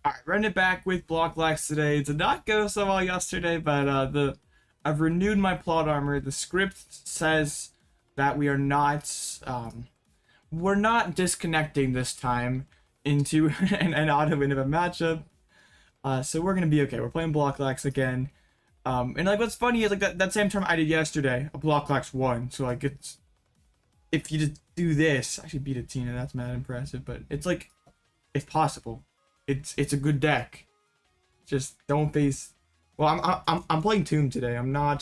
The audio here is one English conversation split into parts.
Alright, running it back with block lax today. Did not go so well yesterday, but I've renewed my plot armor. The script says that we're not disconnecting this time into an auto win of a matchup. So we're gonna be okay. We're playing block lax again. And like what's funny is like that same turn I did yesterday, a block lax won. So like it's if you just do this, I should beat a Tina. That's mad impressive. But it's like if possible. It's a good deck. Just don't face. Well, I'm playing Tomb today. I'm not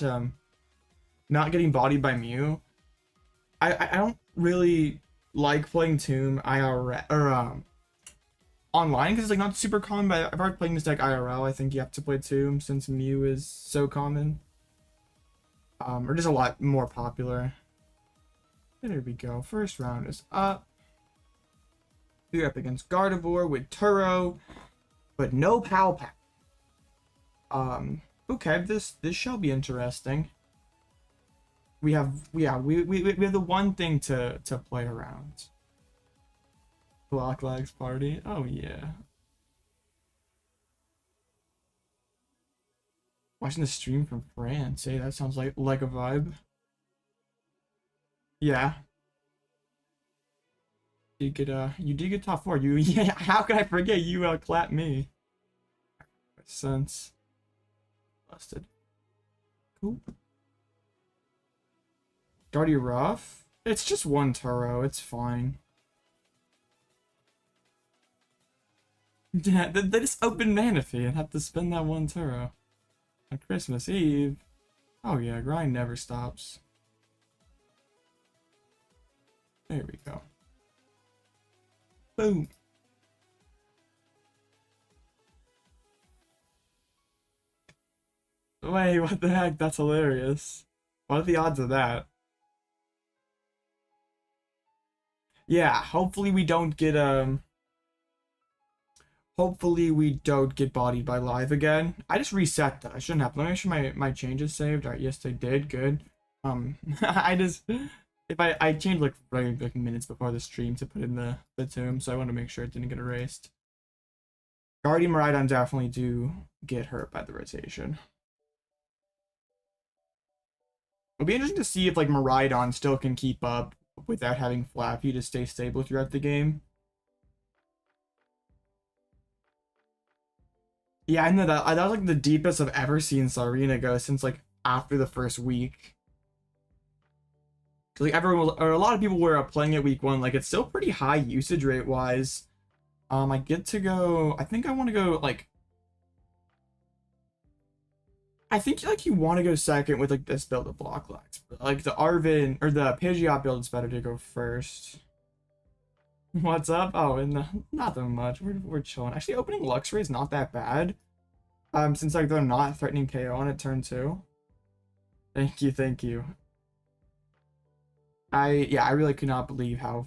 getting bodied by Mew. I don't really like playing Tomb IRL or online because it's like not super common. But I've heard playing this deck IRL. I think you have to play Tomb since Mew is so common. Or just a lot more popular. There we go. First round is up. We're up against Gardevoir with Turo, but no Pal Pad. Okay, this shall be interesting. We have we have the one thing to play around. Block Lags party. Oh yeah. Watching the stream from France. Hey, that sounds like a vibe. Yeah. You did get top 4. Yeah, how could I forget you clapped me? Sense. Busted. Cool. Guardy rough? It's just one Turo, it's fine. Yeah, they just open Manaphy and have to spend that one Turo. On Christmas Eve. Oh yeah, grind never stops. There we go. Boom. Wait, what the heck? That's hilarious. What are the odds of that? Yeah, hopefully we don't get bodied by live again. I just reset that. I shouldn't have. Let me make sure my changes saved. Alright, yes they did. Good. I just if I changed like minutes before the stream to put in the tomb, so I want to make sure it didn't get erased. Guardian Miraidon definitely do get hurt by the rotation. It'll be interesting to see if like Miraidon still can keep up without having Flappy to stay stable throughout the game. Yeah, I know that was like the deepest I've ever seen Sarina go since like after the first week. Like everyone or a lot of people were playing it week 1. Like it's still pretty high usage rate wise. I get to go. I think I want to go like. I think like you want to go second with like this build of block lags. Like the Arven or the Pidgeot build is better to go first. What's up? Oh, and not that much. We're chilling. Actually, opening Luxray is not that bad. Since like they're not threatening KO on it turn 2. Thank you, thank you. I really could not believe how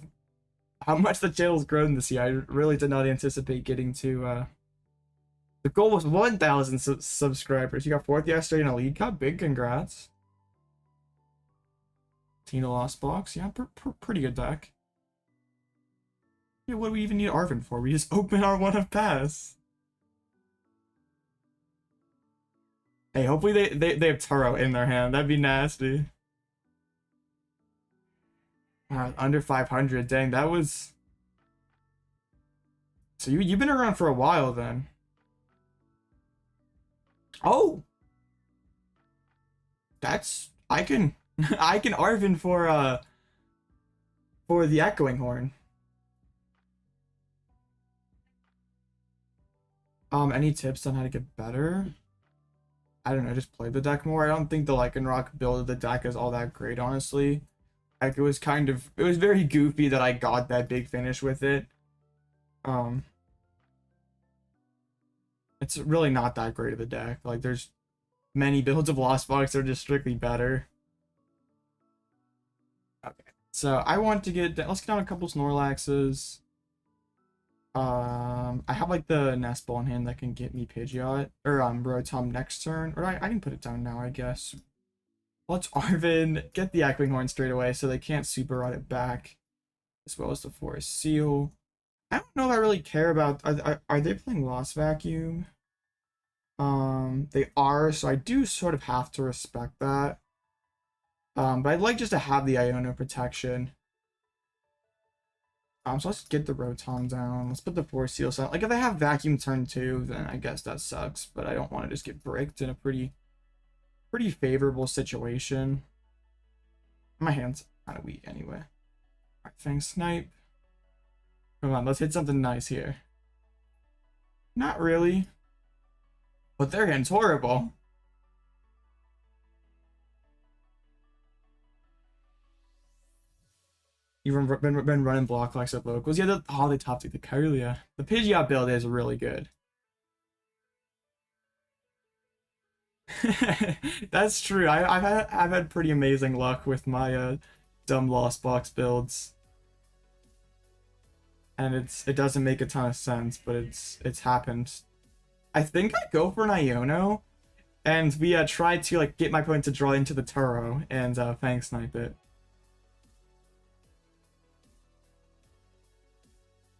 much the channel's grown this year. I really did not anticipate getting to the goal was 1,000 subscribers. You got 4th yesterday in a league cup. Big congrats. Tina Lost Box. Yeah, pretty good deck. Yeah, what do we even need Arven for? We just open our one of pass. Hey, hopefully they have Turo in their hand. That'd be nasty. Under 500. Dang, that was. So you've been around for a while then. Oh, that's I can Arven for the Echoing Horn. Any tips on how to get better? I don't know, just play the deck more. I don't think the Lycanroc build of the deck is all that great, honestly. Like it was very goofy that I got that big finish with it. It's really not that great of a deck. Like there's many builds of Lost Box that are just strictly better. Okay, so I want to let's get down a couple Snorlaxes. I have like the Nest Ball in hand that can get me Pidgeot or Rotom next turn, or I can put it down now, I guess. Let's Arven get the Echoing Horn straight away so they can't super run it back, as well as the Forest Seal. I don't know if I really care about. Are they playing Lost Vacuum? They are, so I do sort of have to respect that. But I'd like just to have the Iono protection. So let's get the Rotom down. Let's put the Force Seal out. Like, if they have Vacuum turn 2, then I guess that sucks. But I don't want to just get bricked in a pretty favorable situation. My hand's kind of weak anyway. Alright, Fang Snipe. Come on, let's hit something nice here. Not really. But their hand's horrible. You've been running block likes at locals. Yeah, they top deck the Kirlia. The Pidgeot build is really good. That's true. I've had pretty amazing luck with my dumb Lost Box builds. And it doesn't make a ton of sense, but it's happened. I think I go for an Iono, and we try to like get my opponent to draw into the Turo and Fang Snipe it.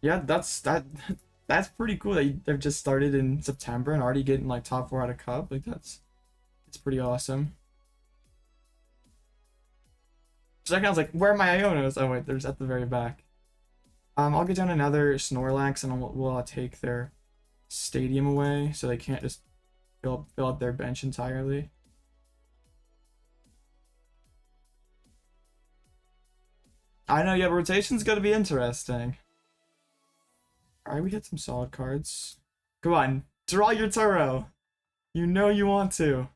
Yeah, that's pretty cool that they've just started in September and already getting like top 4 out of Cup. Like it's pretty awesome. Second, I was like, where are my Ionos? Oh wait, there's at the very back. I'll get down another Snorlax and we'll take their stadium away so they can't just fill up their bench entirely. I know, yeah, rotation's gonna be interesting. Alright, we hit some solid cards. Come on, draw your Turo. You know you want to.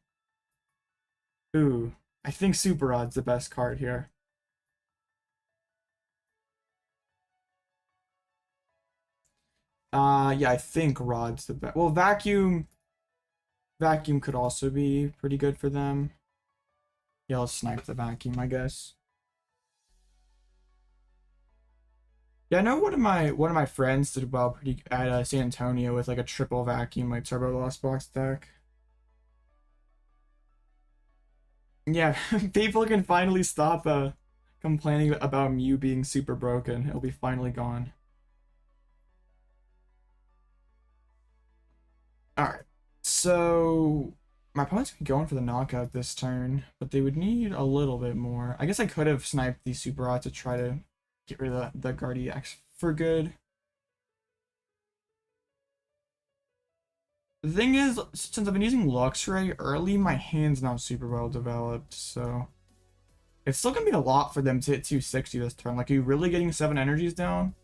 Ooh, I think Super Rod's the best card here. Yeah, I think Rod's the best. Well, Vacuum could also be pretty good for them. Yeah, I'll snipe the Vacuum, I guess. Yeah, I know one of my friends did well pretty at San Antonio with like a triple Vacuum like Turbo Lost Box deck. Yeah, people can finally stop complaining about Mew being super broken. It'll be finally gone. Alright, so my opponent's going for the knockout this turn, but they would need a little bit more. I guess I could have sniped the Super Rod to try to get rid of the Guardiax for good. The thing is, since I've been using Luxray early, my hand's not super well developed, so it's still gonna be a lot for them to hit 260 this turn. Like, are you really getting 7 energies down?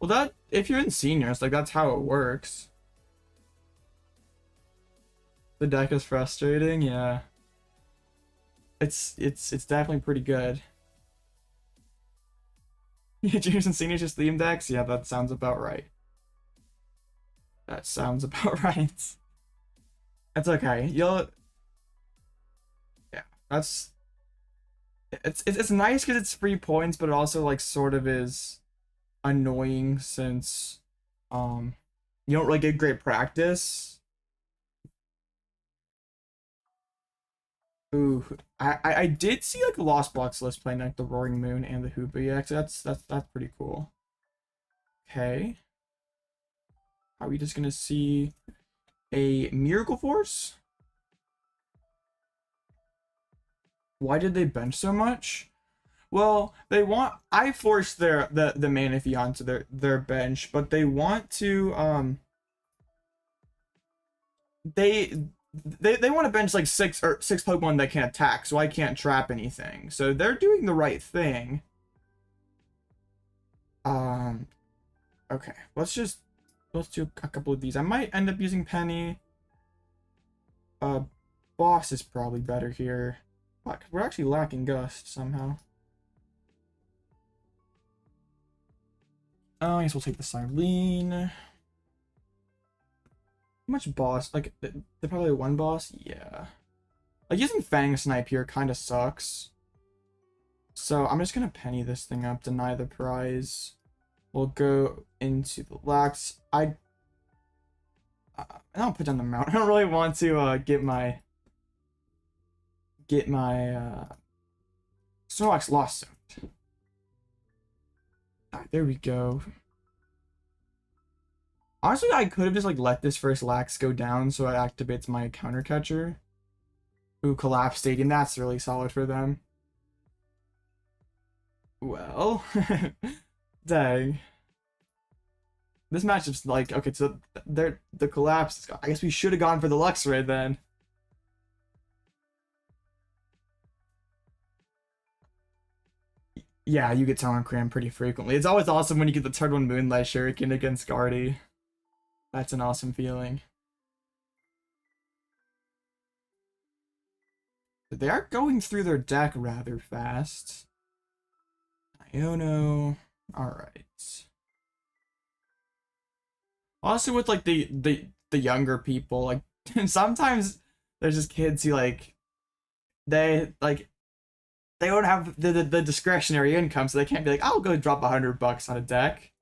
Well, that if you're in seniors, like that's how it works. The deck is frustrating, yeah. It's definitely pretty good. Yeah, juniors and seniors just theme decks? Yeah, that sounds about right. That sounds about right. That's okay. Yeah, that's it's nice because it's free points, but it also like sort of is annoying since you don't really get great practice. Ooh, I did see like a Lost Box list playing like the Roaring Moon and the Hoopa EX. That's pretty cool. Okay. Are we just gonna see a Miracle Force? Why did they bench so much? Well, I forced the Manaphy onto their bench, but they want to they want to bench like six Pokemon that can attack, so I can't trap anything. So they're doing the right thing. Okay, let's do a couple of these. I might end up using Penny. Boss is probably better here. We're actually lacking Gust somehow. Oh, I guess we'll take the Cyllene. How much boss? Like, they're probably one boss? Yeah. Like, using Fang Snipe here kind of sucks. So, I'm just gonna Penny this thing up, deny the prize. We'll go into the Lax. I'll put down the mount. I don't really want to get my Snorlax lost zone. Alright, there we go. Honestly, I could have just like let this first Lax go down so it activates my counter catcher. Ooh, Collapse Stadium. That's really solid for them. Well, dang. This matchup's like, okay, so the Collapse. I guess we should have gone for the Luxray then. Yeah, you get Talon Cram pretty frequently. It's always awesome when you get the turn 1 Moonlight Shuriken against Guardy. That's an awesome feeling. But they are going through their deck rather fast. Iono. Alright. Also with like the younger people, like sometimes there's just kids who like they don't have the discretionary income, so they can't be like, I'll go drop $100 on a deck.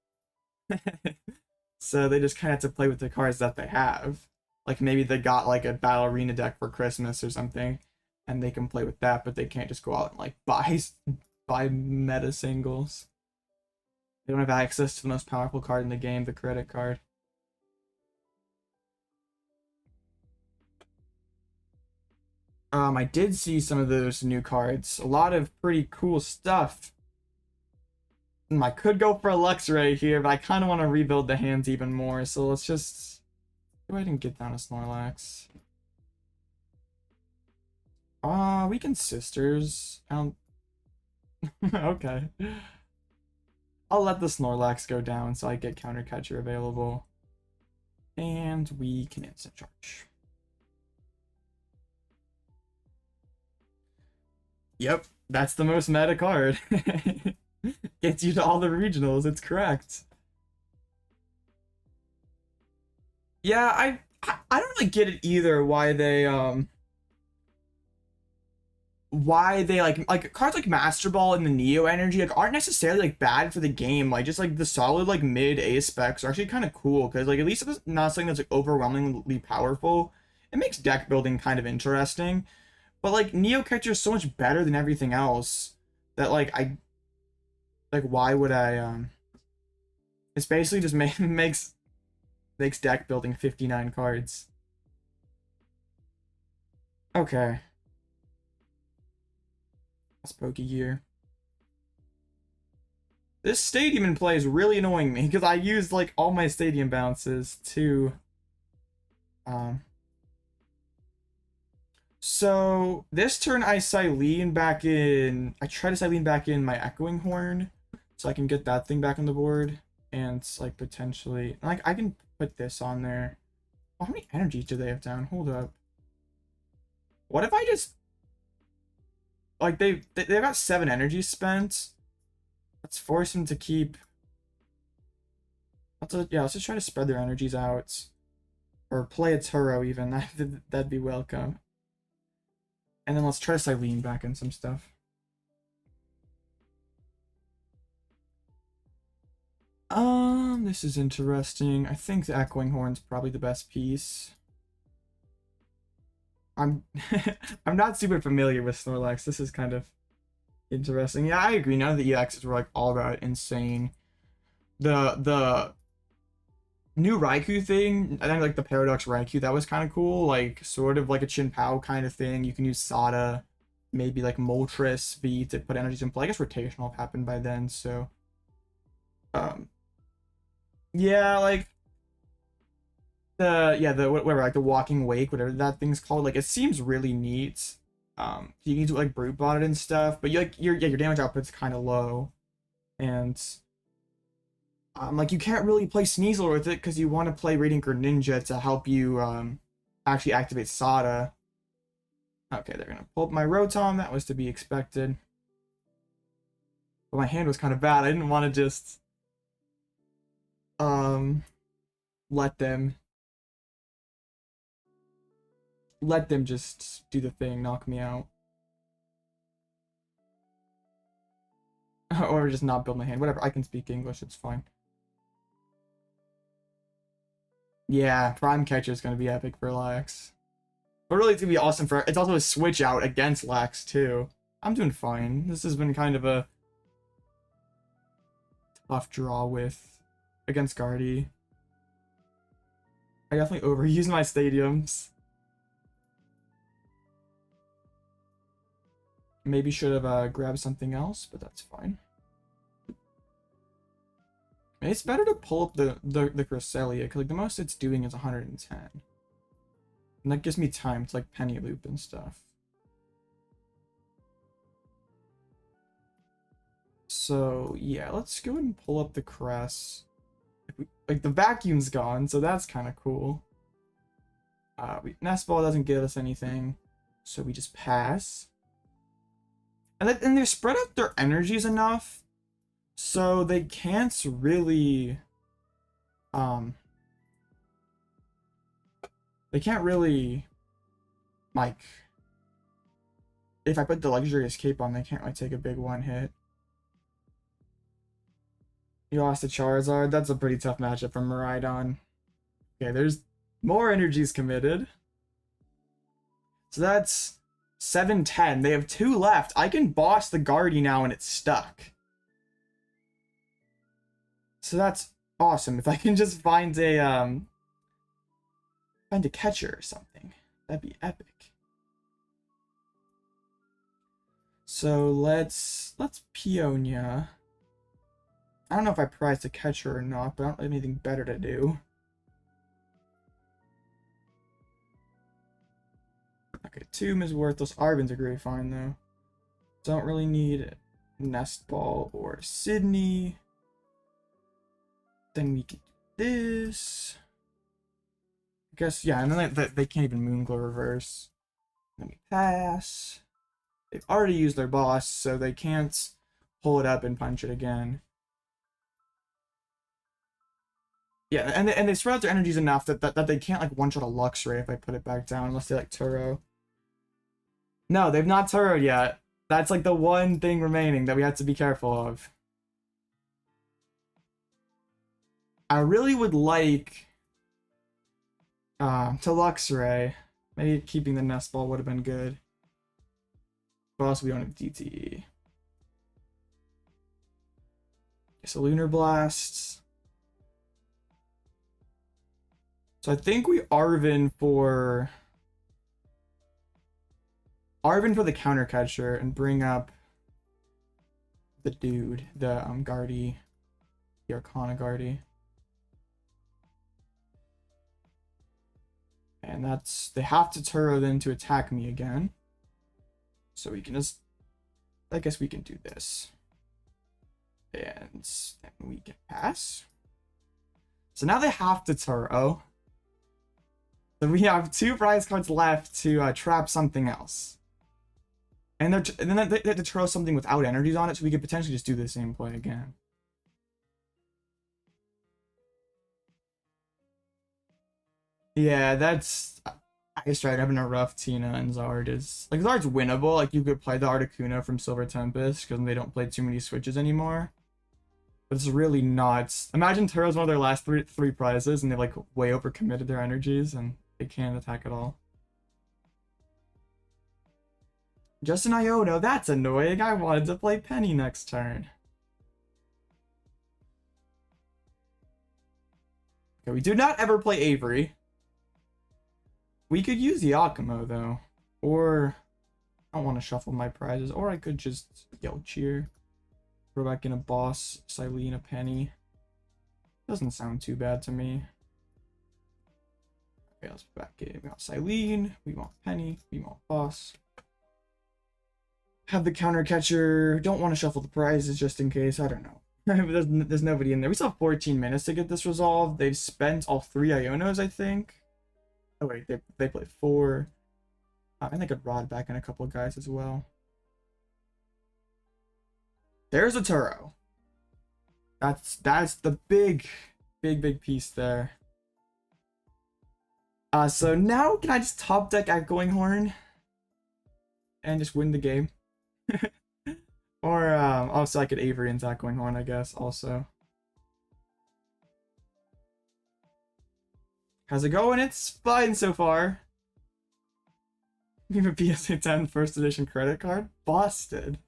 So they just kind of have to play with the cards that they have. Like maybe they got like a Battle Arena deck for Christmas or something, and they can play with that, but they can't just go out and like buy meta singles. They don't have access to the most powerful card in the game, the credit card. I did see some of those new cards. A lot of pretty cool stuff. I could go for a Luxray here, but I kind of want to rebuild the hands even more. So let's just go ahead and get down a Snorlax. We can sisters. Okay. I'll let the Snorlax go down so I get counter catcher available. And we can instant charge. Yep, that's the most meta card. Gets you to all the regionals, it's correct. Yeah, I don't really get it either why they like cards like Master Ball and the Neo Energy like aren't necessarily like bad for the game. Like just like the solid like mid A specs are actually kind of cool because like at least it's not something that's like overwhelmingly powerful. It makes deck building kind of interesting. But like Neo Catcher is so much better than everything else that like why would I it's basically just makes deck building 59 cards. Okay. That's Pokégear. This stadium in play is really annoying me because I used like all my stadium bounces to so this turn I Cyllene back in. I try to Cyllene back in my Echoing Horn so I can get that thing back on the board and like potentially like I can put this on there. Oh, how many energies do they have down? Hold up. What if I just like they got 7 energies spent? Let's force them to keep. Let's just try to spread their energies out, or play a Turo even. That'd be welcome. And then let's try to Cyllene back in some stuff. This is interesting. I think the Echoing Horn's probably the best piece. I'm not super familiar with Snorlax. This is kind of interesting. Yeah, I agree. None of the EXs were like all that insane. The new Raikou thing, I think like the Paradox Raikou, that was kind of cool. Like sort of like a Chin Pao kind of thing. You can use Sada, maybe like Moltres V to put energies in play. I guess rotational happened by then, so yeah, like the whatever, like the Walking Wake, whatever that thing's called, like it seems really neat. You can do like Brute Bot it and stuff, but your damage output's kind of low, and like you can't really play Sneasel with it because you want to play Radiant Greninja to help you actually activate Sada. Okay, they're gonna pull up my Rotom. That was to be expected. But my hand was kind of bad. I didn't want to just let them just do the thing, knock me out. Or just not build my hand. Whatever, I can speak English, it's fine. Yeah, Prime Catcher is going to be epic for Lax. But really, it's going to be awesome for... It's also a switch out against Lax, too. I'm doing fine. This has been kind of a tough draw with against Guardy. I definitely overused my stadiums. Maybe should have grabbed something else, but that's fine. It's better to pull up the Cresselia, because like the most it's doing is 110. And that gives me time to like penny loop and stuff. So yeah, let's go ahead and pull up the Cress. Like the vacuum's gone, so that's kind of cool. Nest Ball doesn't give us anything, so we just pass. And they spread out their energies enough, so they can't really, like, if I put the Luxurious Cape on, they can't, like, take a big one hit. You lost to Charizard. That's a pretty tough matchup from Miraidon. Okay, there's more energies committed. So that's 7-10. They have 2 left. I can boss the Guardy now and it's stuck. So that's awesome. If I can just find a catcher or something, that'd be epic. So let's Peonia. I don't know if I prized a catcher or not, but I don't have anything better to do. Okay, Tomb is worthless. Arven's a great find though. Don't really need Nest Ball or Sidney. Then we can do this. I guess, yeah, and then they can't even Moonglow reverse. Then we pass. They've already used their boss, so they can't pull it up and punch it again. Yeah, and they spread out their energies enough that they can't like one-shot a Luxray if I put it back down, unless they like Turo. No, they've not Turo'd yet. That's like the one thing remaining that we have to be careful of. I really would like to Luxray. Maybe keeping the Nest Ball would have been good. But also we don't have DTE. So Lunar Blast. So I think we Arven for the counter catcher and bring up the dude, the Guardy, the Arcana Guardy. And that's, they have to Turo then to attack me again. So we can just, I guess we can do this. And then we can pass. So now they have to Turo. So we have 2 prize cards left to trap something else. And then they have to throw something without energies on it, so we could potentially just do the same play again. Yeah, that's... I just tried having a rough Tina, and Zard is... Like, Zard's winnable. Like, you could play the Articuno from Silver Tempest, because they don't play too many switches anymore. But it's really not... Imagine Turo's one of their last three prizes, and they've, like, way overcommitted their energies, and they can't attack at all. Just an Iono, that's annoying. I wanted to play Penny next turn. Okay, we do not ever play Avery. We could use Giacomo, though. Or, I don't want to shuffle my prizes. Or I could just yell cheer. Throw back in a boss, Cyllene, a Penny. Doesn't sound too bad to me. Okay, let's put back in. We got Cyllene, we want Penny, we want boss. Have the counter catcher. Don't want to shuffle the prizes just in case. I don't know. there's nobody in there. We still have 14 minutes to get this resolved. They've spent all 3 Ionos, I think. Oh wait, they play 4. And they could rod back in a couple of guys as well. There's a Turo. That's the big piece there. So now can I just top deck Echoing Horn and just win the game? Or also I could Avery into Echoing Horn, I guess, also. How's it going? It's fine so far. You have a PSA 10 first edition credit card? Busted.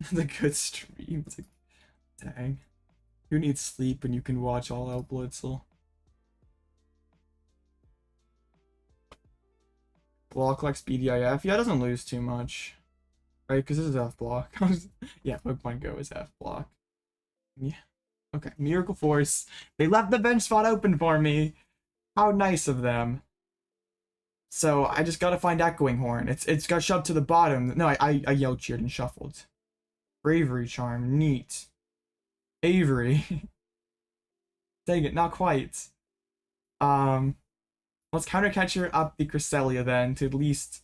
That's a good stream. It's like, dang. Who needs sleep when you can watch Alloutblitzle? Block like BDIF. Yeah, it doesn't lose too much. Right? Because this is F block. Yeah, Pokemon Go is F block. Yeah. Okay. Miracle Force. They left the bench spot open for me. How nice of them. So I just gotta find Echoing Horn. It's got shoved to the bottom. No, I yelled, cheered, and shuffled. Bravery Charm. Neat. Avery. Dang it, not quite. Let's counter catcher up the Cresselia then to at least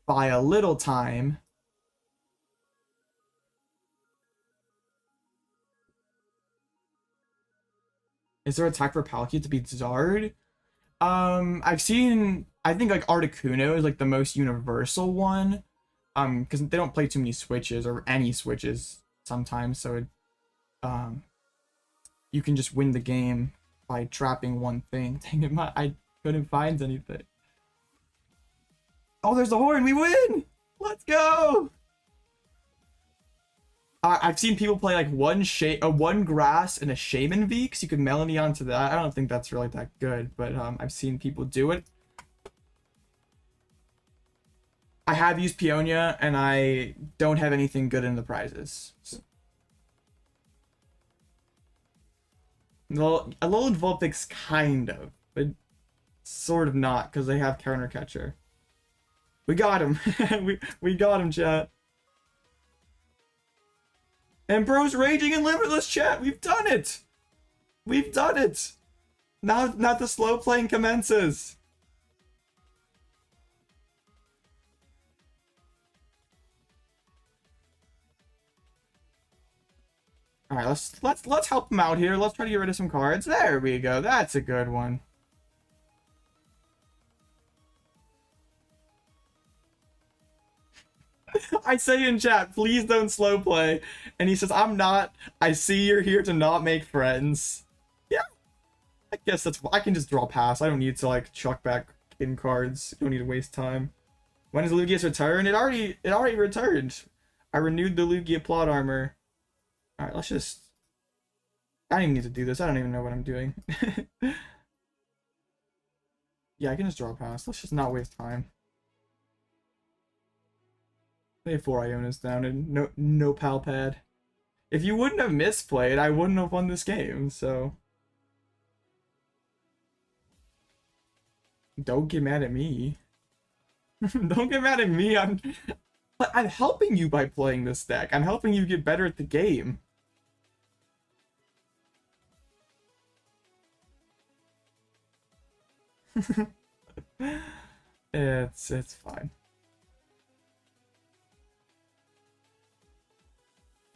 buy a little time. Is there attack for Palkia to beat Zard? I've seen, I think like Articuno is like the most universal one. Because they don't play too many switches or any switches sometimes, so it, you can just win the game by trapping one thing. Dang it, I couldn't find anything. Oh, there's the horn. We win. Let's go. I've seen people play like one grass and a Shaman V, so you could Melody onto that. I don't think that's really that good, but I've seen people do it. I have used Peonia, and I don't have anything good in the prizes. So. Well, a little Vulpix kind of, but sort of not, because they have counter catcher. We got him. we got him, chat. And bro's raging in limitless, chat. We've done it. We've done it. Now the slow playing commences. All right, let's help him out here. Let's try to get rid of some cards. There we go. That's a good one. I say in chat, please don't slow play. And he says, I'm not. I see you're here to not make friends. Yeah. I guess that's, I can just draw pass. I don't need to like chuck back in cards. Don't need to waste time. When does Lugia's return? It already returned. I renewed the Lugia plot armor. Alright, let's just, I don't even need to do this. I don't even know what I'm doing. Yeah, I can just draw pass. Let's just not waste time. They have 4 Ionas down and no Pal Pad. If you wouldn't have misplayed, I wouldn't have won this game, so. Don't get mad at me. Don't get mad at me. I'm helping you by playing this deck. I'm helping you get better at the game. It's fine.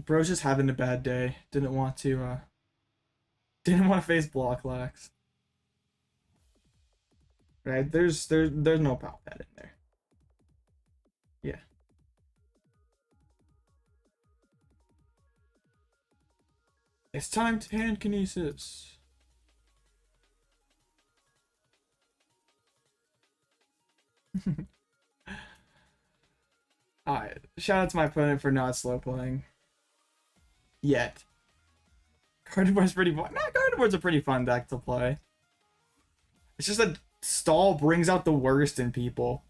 Bro's just having a bad day. Didn't want to face Blocklax. Right? There's no Pal Pad in there. Yeah. It's time to hand Kinesis. Alright, shout out to my opponent for not slow playing. Yet. Cardboard's pretty fun. Nah, Cardboard's a pretty fun deck to play. It's just that Stall brings out the worst in people.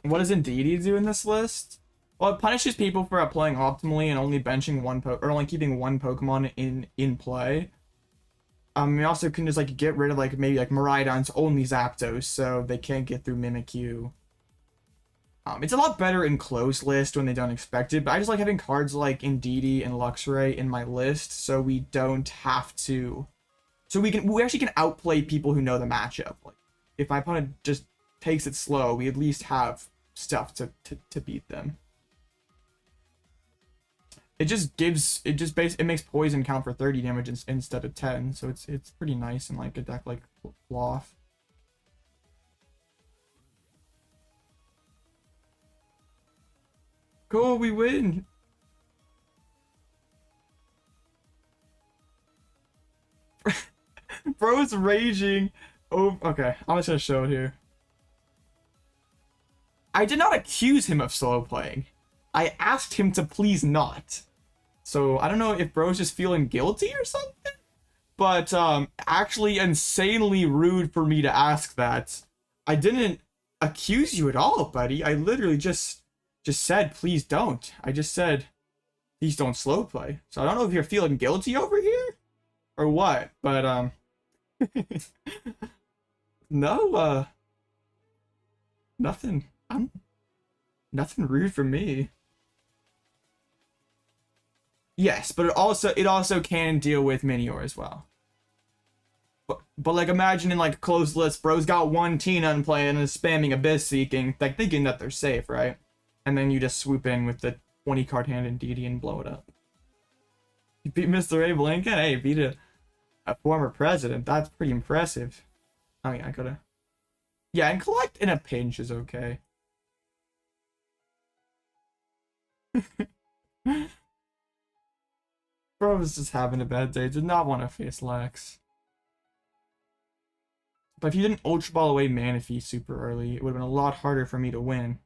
What does Indeedee do in this list? Well, it punishes people for playing optimally and only benching or only keeping one Pokemon in play. You also can just like get rid of like maybe like Miraidon's only Zapdos, so they can't get through Mimikyu. It's a lot better in close list when they don't expect it, but I just like having cards like Indeedee and Luxray in my list, so we don't have to. So we actually can outplay people who know the matchup. Like if my opponent just takes it slow, we at least have stuff to beat them. It makes poison count for 30 damage instead of 10, so it's pretty nice in like a deck like Loft. Cool, we win. Bro's raging. Oh, okay. I'm just gonna show it here. I did not accuse him of slow playing. I asked him to please not. So I don't know if Bro's just feeling guilty or something, but actually insanely rude for me to ask that. I didn't accuse you at all, buddy. I literally just said please don't. I just said please don't slow play. So I don't know if you're feeling guilty over here or what, but no, nothing. Nothing rude for me. Yes, but it also can deal with Minior as well. But like imagine in like closed lists, Bro's got one Tina and playing and is spamming Abyss Seeking, like thinking that they're safe, right? And then you just swoop in with the 20 card hand Indeedee and blow it up. You beat Mr. Abe Lincoln? Hey, beat a former president. That's pretty impressive. I mean, I coulda. Yeah, and collect in a pinch is okay. Bro was just having a bad day. Did not want to face Lex. But if you didn't Ultra Ball away Manaphy super early, it would have been a lot harder for me to win.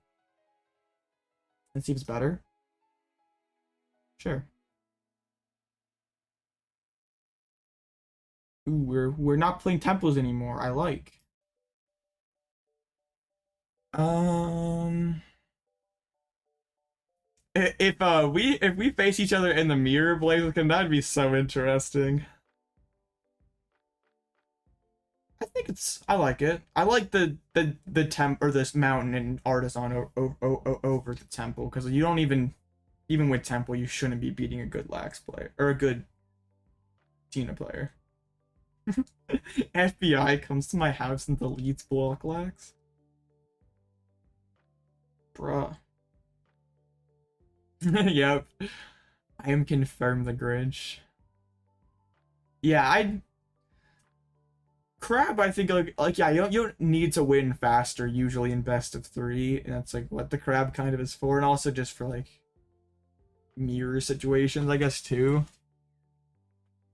Let's see if it's better. Sure. Ooh, we're not playing temples anymore. I like. If we face each other in the mirror, Blaziken, that'd be so interesting. I like it. I like the this mountain and artisan over the temple, because you don't even with temple you shouldn't be beating a good Lax player or a good Tina player. FBI comes to my house and deletes block Lax. Bruh. Yep. I am confirmed the Grinch. Yeah, Crab, I think like yeah, you don't need to win faster usually in best of 3, and that's like what the Crab kind of is for, and also just for like mirror situations, I guess too.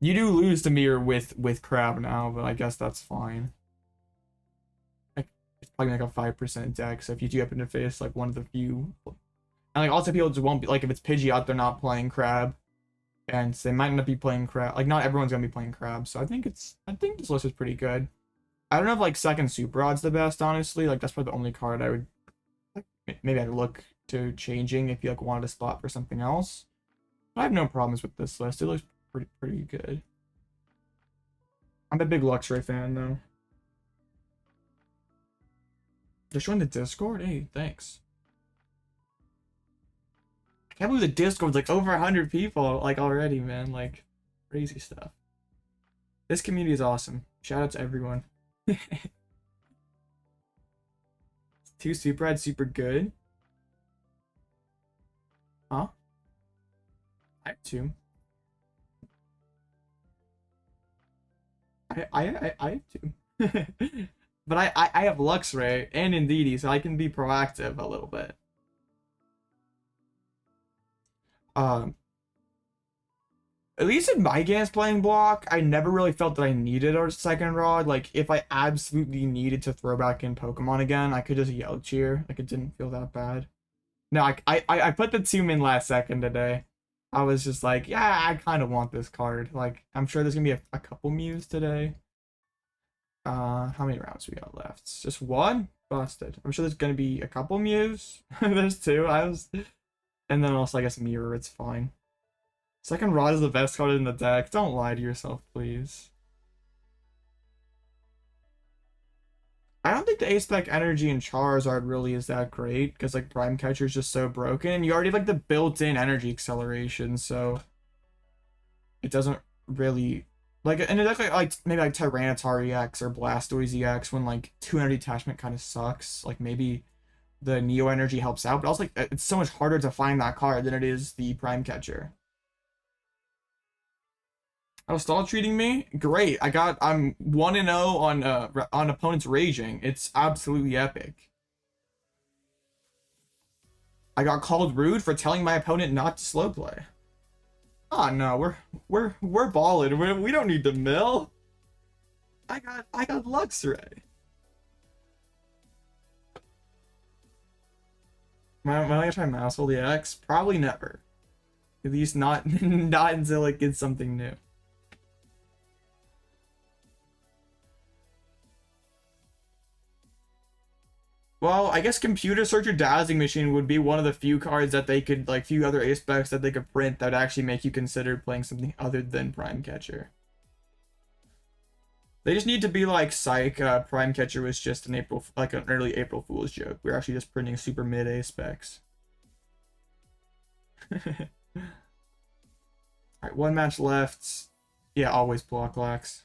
You do lose to mirror with Crab now, but I guess that's fine. Like, it's probably like a 5% deck, so if you do happen to face like one of the few, and like also people just won't be like, if it's Pidgeot, they're not playing Crab. And so they might not be playing Crab. Like, not everyone's gonna be playing Crab, so I think this list is pretty good. I don't know if like second Super Odd's the best, honestly. Like, that's probably the only card I would like, maybe I'd look to changing if you like wanted a spot for something else. But I have no problems with this list. It looks pretty good. I'm a big Luxray fan though. Just join the Discord? Hey, thanks. I can't believe the Discord's like over 100 people like already, man. Like, crazy stuff. This community is awesome. Shout out to everyone. 2 super ad super good. Huh? I have 2. I have 2. But I have Luxray and Indeedee, so I can be proactive a little bit. At least in my games playing block, I never really felt that I needed a second rod. Like, if I absolutely needed to throw back in Pokemon again, I could just yell cheer. Like, it didn't feel that bad. No, I put the 2 in last second today. I was just like, yeah, I kind of want this card. Like, I'm sure there's gonna be a couple Mews today. How many rounds we got left? Just 1? Busted. I'm sure there's gonna be a couple Mews. There's 2. And then also, I guess, Mirror, it's fine. Second Rod is the best card in the deck. Don't lie to yourself, please. I don't think the A-Spec Energy and Charizard really is that great, because, like, Prime Catcher is just so broken, and you already have, like, the built-in energy acceleration, so it doesn't really... Like, and it's like maybe, like, Tyranitar EX or Blastoise EX, when, like, 2 energy attachment kind of sucks. Like, maybe the Neo Energy helps out, but also, like, it's so much harder to find that card than it is the Prime Catcher. How's Stall treating me? Great. I'm 1-0 on opponents raging. It's absolutely epic. I got called rude for telling my opponent not to slow play. Oh no, we're balling. We don't need to mill. I got Luxray. Am I gonna try Mouse Hold EX? Probably never. At least not not until it gets something new. Well, I guess Computer Searcher Dazzling Machine would be one of the few cards that they could, like, few other ace specs that they could print that would actually make you consider playing something other than Prime Catcher. They just need to be like Psych. Prime Catcher was just an early April Fool's joke. We're actually just printing super mid ace specs. Alright, one match left. Yeah, always block lax.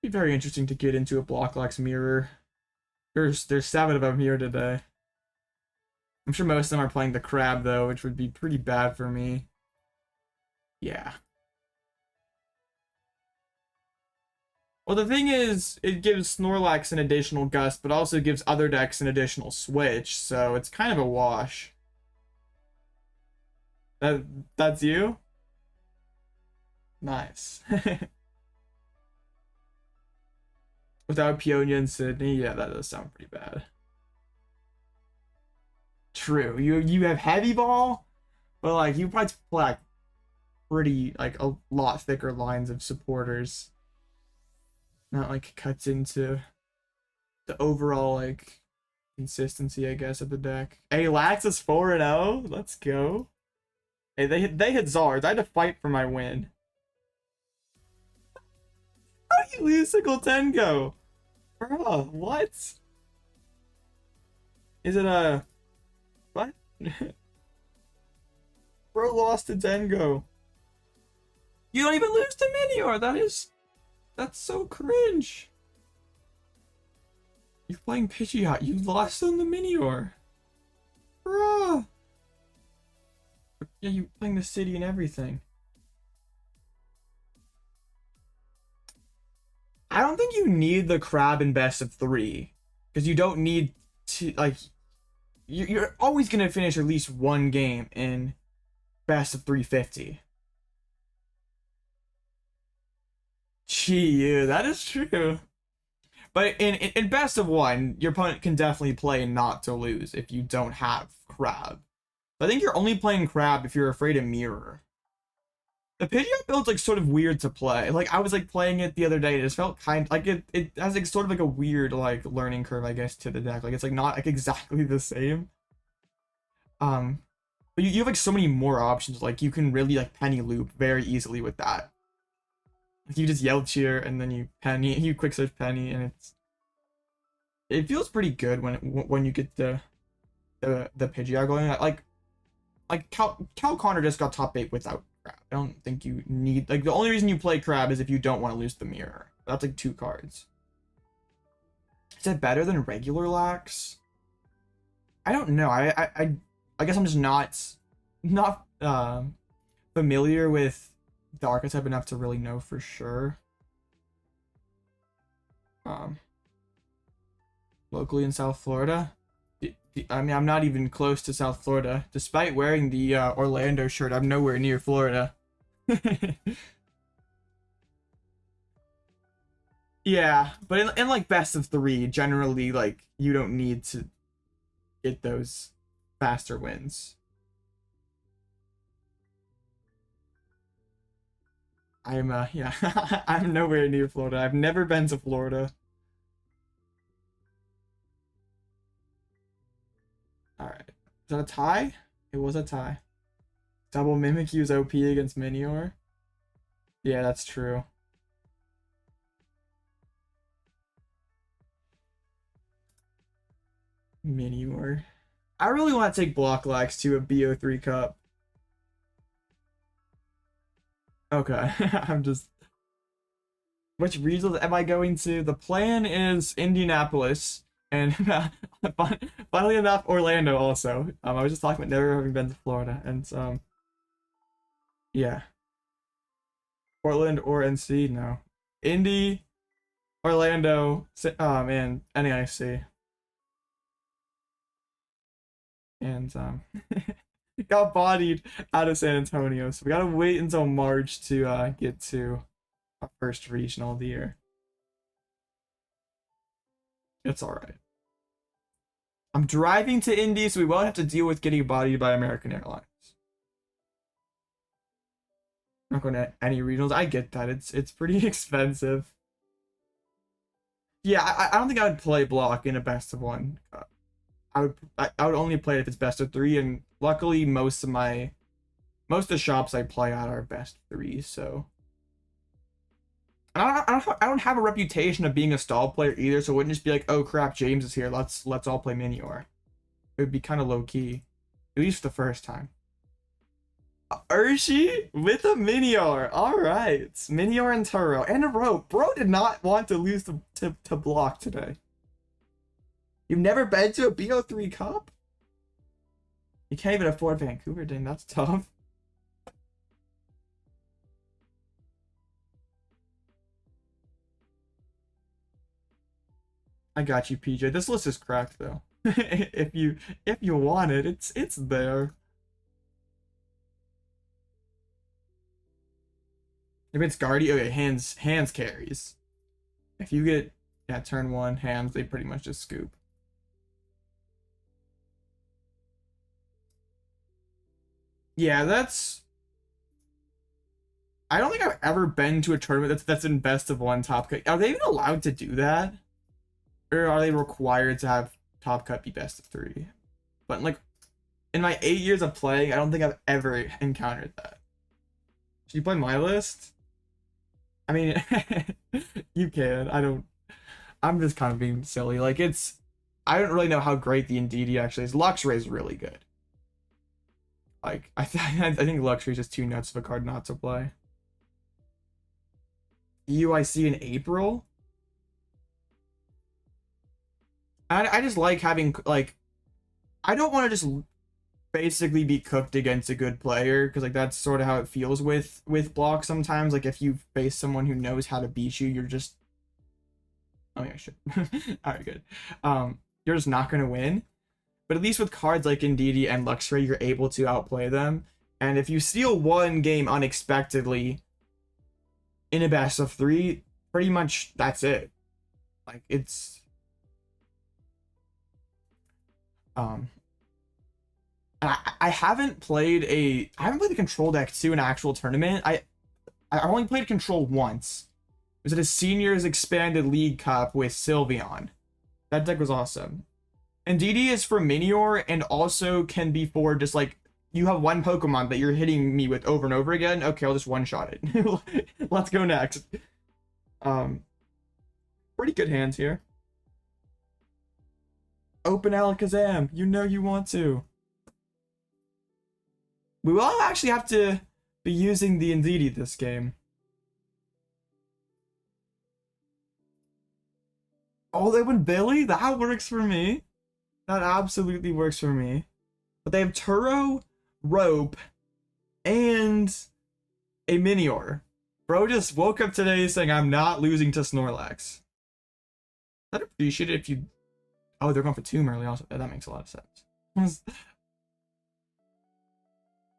Be very interesting to get into a block lax mirror. There's 7 of them here today. I'm sure most of them are playing the crab though, which would be pretty bad for me. Yeah. Well, the thing is, it gives Snorlax an additional gust, but also gives other decks an additional switch, so it's kind of a wash. That's you? Nice. Without Peonia and Sidney, yeah, that does sound pretty bad. True. You have heavy ball, but like you probably play like pretty like a lot thicker lines of supporters. Not like cuts into the overall like consistency, I guess, of the deck. Hey, Lax is 4-0. Let's go. Hey, they hit Zards. I had to fight for my win. How do you lose single Tengo? Bruh, what? Is it a what? Bro lost to Tengo. You don't even lose to Minior. That's so cringe. You're playing Pidgeot. You lost on the Minior. Bruh. Yeah, you're playing the city and everything. I don't think you need the crab in best of 3. Because you don't need to, like... You're always going to finish at least one game in best of 350. Gee, yeah, that is true. But in best of 1, your opponent can definitely play not to lose if you don't have crab. I think you're only playing crab if you're afraid of mirror. The Pidgeot build's like sort of weird to play. Like I was like playing it the other day, it just felt kind like it has like sort of like a weird like learning curve, I guess, to the deck. Like it's like not like exactly the same. But you have like so many more options. Like you can really like penny loop very easily with that. Like you just yell cheer and then you penny, you quick search penny, and it feels pretty good when you get the Pidgeot going. Like Cal Connor just got top 8 without crab. I don't think you need, like, the only reason you play crab is if you don't want to lose the mirror. That's like 2 cards. Is it better than regular lax? I don't know. I guess I'm just not familiar with the archetype enough to really know for sure. Locally in South Florida, I mean, I'm not even close to South Florida. Despite wearing the Orlando shirt, I'm nowhere near Florida. Yeah, but in like best of 3, generally, like, you don't need to get those faster wins. Yeah, I'm nowhere near Florida. I've never been to Florida. Alright. Is that a tie? It was a tie. Double Mimikyu's OP against Minior? Yeah, that's true. Minior. I really want to take Block Lax to a BO3 Cup. Okay, I'm just... Which regions am I going to? The plan is Indianapolis, and funnily enough, Orlando also. I was just talking about never having been to Florida, and yeah. Portland or NC? No. Indy, Orlando, and NAIC. And Got bodied out of San Antonio, so we gotta wait until March to get to our first regional of the year. It's all right. I'm driving to Indy, so we won't have to deal with getting bodied by American Airlines. I'm not going to any regionals. I get that. It's pretty expensive. Yeah, I don't think I would play block in a best of one. I would only play it if it's best of three, and luckily most of the shops I play at are best three, so. I don't have a reputation of being a stall player either, so it wouldn't just be like, oh crap, James is here, let's all play Minior. It would be kind of low key, at least the first time. Urshi with a Minior. All right, Minior and Turo and a rope. Bro did not want to lose to block today. You've never been to a BO3 Cup? You can't even afford Vancouver, dang, that's tough. I got you, PJ. This list is cracked though. if you want it, it's there. If it's Guardy, okay, hands carries. If you get turn one hands, they pretty much just scoop. Yeah, that's. I don't think I've ever been to a tournament that's in best of one top cut. Are they even allowed to do that? Or are they required to have top cut be best of three? But like in my 8 years of playing, I don't think I've ever encountered that. Should you play my list? I mean, you can. I'm just kind of being silly. Like I don't really know how great the Indeedee actually is. Luxray is really good. Like I think Luxray is just too nuts of a card not to play. UIC in April. I just like having, like, I don't want to just basically be cooked against a good player, because like that's sort of how it feels with block sometimes. Like if you face someone who knows how to beat you, you're just, oh yeah, I should. All right, good. You're just not gonna win. But at least with cards like Indeedee and Luxray, you're able to outplay them. And if you steal one game unexpectedly in a best of three, pretty much that's it. Like it's I haven't played a control deck to an actual tournament. I only played control once. It was at a seniors expanded league cup with Sylveon. That deck was awesome. Indeedee is for Minior and also can be for just like, you have one Pokemon that you're hitting me with over and over again. Okay, I'll just one-shot it. Let's go next. Pretty good hands here. Open Alakazam. You know you want to. We will actually have to be using the Indeedee this game. Oh, they went Billy? That works for me. That absolutely works for me. But they have Turo, Rope, and a Minior. Bro just woke up today saying, I'm not losing to Snorlax. I'd appreciate it if you... Oh, they're going for Tomb early also. That makes a lot of sense.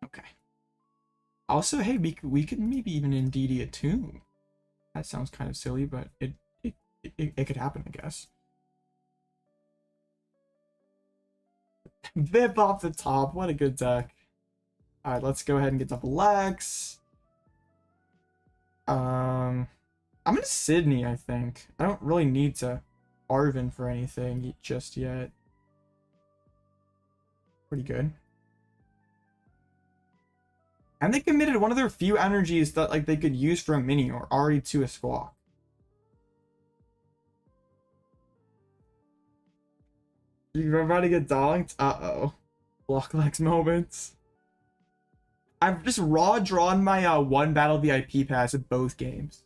Okay. Also, hey, we could maybe even Indeedee a Tomb. That sounds kind of silly, but it could happen, I guess. Vip off the top. What a good deck. Alright, let's go ahead and get double Lex. I'm gonna Sidney, I think. I don't really need to Arven for anything just yet. Pretty good. And they committed one of their few energies that like they could use for a mini or already to a Squawk. You're about to get donked? Uh-oh. Block Lex moments. I've just raw drawn my one Battle VIP Pass at both games.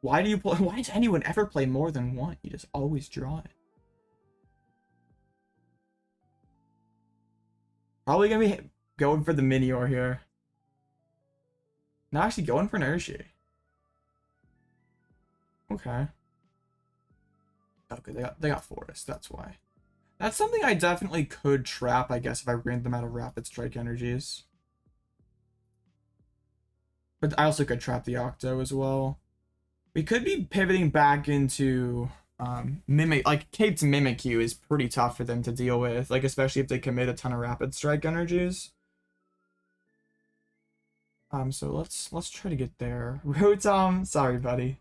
Why does anyone ever play more than one? You just always draw it. Probably gonna be going for the Minior here. No, actually going for an Urshi. Okay. Okay, they got Forest, that's why. That's something I definitely could trap, I guess, if I ran them out of Rapid Strike energies. But I also could trap the Octo as well. We could be pivoting back into Mimic. Like, Cape's Mimikyu is pretty tough for them to deal with, like, especially if they commit a ton of Rapid Strike energies. So let's try to get there. Rotom, sorry, buddy.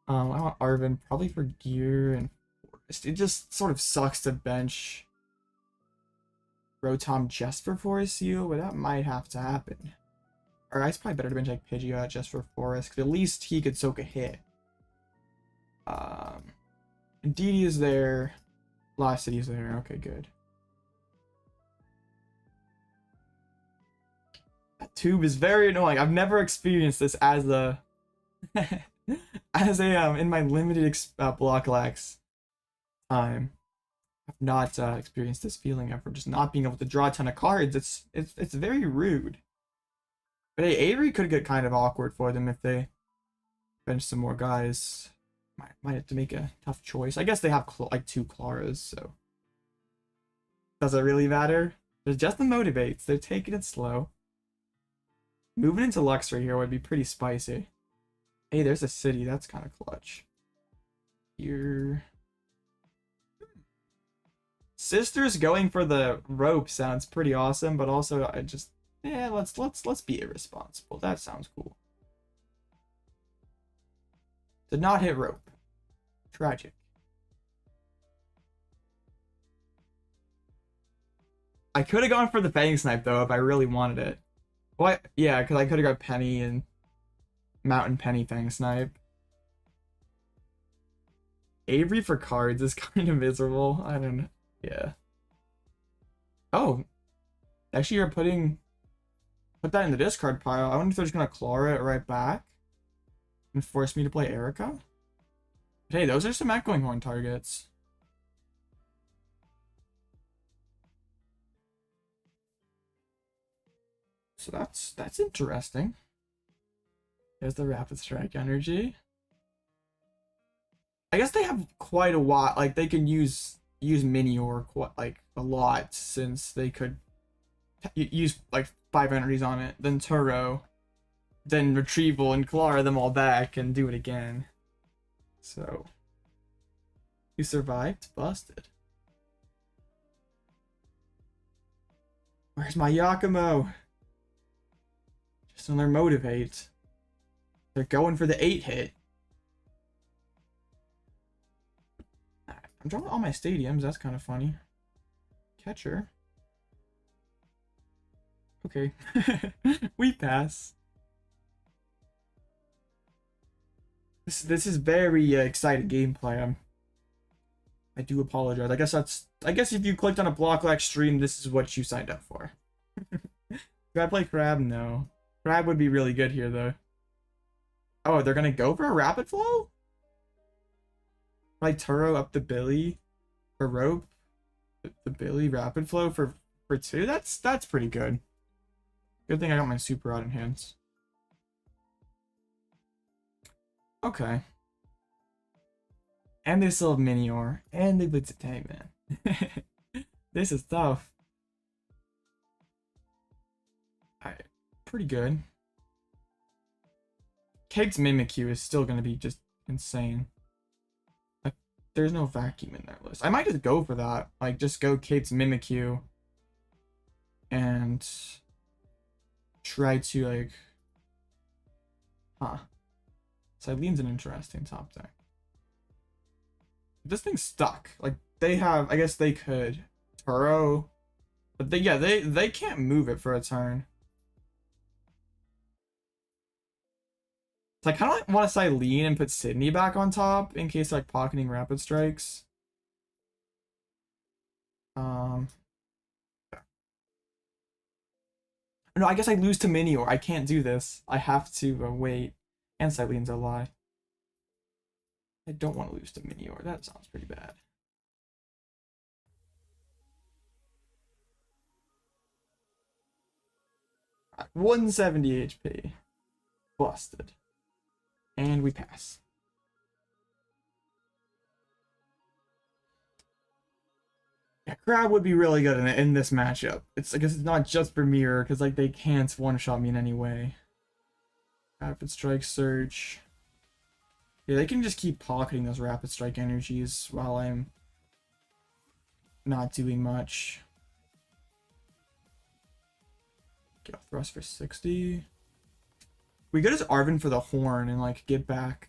I want Arven probably for gear and forest. It just sort of sucks to bench Rotom just for forest seal, but that might have to happen. Or it's probably better to bench like Pidgeot just for forest, because at least he could soak a hit. Indeedee is there. Lost City is there. Okay, good. That tube is very annoying. I've never experienced this as a as a in my limited block lax time. I've not experienced this feeling of just not being able to draw a ton of cards. It's very rude. But hey, Avery could get kind of awkward for them if they bench some more guys. Might have to make a tough choice. I guess they have like 2 Claras, so does it really matter? There's just the motivates. They're taking it slow. Moving into Luxray here would be pretty spicy. Hey, there's a city. That's kind of clutch. Here. Sisters going for the rope sounds pretty awesome, but also I just let's be irresponsible. That sounds cool. Did not hit rope. Tragic. I could have gone for the Fang Snipe though if I really wanted it. Well, yeah, because I could have got Penny and Mountain Penny Fang Snipe. Avery for cards is kind of miserable. I don't know. Yeah. Oh. Actually, you're put that in the discard pile. I wonder if they're just gonna claw it right back and force me to play Erika. Hey, those are some Echoing Horn targets. So that's interesting. There's the Rapid Strike energy. I guess they have quite a lot. Like they can use Minior like a lot, since they could use like 5 energies on it, then Turo, then Retrieval and Clara them all back and do it again. So you survived? Busted. Where's my Giacomo? Just on their motivate. They're going for the 8-hit. I'm drawing all my stadiums. That's kind of funny. Catcher. Okay. We pass. This is very exciting gameplay. I do apologize. I guess if you clicked on a block like stream, this is what you signed up for. Do I play Crab? No. Crab would be really good here though. Oh, they're gonna go for a Rapid Flow? Like Turo up the Billy for rope. The Billy Rapid Flow for 2. That's pretty good. Good thing I got my super out in hands. Okay. And they still have Minior. And they blitz attack, man. This is tough. Alright. Pretty good. Cape's Mimikyu is still gonna be just insane. Like, there's no vacuum in their list. I might just go for that. Like, just go Cape's Mimikyu. And try to, like... Huh. Cylene's an interesting top deck. This thing's stuck. Like, they have... I guess they could. Turo. But they can't move it for a turn. So I kind of want to Cyllene and put Sidney back on top in case like pocketing Rapid Strikes. No, I guess I lose to Minior. I can't do this. I have to wait. And Cylene's a lie. I don't want to lose to Minior. That sounds pretty bad. Right, 170 HP. Busted. And we pass. Yeah, Crab would be really good in this matchup. I guess it's not just for Mirror, because like they can't one-shot me in any way. Rapid Strike Surge. Yeah, they can just keep pocketing those Rapid Strike energies while I'm not doing much. Get Thrust for 60. We go to Arven for the Horn and like get back.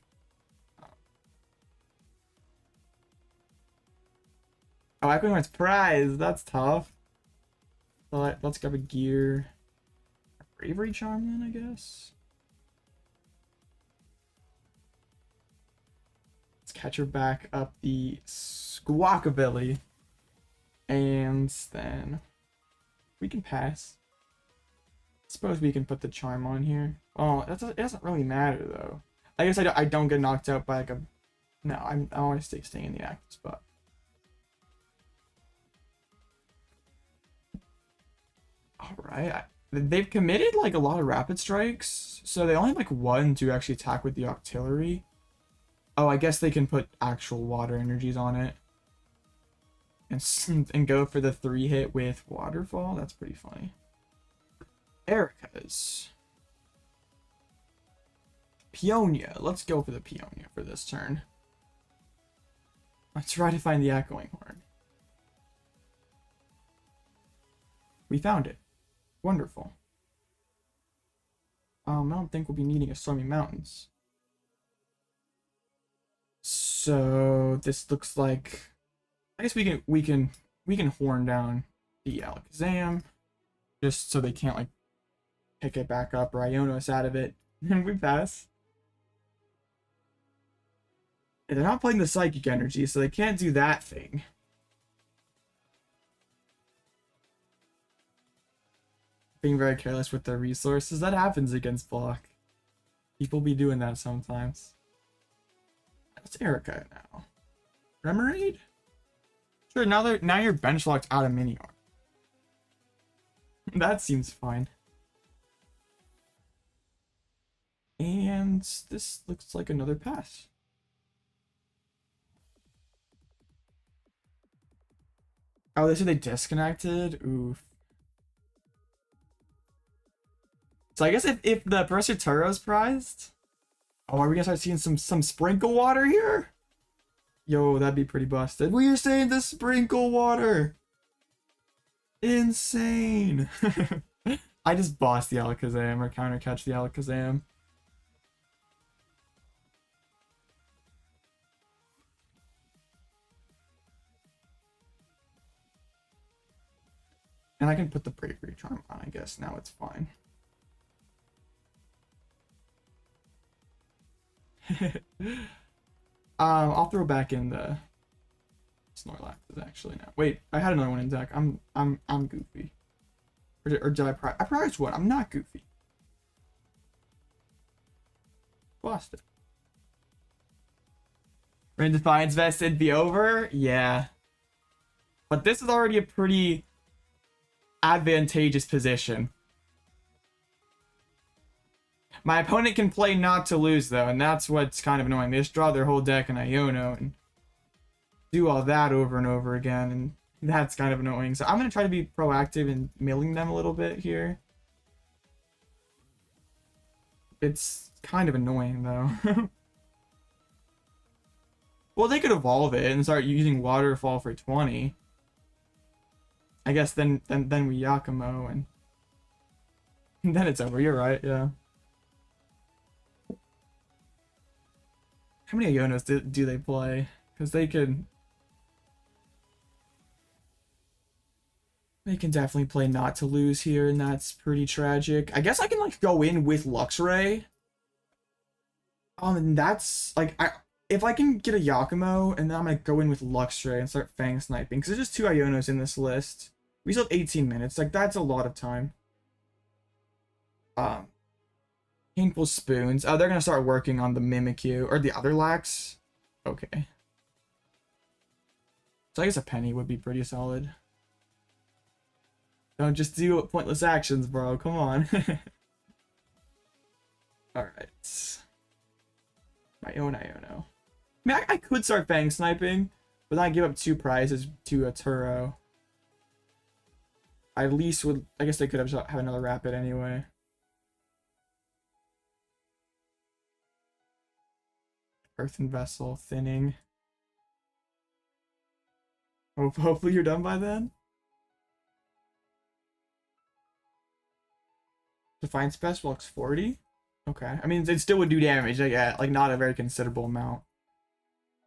Oh, Echoing Horn's prize. That's tough. But let's grab a gear. Bravery Charm then, I guess. Let's catch her back up the Squawkabilly. And then we can pass. Suppose we can put the Charm on here. Oh, it doesn't really matter though. I guess I don't get knocked out by like a. No, I always stay in the active spot. All right, they've committed like a lot of Rapid Strikes, so they only have like one to actually attack with the Octillery. Oh, I guess they can put actual water energies on it. And go for the 3-hit with Waterfall. That's pretty funny. Erika's. Peonia. Let's go for the Peonia for this turn. Let's try to find the Echoing Horn. We found it. Wonderful. I don't think we'll be needing a Stormy Mountains. So this looks like, I guess we can horn down the Alakazam, just so they can't like pick it back up or Iono us out of it, and we pass. And they're not playing the Psychic Energy, so they can't do that thing. Being very careless with their resources, that happens against block. People be doing that sometimes. That's Erika now. Remoraid? Sure, now you're bench locked out of mini arm. That seems fine. And this looks like another pass. Oh, they said they disconnected? Oof. So I guess if the Professor Turo's prized, oh, are we gonna start seeing some sprinkle water here? Yo, that'd be pretty busted. We are saying the sprinkle water. Insane. I just bossed the Alakazam or counter catch the Alakazam. And I can put the Bravery Charm on, I guess. Now it's fine. I'll throw back in the Snorlax actually now. Wait, I had another one in deck. I'm goofy. Or did I prized one? I'm not goofy. Lost it. Rain Defiance Vest it'd be over? Yeah. But this is already a pretty advantageous position. My opponent can play not to lose, though, and that's what's kind of annoying. They just draw their whole deck in Iono and do all that over and over again, and that's kind of annoying. So I'm going to try to be proactive in milling them a little bit here. It's kind of annoying, though. Well, they could evolve it and start using Waterfall for 20. I guess then we Giacomo, and then it's over. You're right, yeah. How many Ionos do they play? Because they can definitely play not to lose here, and that's pretty tragic. I guess I can like go in with Luxray. And that's like if I can get a Giacomo, and then I'm gonna go in with Luxray and start Fang sniping, because there's just 2 Ionos in this list. We still have 18 minutes. Like that's a lot of time. Painful Spoons. Oh, they're gonna start working on the Mimikyu or the other Lax. Okay. So I guess a Penny would be pretty solid. Don't just do pointless actions, bro. Come on. Alright. My own Iono. I mean, I could start Fang sniping, but then I give up 2 prizes to a Turo. I at least would, I guess they could have another rapid anyway. Earthen Vessel, Thinning. Hopefully you're done by then. Defiance Pass blocks 40. Okay, I mean it still would do damage. Like, yeah, like not a very considerable amount.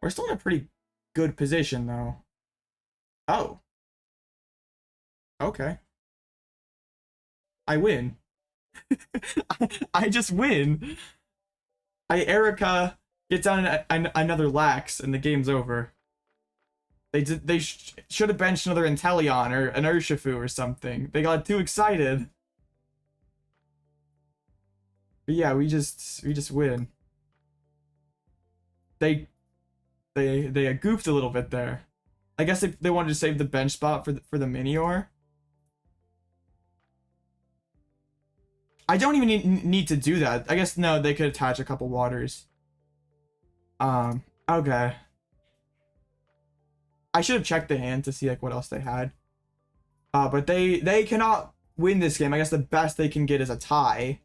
We're still in a pretty good position though. Oh. Okay. I win. I just win. Erika gets down another Lax and the game's over. They should have benched another Inteleon or an Urshifu or something. They got too excited. But yeah, we just win. They goofed a little bit there. I guess they wanted to save the bench spot for the Minior. I don't even need to do that. I guess no, they could attach a couple waters. Okay. I should have checked the hand to see like what else they had. But they cannot win this game. I guess the best they can get is a tie.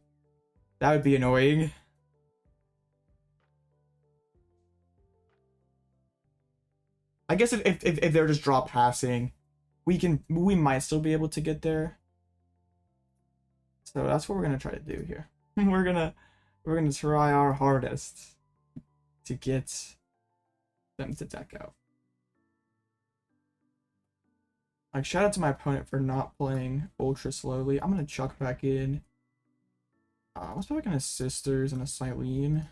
That would be annoying. I guess if they're just drop passing, we might still be able to get there. So that's what we're gonna try to do here. we're gonna try our hardest to get them to deck out. Like, shout out to my opponent for not playing ultra slowly. I'm gonna chuck back in. Let's put back in a Sisters and a Cyllene.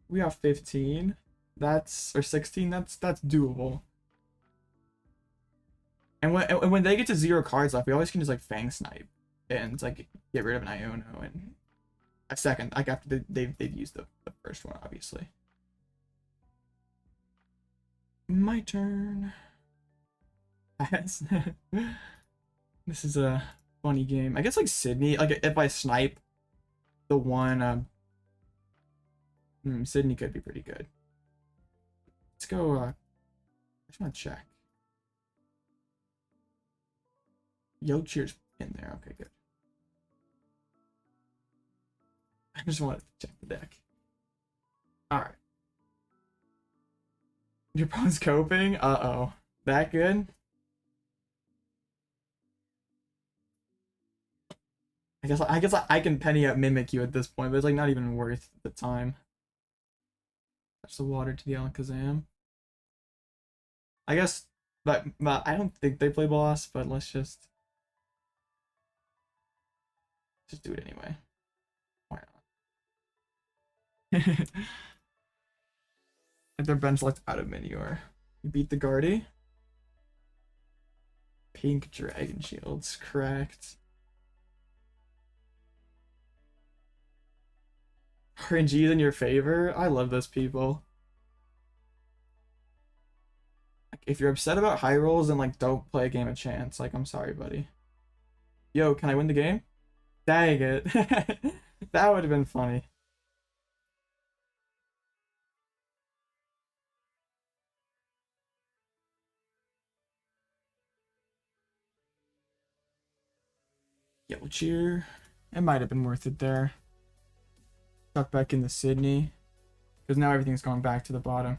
We have 15. That's, or 16. That's doable. And when they get to 0 cards left, we always can just like Fang Snipe and like get rid of an Iono in a second. Like after they've used the first one, obviously. My turn. This is a funny game. I guess like Sidney, like if I snipe the one, Sidney could be pretty good. Let's go, I just want to check. Yochier's in there. Okay, good. I just wanted to check the deck. Alright. Your opponent's coping? Uh-oh. That good? I guess I can penny up Mimikyu at this point, but it's like not even worth the time. Touch the water to the Alakazam. I guess, but I don't think they play boss, but let's just do it anyway. Why not? If their bench locked out of Minior. You beat the Guardy. Pink Dragon Shields, correct. RNG is in your favor? I love those people. Like, if you're upset about high rolls, then like don't play a game of chance. Like, I'm sorry, buddy. Yo, can I win the game? Dang it. That would have been funny. Yellow Cheer. It might have been worth it there. Tuck back into Sidney. Because now everything's going back to the bottom.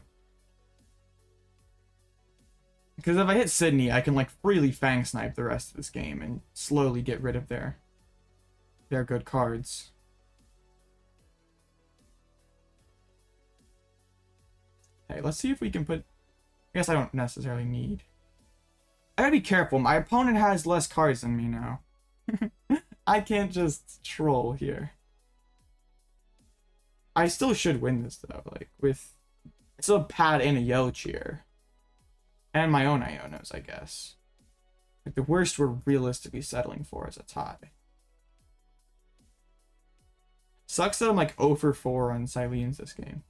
Because if I hit Sidney, I can like freely Fang Snipe the rest of this game and slowly get rid of their good cards. Hey, let's see if we can put... I guess I don't necessarily need... I gotta be careful. My opponent has less cards than me now. I can't just troll here. I still should win this though, like with still a Pad and a Yellow Cheer. And my own Ionos, I guess. Like the worst we're realistically settling for is a tie. Sucks that I'm like 0 for 4 on Cylene's this game.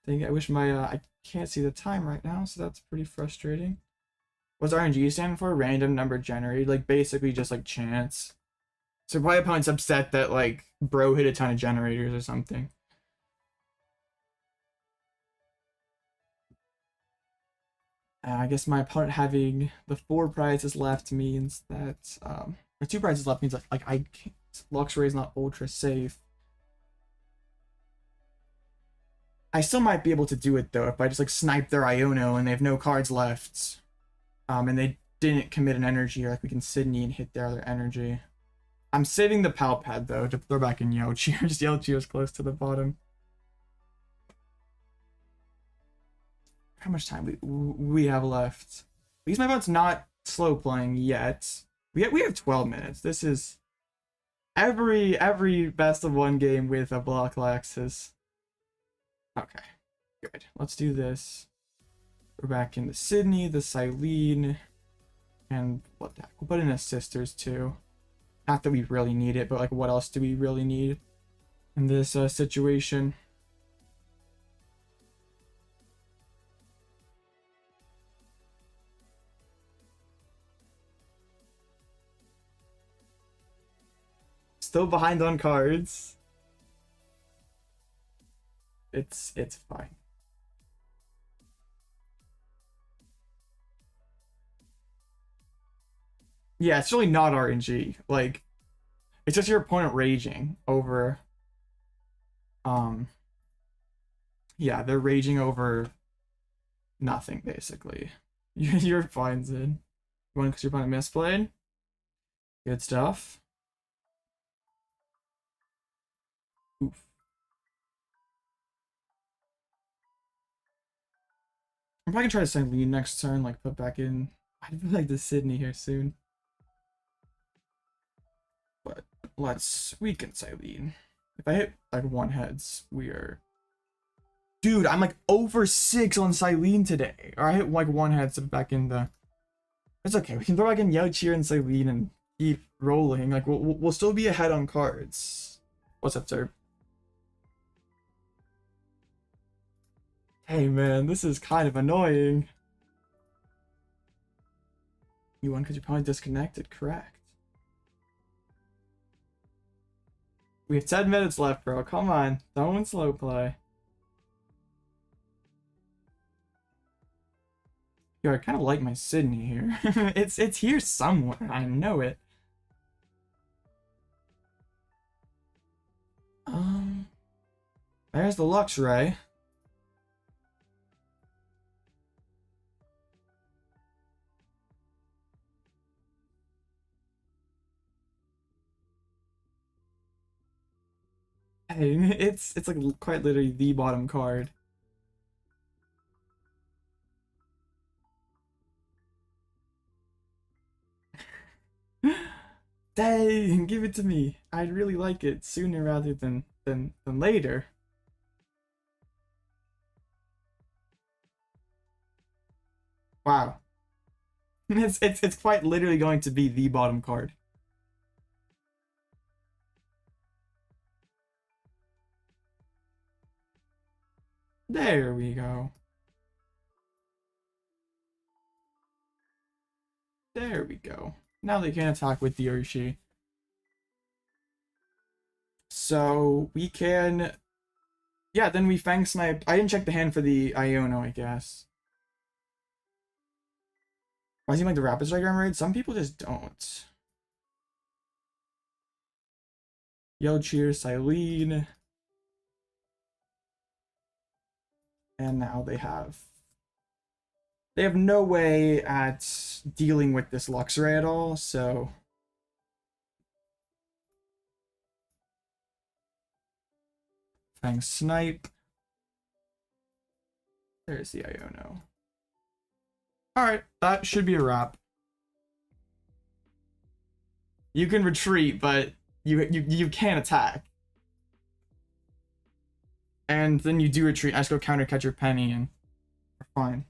Dang, I wish my I can't see the time right now, so that's pretty frustrating. What's RNG stand for? Random number generated, like basically just like chance. So my opponent's upset that like bro hit a ton of generators or something. I guess my opponent having the 4 prizes left means that, or 2 prizes left means like I can't, Luxray is not ultra safe. I still might be able to do it though if I just like snipe their Iono and they have no cards left. And they didn't commit an energy, or like we can Sidney and hit their other energy. I'm saving the Pal Pad though to throw back in Yochi. Just Yochi is close to the bottom. How much time we have left? At least my opponent's not slow playing yet. We have 12 minutes. This is every best of 1 game with a block Laxus. Okay, good. Let's do this. We're back in the Sidney, the Cyllene, and what the heck? We'll put in a Sisters too. Not that we really need it, but like what else do we really need in this situation? Still behind on cards. It's fine. Yeah, it's really not RNG. Like, it's just your opponent raging over. Yeah, they're raging over nothing basically. You're fine, Zid. One because your opponent misplayed. Good stuff. Oof. I'm probably gonna try to send lead next turn, like put back in. I feel like the Sidney here soon. But let's weaken Cyllene. If I hit like 1 heads, we are. Dude, I'm like over 6 on Cyllene today. Or I hit like 1 head to back in the. It's okay. We can throw back in Yochi and Cyllene and keep rolling. Like we'll still be ahead on cards. What's up, sir? Hey man, this is kind of annoying. You won because you're probably disconnected, correct? We have 10 minutes left, bro. Come on. Don't slow play. Yo, I kind of like my Sidney here. it's here somewhere. I know it. There's the Luxray. Hey, it's like quite literally the bottom card. Dang, give it to me. I'd really like it sooner rather than later. Wow. It's quite literally going to be the bottom card. There we go. There we go. Now they can attack with the Yoshi. So we can. Yeah, then we Fang Snipe. I didn't check the hand for the Iono, I guess. I seem like the Rapid Strike raid. Some people just don't. Yell Cheer, Cyllene. And now they have no way at dealing with this Luxray at all, so Fang Snipe. There's the Iono. Alright, that should be a wrap. You can retreat, but you can't attack. And then you do retreat. I just go counter catch your Penny and we're fine.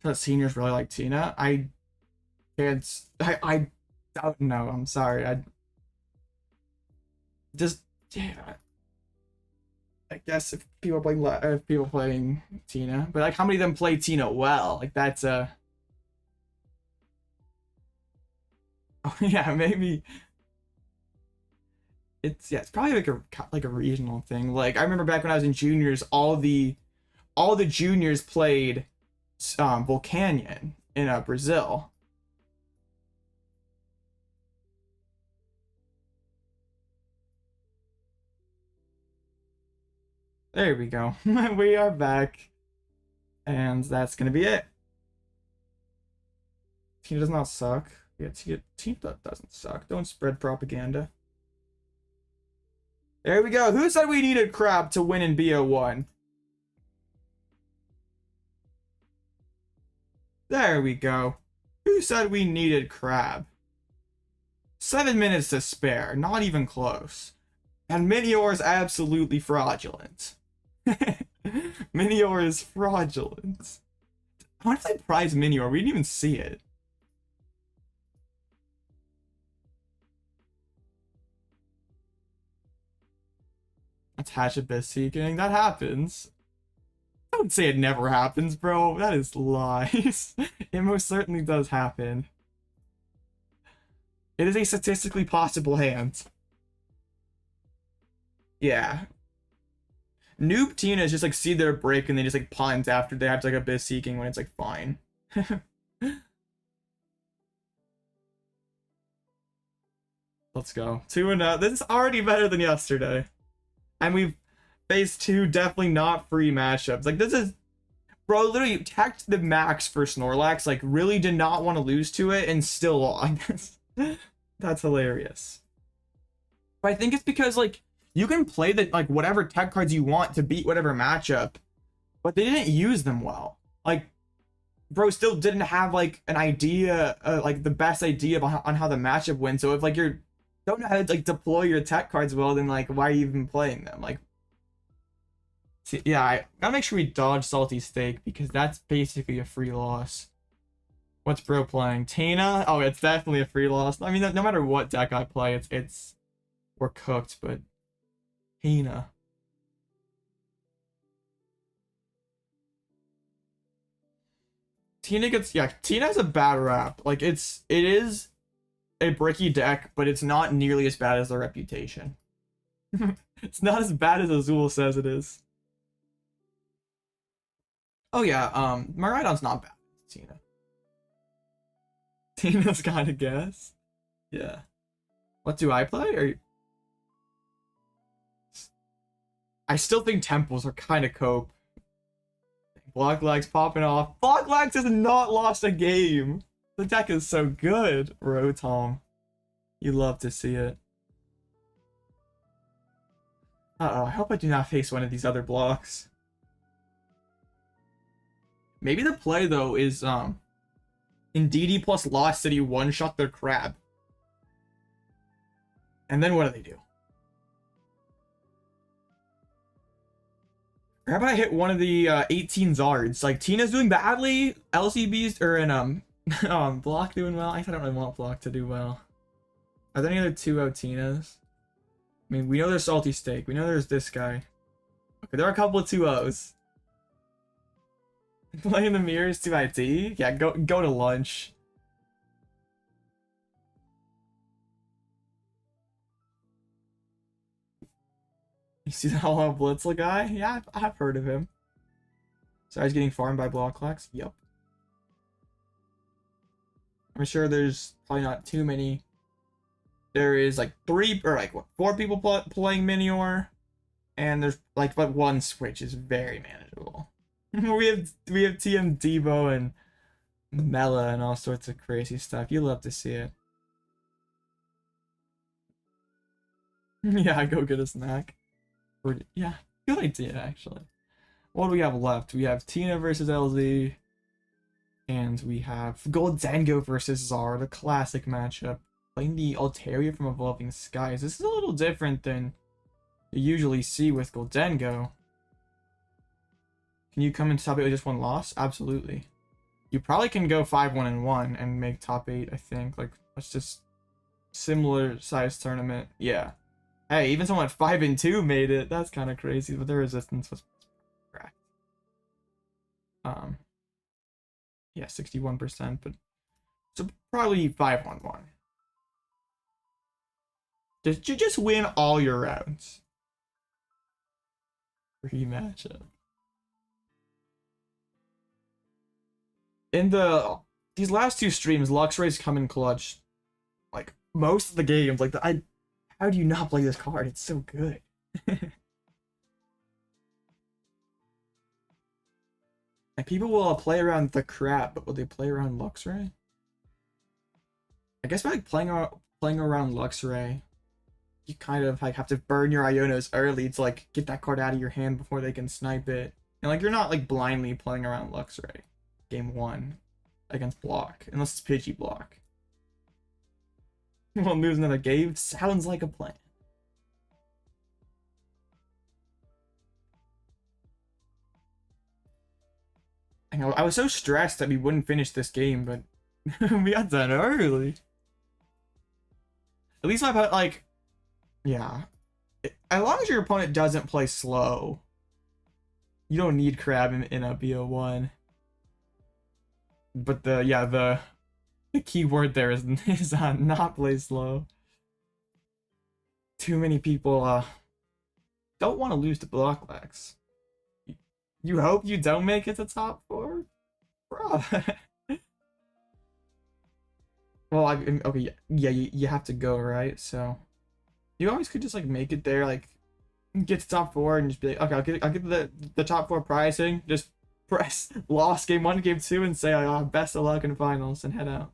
That seniors really like Tina. I don't know. I'm sorry. I just, yeah. I guess if people playing Tina, but like how many of them play Tina well? Like that's oh yeah, maybe it's probably like a regional thing. Like I remember back when I was in juniors, all the all the juniors played Volcanion in Brazil. There we go. We are back. And that's gonna be it. Team does not suck. Yeah, team doesn't suck. Don't spread propaganda. There we go. Who said we needed Crab to win in BO1? There we go. Who said we needed Crab? 7 minutes to spare. Not even close. And Minior is absolutely fraudulent. Minior is fraudulent. How did I prize Minior? We didn't even see it. Attach Abyss Seeking. That happens. I would say it never happens, bro. That is lies. It most certainly does happen. It is a statistically possible hand. Yeah. Noob Tina's just like see their break and they just like punt after they have to like Abyss Seeking when it's like fine. Let's go. 2-0. This is already better than yesterday. And we've phase 2 definitely not free matchups. Like this is, bro, literally teched the max for Snorlax, like really did not want to lose to it and still lost. That's hilarious. But I think it's because like you can play the like whatever tech cards you want to beat whatever matchup, but they didn't use them well. Like bro still didn't have like an idea, like the best idea on how the matchup wins. So if like you're don't know how to like deploy your tech cards well, then like why are you even playing them? Like, see, yeah, I gotta make sure we dodge Salty Steak because that's basically a free loss. What's bro playing? Tina? Oh, it's definitely a free loss. I mean, no matter what deck I play, it's we're cooked. But Tina. Tina gets, yeah, Tina has a bad rap. Like it is a bricky deck, but it's not nearly as bad as the reputation. It's not as bad as Azul says it is. Oh yeah, Miraidon's not bad. Tina. Tina's gotta guess. Yeah. What do I play? Or I still think temples are kind of cope. Block Lags popping off. Block Lags has not lost a game. The deck is so good, Rotom. You love to see it. Uh-oh, I hope I do not face one of these other blocks. Maybe the play, though, is, Indeedee plus Lost City one-shot their Crab. And then what do they do? Or how about I hit one of the 18 Zards? Like, Tina's doing badly, LCB's, or in, Block doing well. I don't really want Block to do well. Are there any other 2-0 Tinas? I mean, we know there's Salty Steak. We know there's this guy. Okay, there are a couple of 2-0s. Playing the mirrors to IT? Yeah, go to lunch. You see that Alloutblitzle guy? Yeah, I've heard of him. So he's getting farmed by Blocklax? Yep. I'm sure there's probably not too many. There is like 3 or like what, 4 people playing Minior, and there's like but one Switch is very manageable. we have TM Debo and Mela and all sorts of crazy stuff. You love to see it. Yeah, go get a snack. Yeah, good idea actually. What do we have left? We have Tina versus LZ, and we have Goldengo versus Zar, the classic matchup. Playing the Altaria from Evolving Skies. This is a little different than you usually see with Goldengo. Can you come into top 8 with just one loss? Absolutely. You probably can go 5-1-1 and make top 8, I think. Like, that's just similar size tournament. Yeah. Hey, even someone at 5-2 made it. That's kind of crazy, but their resistance was cracked. Yeah, 61%, but so probably 5-1-1. Did you just win all your rounds? Free matchup. in these last two streams, Luxray's come in clutch. Like most of the games, like how do you not play this card? It's so good. Like people will play around the crap, but will they play around Luxray? I guess by like playing around Luxray, you kind of like have to burn your Ionos early to like get that card out of your hand before they can snipe it. And like you're not like blindly playing around Luxray game 1 against block, unless it's Pidgey block. We'll lose another game. Sounds like a plan. I was so stressed that we wouldn't finish this game, but we got done early. At least my opponent, like, yeah. As long as your opponent doesn't play slow, you don't need Crab in a BO1. But the key word there is not play slow. Too many people don't want to lose to Blocklex. You hope you don't make it to top 4? Bro. Well, okay, yeah, you have to go, right? So you always could just like make it there, like get to top 4 and just be like, okay, I'll get the top 4 pricing. Just press lost game 1, game 2, and say, oh, best of luck in finals, and head out.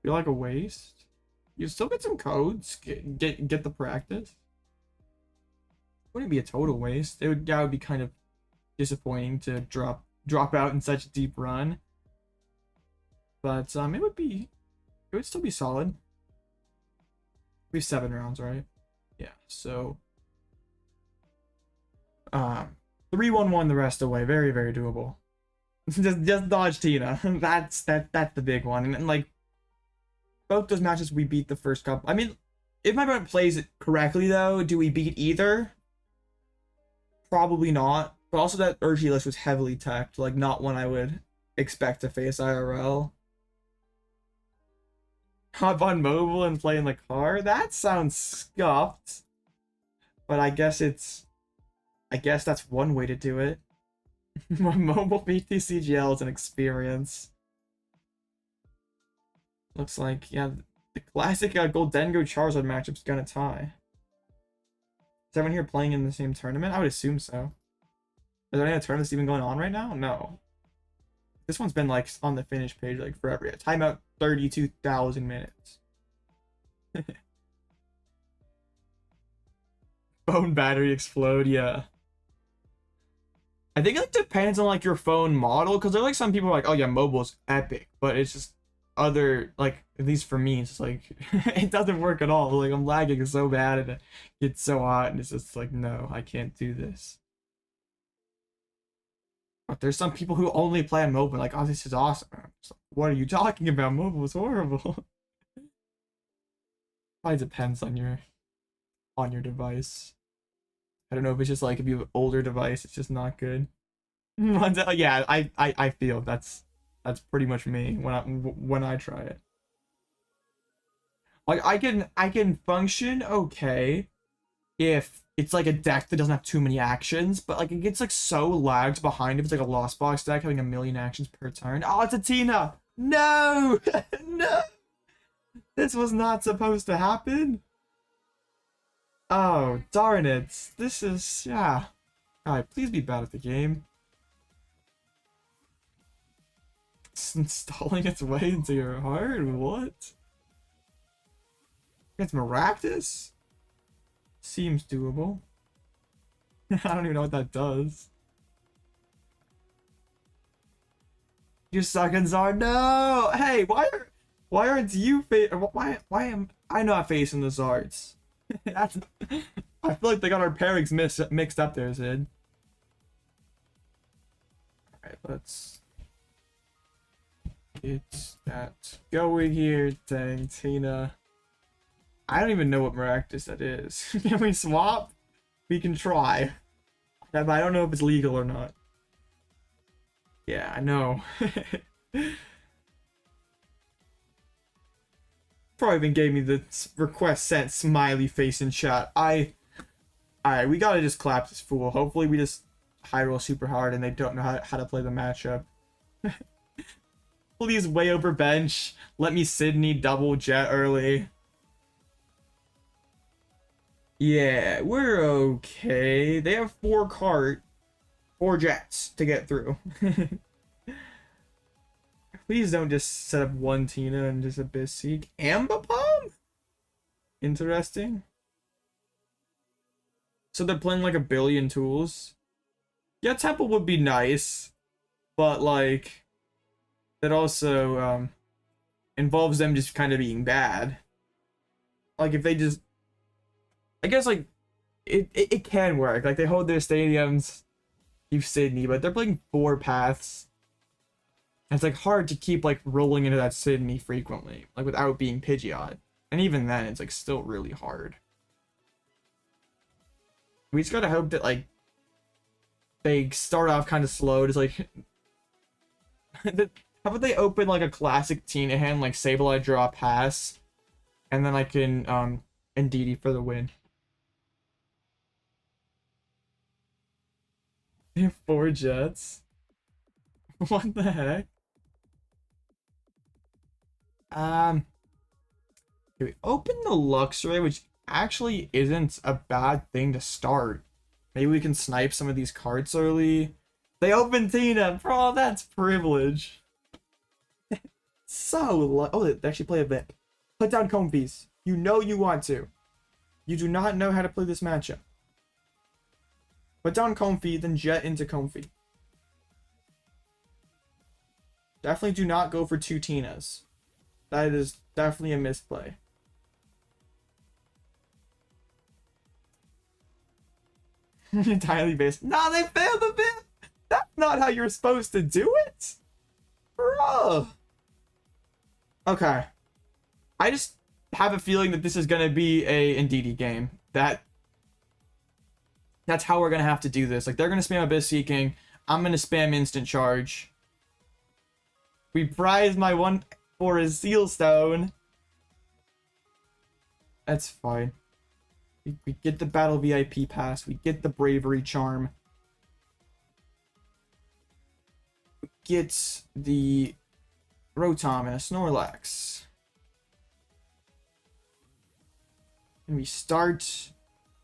Feel like a waste. You still get some codes. Get the practice. Wouldn't be a total waste. That would be kind of disappointing to drop out in such a deep run. But it would still be solid. We have 7 rounds, right? Yeah, so 3-1-1 the rest away. Very, very doable. just dodge Tina. That's the big one. And like both those matches we beat the first couple. I mean, if my opponent plays it correctly though, do we beat either? Probably not. But also that Urgy list was heavily teched, like not one I would expect to face IRL. Hop on mobile and play in the car? That sounds scuffed. But I guess that's one way to do it. Mobile BTCGL is an experience. Looks like, yeah, the classic Goldengo Charizard matchup's gonna tie. Is everyone here playing in the same tournament? I would assume so. Is there any other tournaments even going on right now? No. This one's been like on the finish page like forever. Yeah, timeout 32,000 minutes. Phone battery explode, yeah. I think it depends on like your phone model, because there are like some people are like, oh yeah, mobile's epic, but it's just other, like, at least for me, it's like it doesn't work at all. Like I'm lagging so bad and it gets so hot and it's just like, no, I can't do this. But there's some people who only play on mobile, like, oh, this is awesome. Like, what are you talking about? Mobile is horrible. Probably depends on your device. I don't know if it's just like if you have an older device, it's just not good. Yeah, I feel that's pretty much me when I try it. Like I can function okay if it's like a deck that doesn't have too many actions, but like it gets like so lagged behind if it's like a Lost Box deck having a million actions per turn. Oh, it's a Tina! No! No! This was not supposed to happen. Oh, darn it. This is, yeah. Alright, please be bad at the game. It's installing its way into your heart? What? It's Maractus? Seems doable. I don't even know what that does. You suck, Zard. No! Hey, why aren't you why am I not facing the Zards? I feel like they got our pairings mixed up there, Zid. Alright, let's get that going here. Dang, Tina. I don't even know what Maractus that is. Can we swap? We can try. But I don't know if it's legal or not. Yeah, I know. Probably even gave me the request sent smiley face in chat. Alright, we gotta just clap this fool. Hopefully we just high roll super hard and they don't know how to play the matchup. Please way over bench. Let me Sidney double jet early. Yeah, we're okay. They have 4 jets to get through. Please don't just set up 1 Tina and just Abyss Seek. Ambipom? Interesting. So they're playing like a billion tools. Yeah, Temple would be nice, but like that also involves them just kind of being bad. Like if they just, I guess like it can work. Like they hold their stadiums, use Sidney, but they're playing 4 paths. And it's like hard to keep like rolling into that Sidney frequently, like without being Pidgeot. And even then, it's like still really hard. We just gotta hope that like they start off kind of slow. Just like how about they open like a classic Tina hand like Sableye draw pass, and then I can Indeedee for the win. They have 4 jets. What the heck? We open the Luxray, which actually isn't a bad thing to start. Maybe we can snipe some of these cards early. They open Tina, bro. That's privilege. Oh, they actually play a bit. Put down Comfies. You know you want to. You do not know how to play this matchup. Put down Comfy, then jet into Comfy. Definitely do not go for 2 Tinas. That is definitely a misplay. Entirely based. Nah, they failed a bit. That's not how you're supposed to do it. Bro. Okay. I just have a feeling that this is going to be a Indeedee game. That's how we're going to have to do this. Like, they're going to spam Abyss Seeking. I'm going to spam Instant Charge. We prize my 1 for a Seal Stone. That's fine. We get the Battle VIP Pass. We get the Bravery Charm. We get the Rotom and a Snorlax. And we start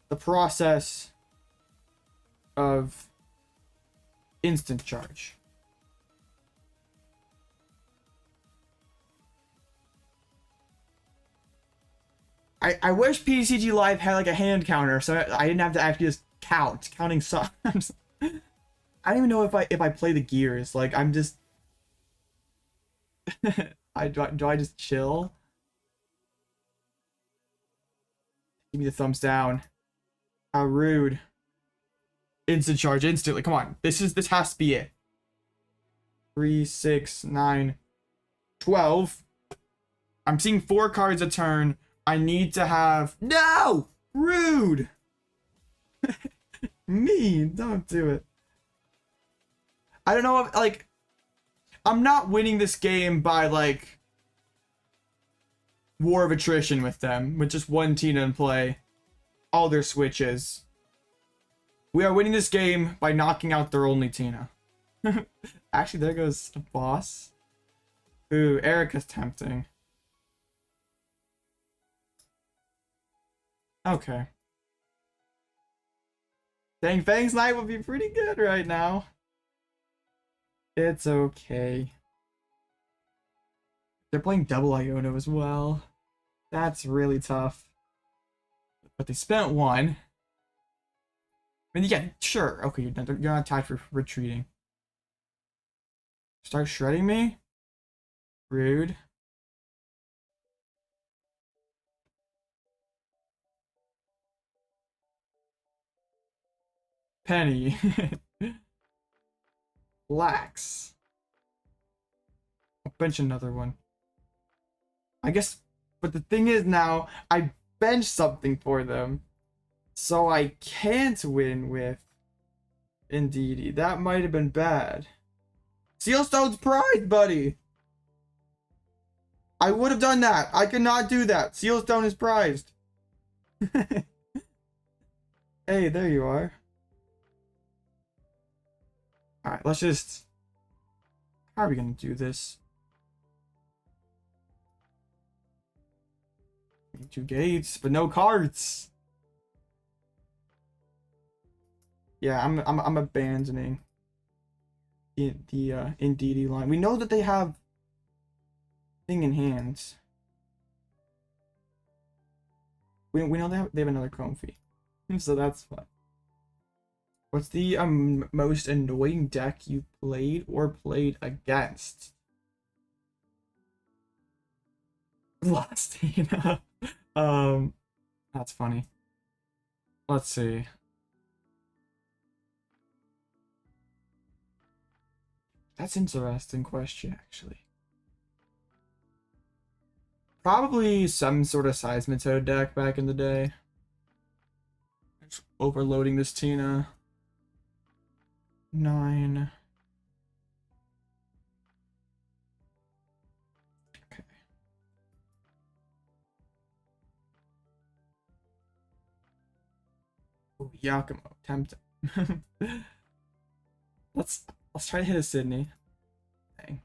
the process of Instant Charge. I wish PCG Live had like a hand counter, so I didn't have to actually just counting songs. I don't even know if I play the gears. Like I'm just, do I just chill? Give me the thumbs down. How rude! Instant charge instantly. Come on, this has to be it. 3, 6, 9, 12. I'm seeing 4 cards a turn. I need to have... No! Rude! Mean. Don't do it. I don't know if, like... I'm not winning this game by, like... war of attrition with them. With just 1 Tina in play. All their switches. We are winning this game by knocking out their only Tina. Actually, there goes a boss. Ooh, Erika's tempting. Okay. Dang, Fang's Knight would be pretty good right now. It's okay. They're playing double Iono as well. That's really tough. But they spent 1. I mean, yeah, sure. Okay, you're not tied for retreating. Start shredding me? Rude. Penny. Lax. I'll bench another one. I guess, but the thing is now, I benched something for them. So I can't win with Indeedee. That might have been bad. Sealstone's pride, buddy. I would have done that. I could not do that. Sealstone is prized. Hey, there you are. Alright, let's just... How are we gonna do this? 2 gates, but no cards. Yeah, I'm abandoning the Indeedee line. We know that they have thing in hands. We know they have another Comfy, so that's fun. What's the most annoying deck you played or played against? Lost City. That's funny. Let's see. That's an interesting question, actually. Probably some sort of Seismitoad deck back in the day. Just overloading this Tina. 9. Okay. Ooh, Giacomo, tempting. Let's try to hit a Sidney. Dang.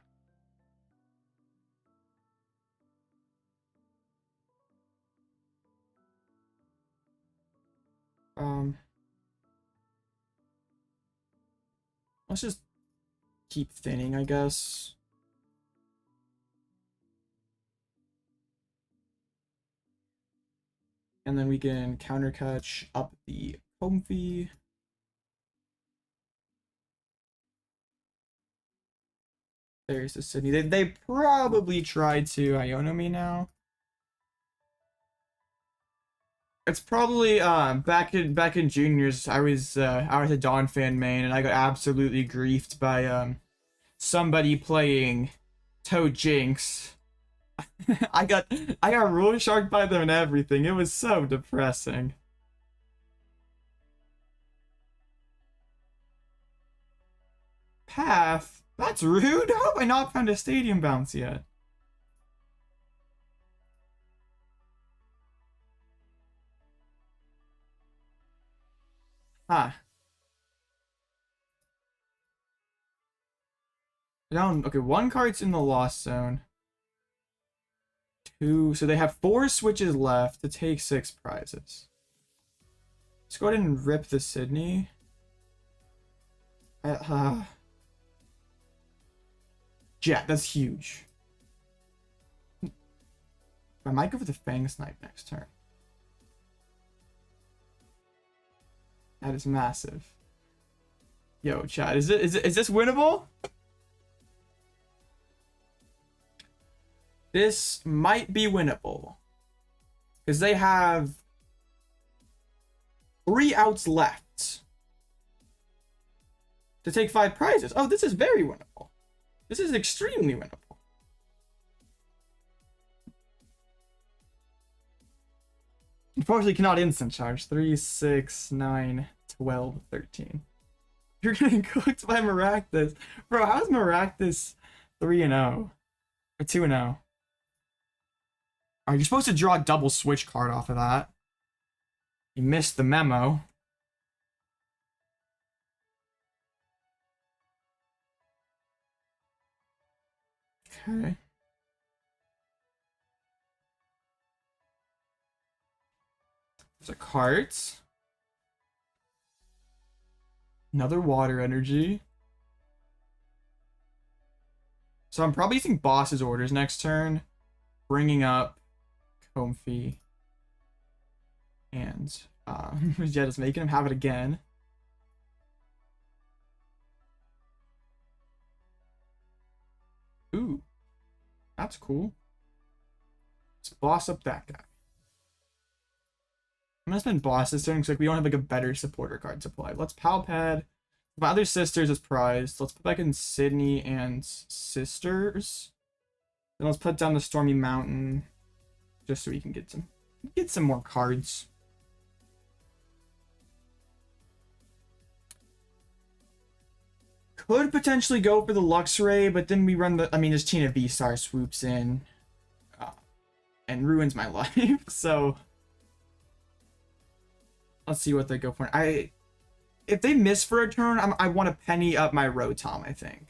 Let's just keep thinning, I guess. And then we can counter catch up the Comfy. There's the Sidney. They probably tried to Iono me now. It's probably back in juniors. I was a Dawn fan main, and I got absolutely griefed by somebody playing Toad Jinx. I got rule sharked by them and everything. It was so depressing. Path? That's rude. How have I not found a stadium bounce yet? Huh. Down. Okay, 1 card's in the lost zone. 2. So they have 4 switches left to take 6 prizes. Let's go ahead and rip the Sidney. Jet, that's huge. I might go for the Fang Snipe next turn. That is massive. Yo, chat, is this winnable? This might be winnable. Because they have 3 outs left to take 5 prizes. Oh, this is very winnable. This is extremely winnable. Unfortunately, cannot instant charge. 3, 6, 9, 12, 13. You're getting cooked by Maractus. Bro, how's Maractus 3-0? Or 2-0? Alright, you're supposed to draw a double switch card off of that. You missed the memo. Okay. There's a cart. Another water energy. So I'm probably using boss's orders next turn. Bringing up Comfy. And yeah, just making him have it again. Ooh. That's cool. Let's boss up that guy. I'm gonna spend bosses turn because like we don't have like a better supporter card to play. Let's Pal Pad. My other sisters is prized. Let's put back in Sidney and sisters. Then let's put down the Stormy Mountain, just so we can get some more cards. Could potentially go for the Luxray, but then we run the. I mean, this Tina V-Star swoops in and ruins my life. So let's see what they go for. if they miss for a turn, I want to penny up my Rotom, I think.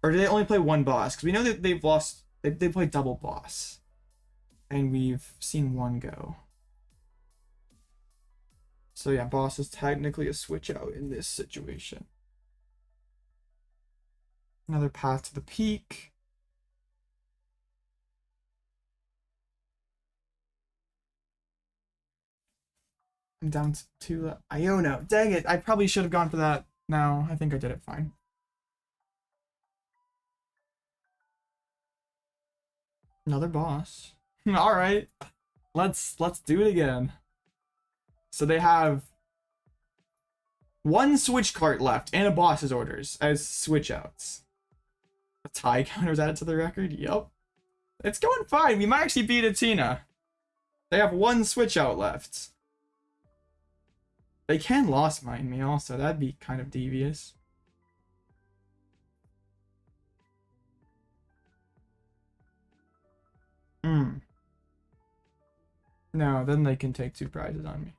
Or do they only play one boss? Because we know that they've lost. They play double boss, and we've seen one go. So yeah, boss is technically a switch out in this situation. Another path to the peak. I'm down to Iono. Dang it, I probably should have gone for that. No, I think I did it fine. Another boss. All right, let's do it again. So they have one switch cart left and a boss's orders as switch outs. A tie counter was added to the record. Yep, it's going fine. We might actually beat a Tina. They have one switch out left. They can Lost Mine me also. That'd be kind of devious. No, then they can take 2 prizes on me.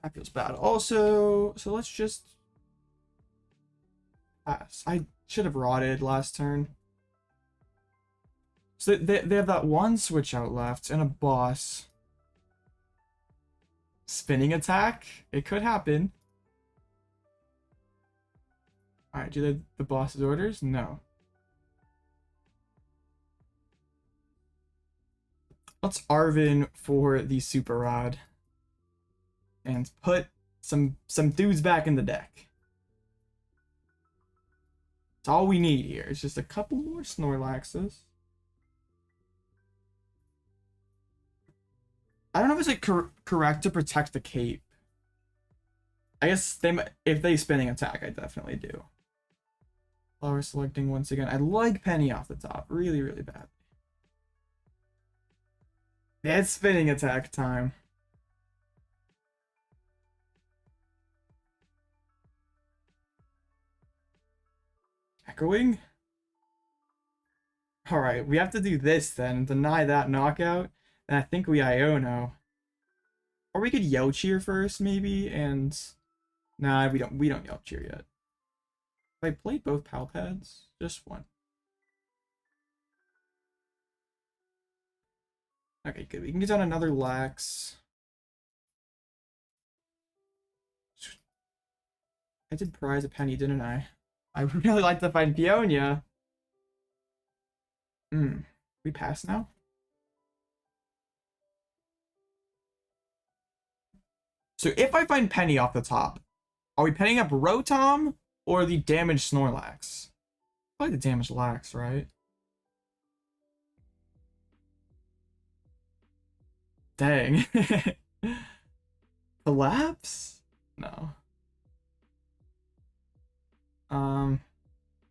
That feels bad. Also, so let's just pass. I should have rotted last turn. So they have that one switch out left and a boss. Spinning attack? It could happen. Alright, do the boss's orders? No. Let's Arven for the Super Rod. And put some dudes back in the deck. That's all we need here. It's just a couple more Snorlaxes. I don't know if it's like correct to protect the cape. I guess if they spinning attack, I definitely do. Flower selecting once again. I like Penny off the top. Really, really bad. It's spinning attack time. Echoing? Alright, we have to do this then. Deny that knockout. And I think we Iono. Or we could Yell Cheer first, maybe, and... Nah, we don't Yell Cheer yet. Have I played both Pal Pads? Just one. Okay, good. We can get down another Lax. I did prize a penny, didn't I? I would really like to find Peonia. We pass now? So if I find Penny off the top, are we penning up Rotom or the damaged Snorlax? Probably the damaged Lax, right? Dang. Collapse? No.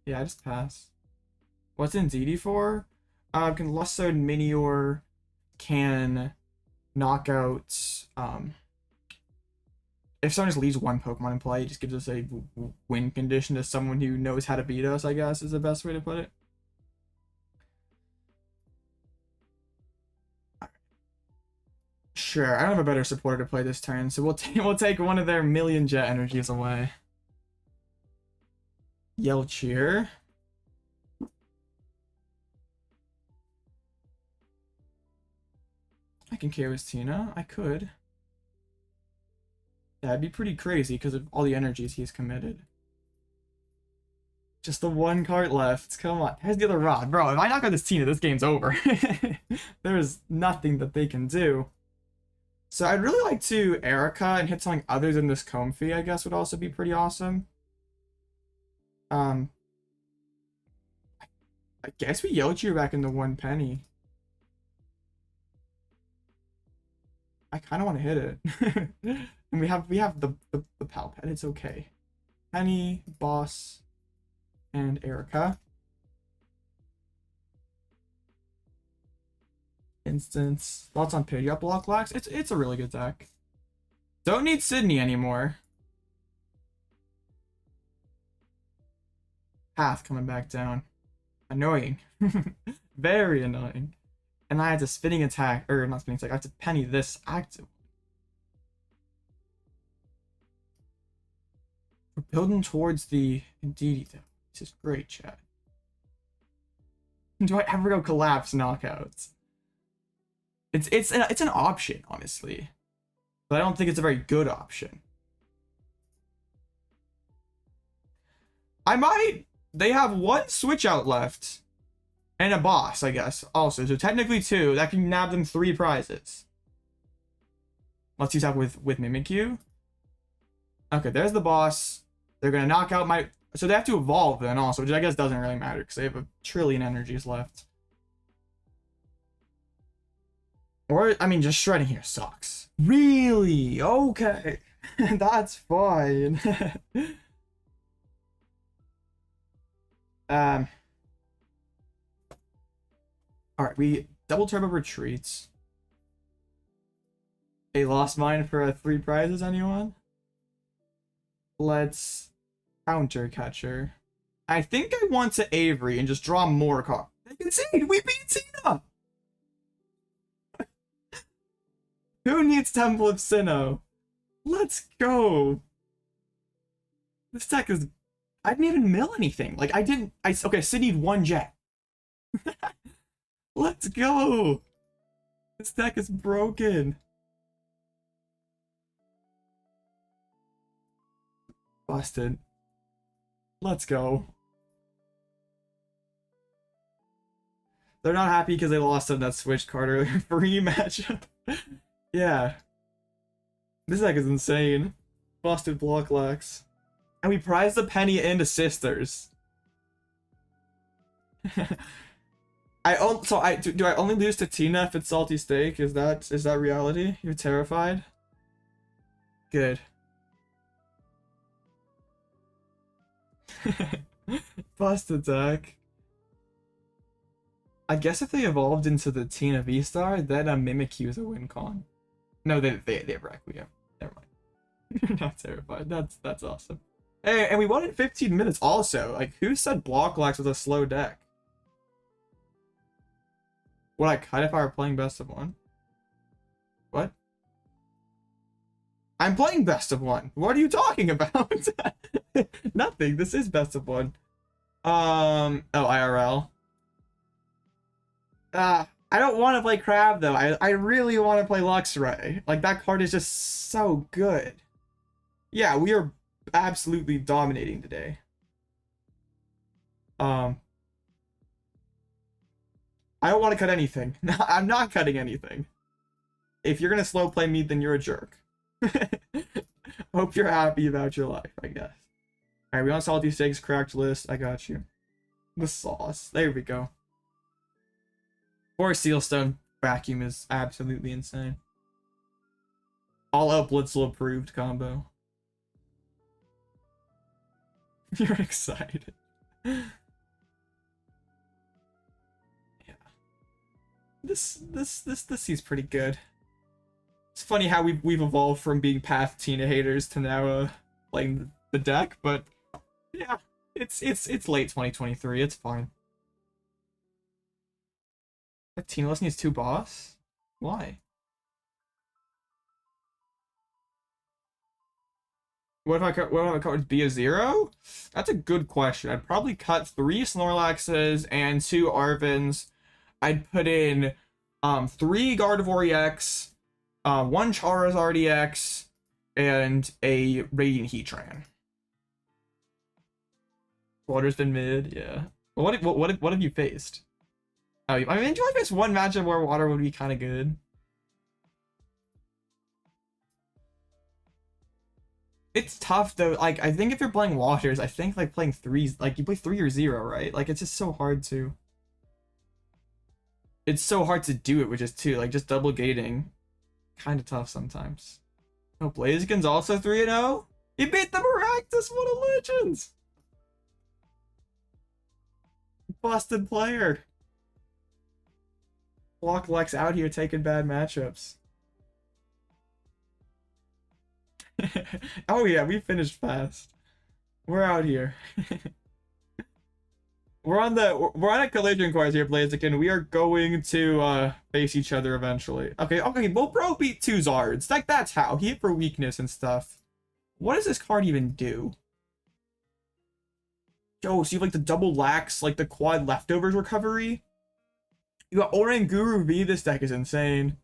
Yeah, I just pass. What's Indeedee for? Can Lost City Minior can knock out if someone just leaves one Pokemon in play, it just gives us a win condition to someone who knows how to beat us, I guess, is the best way to put it. Sure, I don't have a better supporter to play this turn, so we'll take one of their million jet energies away. Yell Cheer. I can KO his Tina. I could. That'd be pretty crazy because of all the energies he's committed. Just the one card left. Come on. Here's the other rod. Bro, if I knock out this Tina, this game's over. There's nothing that they can do. So I'd really like to Erika and hit something other than this Comfy, I guess, would also be pretty awesome. I guess we Yell Cheer back into one penny. I kind of want to hit it. And we have the Pal Pad. It's okay. Penny, Boss, and Erika. Instance. Thoughts on Pidgeot Block Lax? It's a really good deck. Don't need Sidney anymore. Path coming back down. Annoying. Very annoying. And I had to spinning attack, or not spinning attack, I have to penny this active. We're building towards the Indeedee though. This is great, chat. Do I ever go collapse knockouts? It's an option, honestly. But I don't think it's a very good option. I might. They have one switch out left. And a boss, I guess, also. So technically 2. That can nab them 3 prizes. Let's use that with Mimikyu. Okay, there's the boss. They're going to knock out my... So they have to evolve then also, which I guess doesn't really matter because they have a trillion energies left. Or, I mean, just shredding here sucks. Really? Okay. That's fine. Alright, we double turbo retreats. A lost mine for 3 prizes, anyone? Let's counter catcher. I think I want to Avery and just draw more cards. I can see we beat Tina! Who needs Temple of Sinnoh? Let's go! This deck is... I didn't even mill anything. Like, okay, I still need 1 jet. Let's go! This deck is broken. Busted. Let's go. They're not happy because they lost on that Switch Cart earlier for rematch. Yeah. This deck is insane. Busted block lax. And we prized the penny into sisters. Do I only lose to Tina if it's salty steak? Is that reality? You're terrified? Good. Bust attack. I guess if they evolved into the Tina V-Star, then a Mimikyu is a win con. No, they have Requiem. Never mind. You're not terrified. That's awesome. Hey, and we won in 15 minutes also. Like, who said block lax was a slow deck? Would I cut if I were playing best of 1? What? I'm playing best of 1. What are you talking about? Nothing. This is best of 1. Oh, IRL. I don't want to play Crab though. I really want to play Luxray. Like, that card is just so good. Yeah, we are absolutely dominating today. I don't want to cut anything. I'm not cutting anything. If you're gonna slow play me, then you're a jerk. Hope you're happy about your life, I guess. Alright, we want salty steaks, cracked list. I got you. The sauce. There we go. Or Sealstone vacuum is absolutely insane. Alloutblitzle approved combo. You're excited. Yeah. This seems pretty good. It's funny how we've evolved from being Path Tina haters to now playing the deck, but yeah, it's late 2023. It's fine. But Tina Less needs 2 boss? Why? What if I cut be a 0? That's a good question. I'd probably cut 3 Snorlaxes and 2 Arvens. I'd put in 3 Gardevoir EX, 1 Charizard EX, and a Radiant Heatran. Water's been mid, yeah. What have you faced? Oh, I mean, do I face one matchup where water would be kind of good? It's tough though. Like, I think if you're playing waters, I think like playing 3s, like you play 3 or 0, right? Like, it's just so hard to. It's so hard to do it with just 2, like just double gating. Kind of tough sometimes. Oh, Blaziken's also 3-0? He beat the Maractus, what a legend! Busted player. Block Lex out here taking bad matchups. Oh yeah, we finished fast. We're out here. we're on a collision course here, Blaziken. We are going to face each other eventually. Okay, well, bro beat 2 Zards. Like, that's how. He hit for weakness and stuff. What does this card even do? Yo, so you have like the double lax, like the quad leftovers recovery. You got Oranguru V. This deck is insane.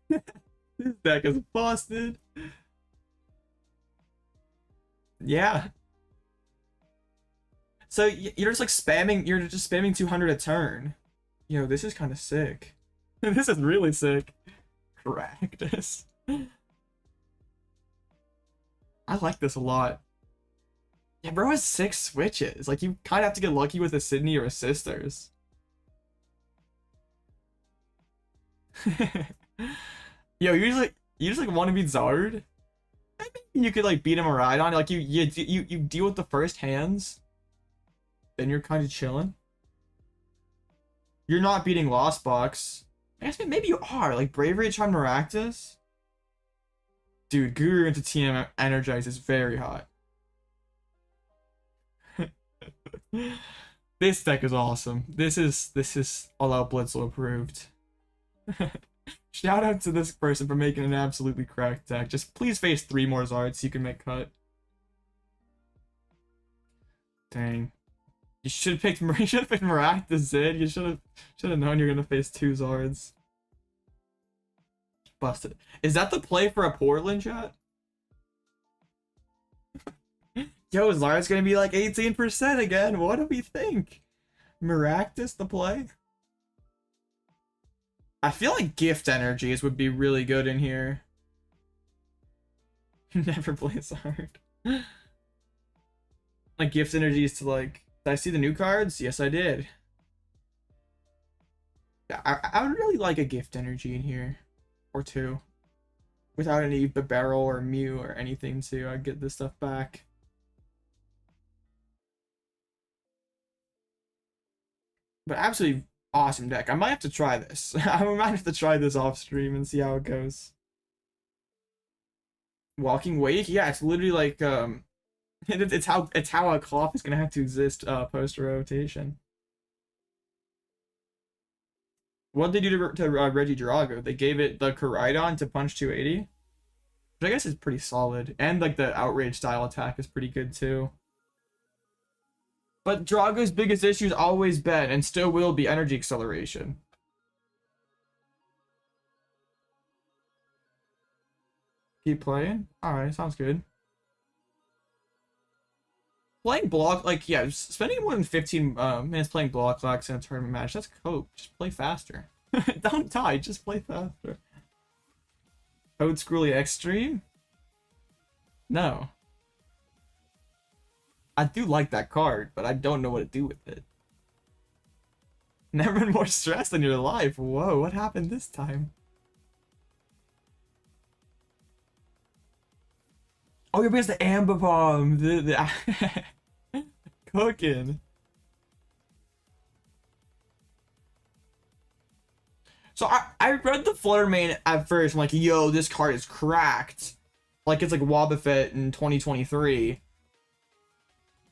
This deck is busted. Yeah. So you're just like spamming. You're just spamming 200 a turn. Yo, this is kind of sick. This is really sick. Practice. I like this a lot. Yeah, bro has 6 switches. Like, you kind of have to get lucky with a Sidney or a Sisters. Yo, you just like want to beat Zard? Maybe you could like beat him a ride on. Like you deal with the first hands, then you're kind of chilling. You're not beating Lost Box. I guess maybe you are. Like Bravery Charm Maractus. Dude, Guru into TM Energize is very hot. This deck is awesome. This is Alloutblitzle approved. Shout out to this person for making an absolutely cracked deck. Just please face 3 more Zards so you can make cut. Dang. You should have picked Maractus, Zid. You should have known you're gonna face 2 Zards. Busted. Is that the play for a Portland chat? Yo, Zard's gonna be like 18% again. What do we think? Maractus the play? I feel like gift energies would be really good in here. Never play Zard. Like gift energies to like. Did I see the new cards? Yes, I did. Yeah, I would really like a gift energy in here. Or 2. Without any barrel or Mew or anything to get this stuff back. But absolutely awesome deck. I might have to try this. I might have to try this off stream and see how it goes. Walking Wake? Yeah, it's literally like it's how a cloth is gonna have to exist post rotation. What did they do to Reggie Drago? They gave it the Koraidon to punch 280, which I guess is pretty solid. And like the outrage style attack is pretty good too. But Drago's biggest issue has always been, and still will be, energy acceleration. Keep playing? Alright, sounds good. Playing block, like, yeah, spending more than 15 minutes playing block locks in a tournament match, that's cope. Just play faster. Don't die, just play faster. Code Scrolly Extreme? No. I do like that card, but I don't know what to do with it. Never been more stressed in your life. Whoa, what happened this time? Oh, you're against the Amber Bomb. The cooking. So I read the Flutter Main at first. I'm like, yo, this card is cracked. Like it's like Wobbuffet in 2023.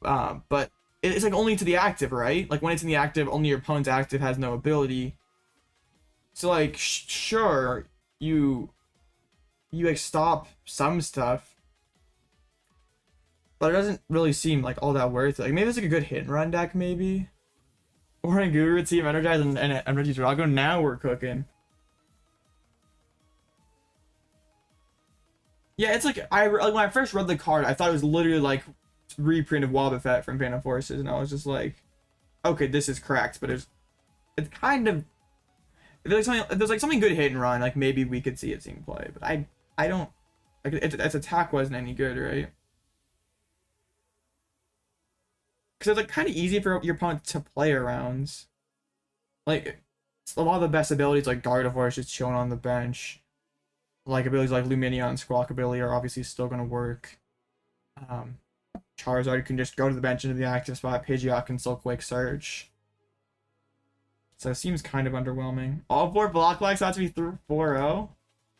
But it's like only to the active, right? Like when it's in the active, only your opponent's active has no ability. So like, sure, you like stop some stuff, but it doesn't really seem like all that worth it. Like maybe it's like a good hit and run deck, maybe. Or in Guru Team Energize and Reggie Drago. Now we're cooking. Yeah, it's like like when I first read the card, I thought it was literally like reprint of Wobbuffet from Phantom Forces, and I was just like, okay, this is cracked, but it's kind of if there's like something good hit and run, like maybe we could see it seeing play, but I don't like its attack wasn't any good, right? Because it's like kind of easy for your opponent to play around. Like a lot of the best abilities like Gardevoir is just chilling on the bench. Like abilities like Lumineon and Squawkabilly are obviously still gonna work. Charizard can just go to the bench into the active spot. Pidgeot can still quick search. So it seems kind of underwhelming. All 4 block likes have to be through 4-0.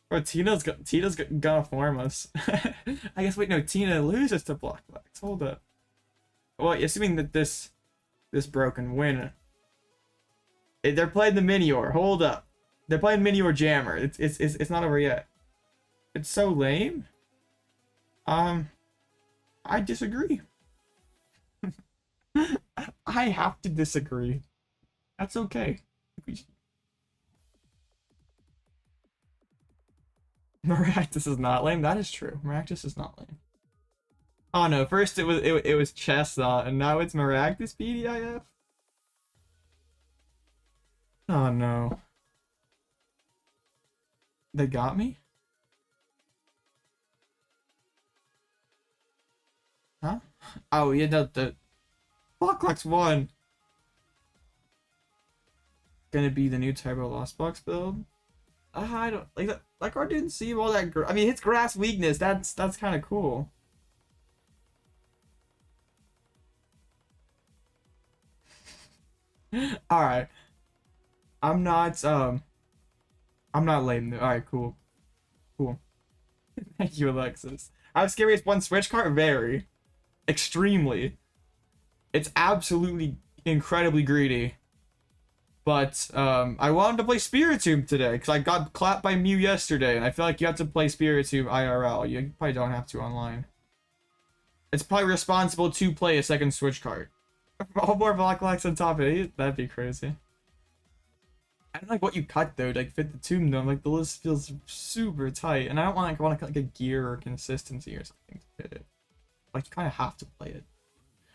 Bro, Tina's gonna form us. I guess, wait, no, Tina loses to block likes. Hold up. Well, assuming that this this broken winner. They're playing the Minior. Hold up. They're playing Minior Jammer. It's not over yet. It's so lame. I disagree. I have to disagree. That's okay. Maractus is not lame. That is true. Maractus is not lame. Oh no! First it was Chestnut, and now it's Maractus PDIF. Oh no! They got me? Huh? Oh yeah, no, the Blocklex won. Gonna be the new Turbo Lost Box build. I don't like that. That card didn't seem all that. I mean, it's grass weakness. That's kind of cool. All right. I'm not lame. All right, cool. Thank you, Alexis. How scary is one Switch Cart? Very. Extremely. It's absolutely incredibly greedy. But I wanted to play Spiritomb today because I got clapped by Mew yesterday, and I feel like you have to play Spiritomb IRL. You probably don't have to online. It's probably responsible to play a second Switch Cart. All more Blocklex on top of it. That'd be crazy. I don't like what you cut though to like fit the tomb though. Like the list feels super tight, and I don't want to cut like a gear or consistency or something to fit it. Like you kind of have to play it.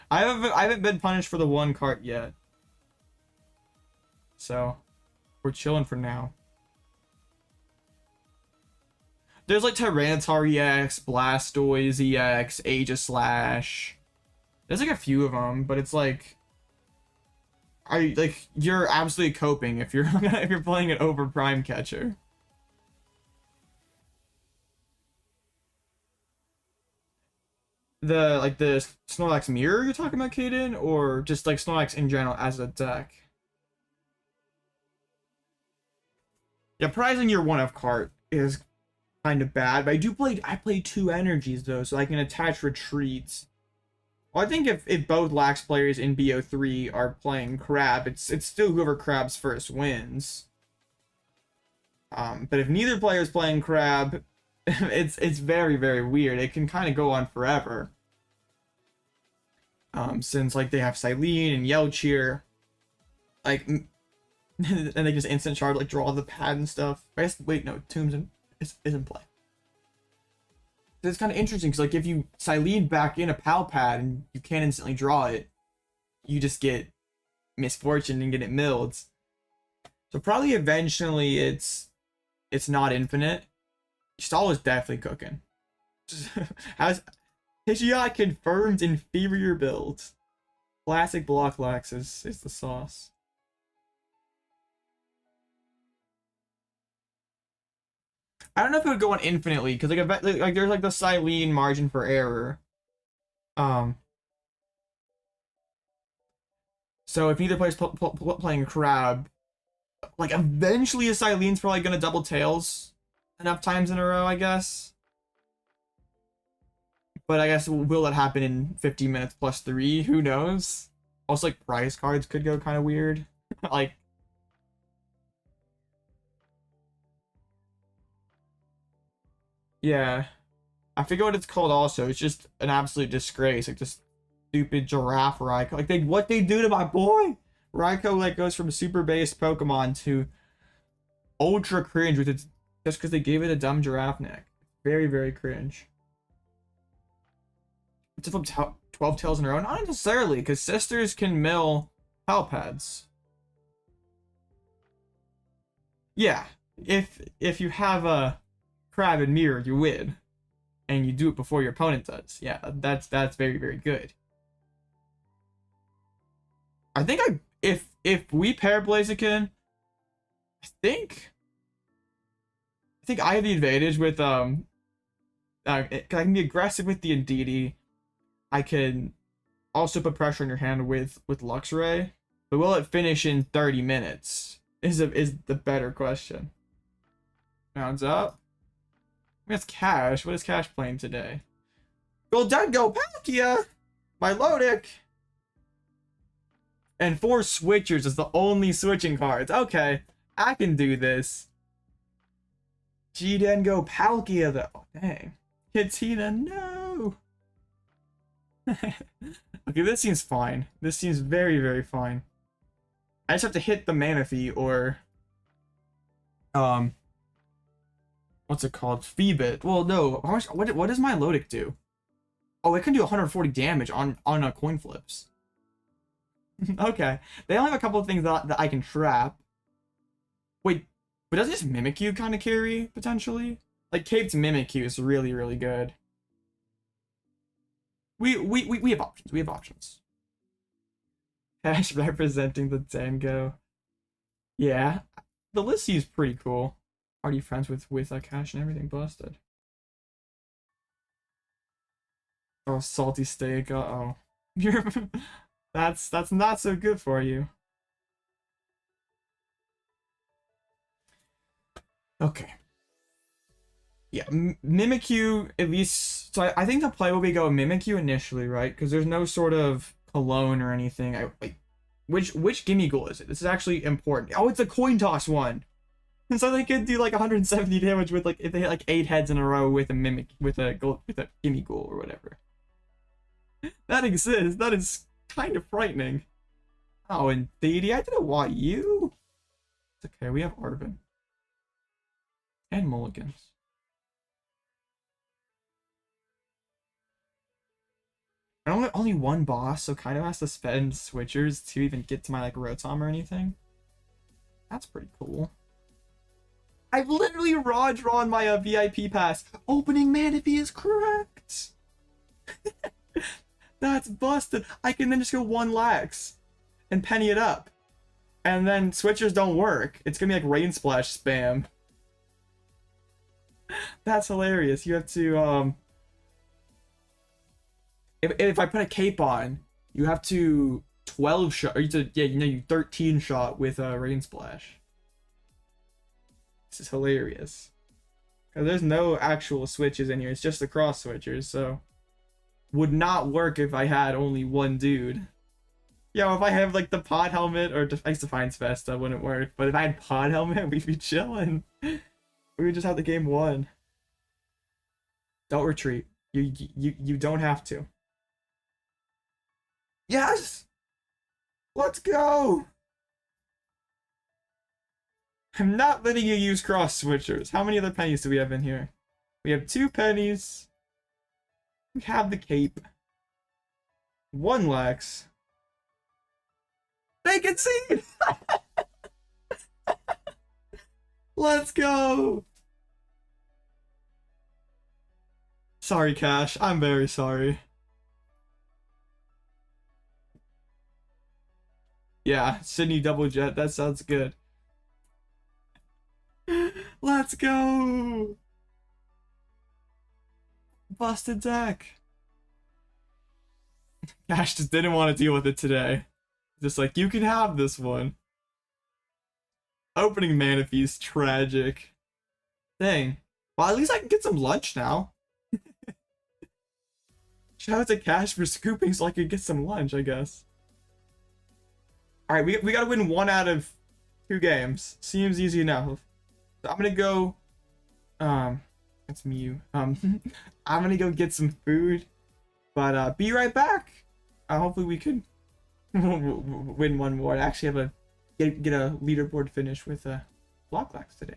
I haven't been punished for the one cart yet, so we're chilling for now. There's like Tyranitar EX, Blastoise EX, Aegislash. There's like a few of them, but it's like, you're absolutely coping if you're if you're playing an over prime catcher. The Snorlax mirror you're talking about, Kaden, or just like Snorlax in general as a deck? Yeah, prizing your one of cart is kind of bad, but I play two energies though, so I can attach retreats. Well, I think if both Lax players in BO3 are playing Crab, it's still whoever Crabs first wins. But if neither player is playing Crab, it's very, very weird. It can kind of go on forever. Since like they have Cyllene and Yelchir, like, and they just instant charge, like draw the pad and stuff. I guess, wait, no, Tombs is in play. It's kind of interesting because like if you Cyllene back in a Pal Pad and you can't instantly draw it, you just get misfortune and get it milled. So probably eventually it's not infinite. Stall is definitely cooking. Has Pidgeot confirmed inferior build. Classic Blocklex is the sauce. I don't know if it would go on infinitely because like there's like the Cyllene margin for error. So if neither player's playing Crab, like eventually a Cylene's probably gonna double tails enough times in a row, I guess. But I guess will that happen in 50 minutes plus 3? Who knows? Also, like prize cards could go kind of weird. Like. Yeah, I forget what it's called also. It's just an absolute disgrace. Like this stupid giraffe Raikou. Like what they do to my boy? Raikou like goes from super based Pokemon to ultra cringe with its just because they gave it a dumb giraffe neck. Very, very cringe. To flip 12 tails in a row? Not necessarily, because sisters can mill Pal Pads. Yeah, if you have a Crab and Mirror, you win, and you do it before your opponent does. Yeah, that's very, very good. I think if we pair Blaziken, I think I have the advantage with cause I can be aggressive with the Indeedee. I can also put pressure on your hand with Luxray, but will it finish in 30 minutes? Is the better question. Rounds up. That's Cash. What is Cash playing today? Go Pakia! My Lodic! And 4 switchers is the only switching cards. Okay, I can do this. Gidengo Palkia though. Oh, dang. Katina, no. Okay, this seems fine. This seems very, very fine. I just have to hit the Manaphy or what's it called? Phoebit. Well, no. How much? What does my Lodic do? Oh, it can do 140 damage on coin flips. Okay, they only have a couple of things that I can trap. Wait, but doesn't this Mimikyu kind of carry potentially? Like Cape's Mimikyu is really, really good. We have options. We have options. Cash representing the Dango. Yeah, the list seems pretty cool. Already friends with Cash and everything busted. Oh, salty steak. Uh-oh. You're that's not so good for you. Okay. Yeah, Mimikyu at least. So I think the play will be go Mimikyu initially, right? Because there's no sort of cologne or anything. Which gimme goal is it? This is actually important. Oh, it's a coin toss one. And so they could do like 170 damage with like if they hit like 8 heads in a row with a gimme goal or whatever. That exists. That is kind of frightening. Oh, Indeedee, I didn't want you. It's okay. We have Arven and Mulligans. And only one boss, so kind of has to spend switchers to even get to my like Rotom or anything. That's pretty cool. I've literally raw drawn my VIP pass. Opening Manaphy is correct. That's busted. I can then just go 1 lax and penny it up. And then switchers don't work. It's gonna be like Rain Splash spam. That's hilarious. You have to if I put a cape on, you have to 12 shot or you 13 shot with a Rain Splash. This is hilarious. Cause there's no actual switches in here, it's just the cross switchers, so would not work if I had only one dude. Yo, if I have like the pod helmet or Ice Defiance Vest, that wouldn't work. But if I had pod helmet, we'd be chilling. We would just have the game won. Don't retreat. You don't have to. Yes! Let's go! I'm not letting you use cross switchers. How many other pennies do we have in here? We have 2 pennies. We have the cape. 1 lax. They can see! Let's go! Sorry, Cash. I'm very sorry. Yeah, Sidney double jet. That sounds good. Let's go! Busted deck. Cash just didn't want to deal with it today. Just like, you can have this one. Opening Manaphy's tragic. Dang. Well, at least I can get some lunch now. Shout out to Cash for scooping so I could get some lunch, I guess. Alright, we gotta win 1 out of 2 games. Seems easy enough. So I'm gonna go... That's Mew. I'm gonna go get some food. But, be right back. Hopefully we could win 1 more. I actually have get a leaderboard finish with Block today.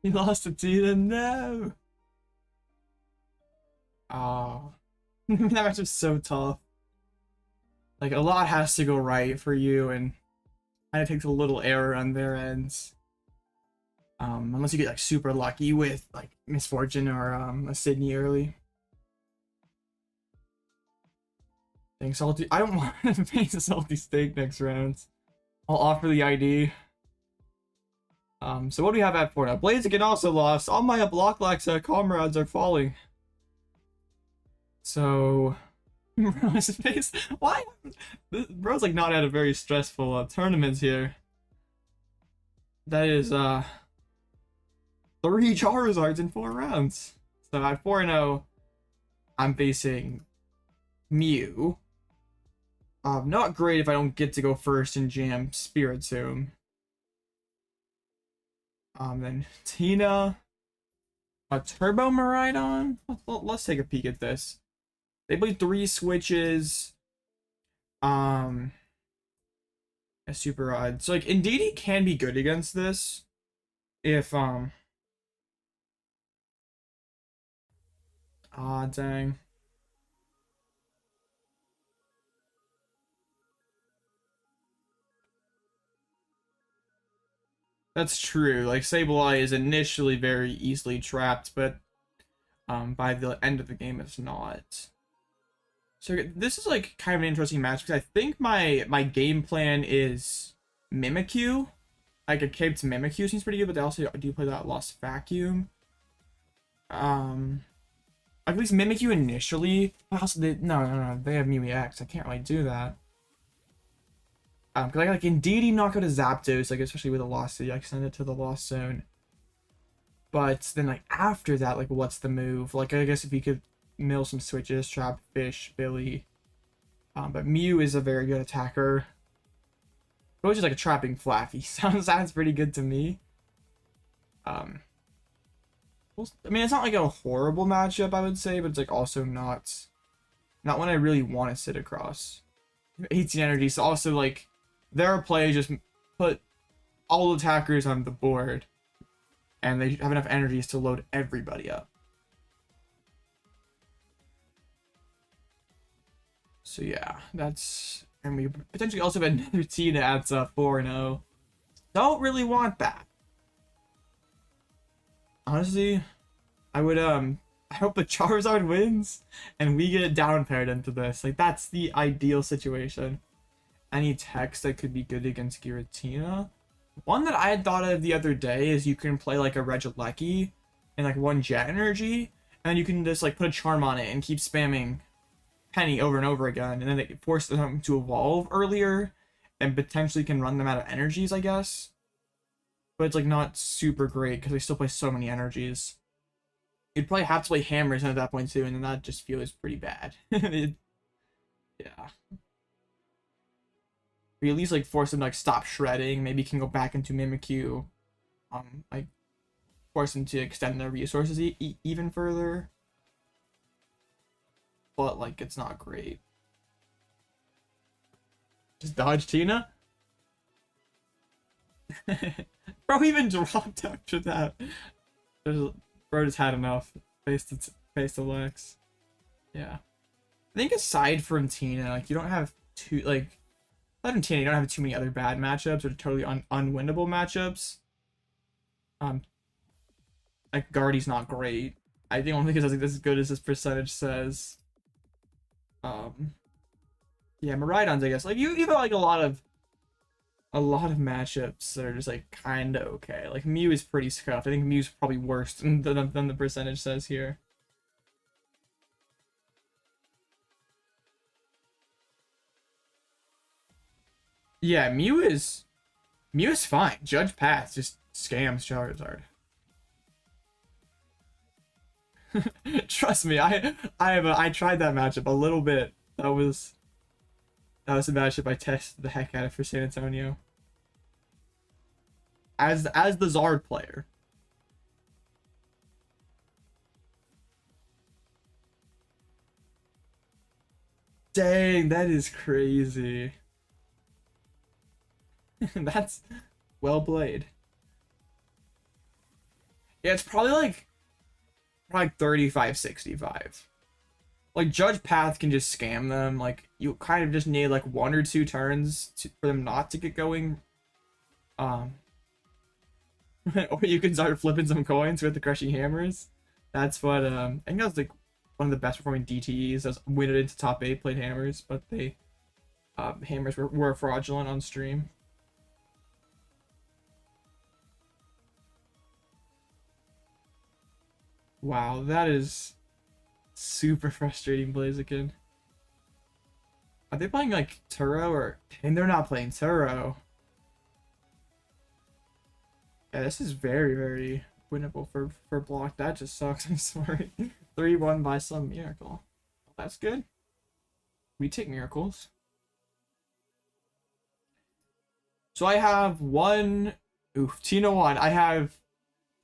He lost to Tina. No. Oh, that match was so tough. Like, a lot has to go right for you, and kind of takes a little error on their ends. Unless you get like super lucky with like Misfortune or a Sidney early. Dang, salty. I don't want to face a salty steak next round. I'll offer the ID. So what do we have at 4 now? Blaziken also lost. All my Blocklex comrades are falling. So, bro's face. Why? Bro's like not had a very stressful tournament here. That is 3 Charizards in 4 rounds. So at 4-0, I'm facing Mew. Not great if I don't get to go first in Jam Spiritomb. Then Tina, a Turbo Miraidon. Let's take a peek at this. They played 3 switches. A super odd. So like Indeedee can be good against this. If dang. That's true. Like Sableye is initially very easily trapped, but by the end of the game it's not. So this is like kind of an interesting match because I think my game plan is Mimikyu. Like a Cape to Mimikyu seems pretty good, but they also do play that Lost Vacuum. At least Mimikyu initially. Also, no, they have Mew EX. I can't really do that. Because I like Indeedee knock out a Zapdos, like especially with a Lost City, I can send it to the Lost Zone. But then like after that, like what's the move? Like I guess if you could mill some switches, trap Fish, Billy. But Mew is a very good attacker. But it's just like a trapping Flaffy. Sounds pretty good to me. I mean it's not like a horrible matchup, I would say, but it's like also not one I really want to sit across. 18 energy, so also like there are plays just put all attackers on the board and they have enough energies to load everybody up. So yeah, that's, and we potentially also have another Tina at 4-0. Don't really want that. Honestly, I would I hope the Charizard wins and we get down paired into this. Like that's the ideal situation. Any text that could be good against Giratina. One that I had thought of the other day is you can play like a Regieleki and like 1 Jet Energy, and then you can just like put a Charm on it and keep spamming Penny over and over again, and then it forces them to evolve earlier and potentially can run them out of energies, I guess. But it's like not super great because they still play so many energies. You'd probably have to play Hammers at that point too, and then that just feels pretty bad. Yeah. We at least like force them to like stop shredding. Maybe you can go back into Mimikyu. Like force them to extend their resources even further. But like it's not great. Just dodge Tina. Bro even dropped after that. Bro just had enough. Face to Lex. Yeah. I think aside from Tina, like you don't have too like aside from Tina, you don't have too many other bad matchups or totally unwinnable matchups. Like Guardy's not great. I think only because I think this is good as this percentage says. Yeah, Miraidons, I guess. Like you have like a lot of matchups that are just like kinda okay. Like Mew is pretty scuffed. I think Mew's probably worse than the percentage says here. Yeah, Mew is fine. Judge Path just scams Charizard. Trust me, I tried that matchup a little bit. That was a matchup I tested the heck out of for San Antonio. As the Zard player. Dang, that is crazy. That's well played. Yeah, it's probably like 35-65. Like Judge Path can just scam them. Like you kind of just need like 1 or 2 turns for them not to get going. Or you can start flipping some coins with the crushing hammers. That's what I think that was like one of the best performing DTEs. That's win it into top 8, played hammers, but they hammers were fraudulent on stream. Wow, that is super frustrating, Blaziken. Are they playing like Turo or? And they're not playing Turo. Yeah, this is very, very winnable for block. That just sucks. I'm sorry. 3-1 by some miracle. That's good. We take miracles. So I have one. Oof, Tina 1. I have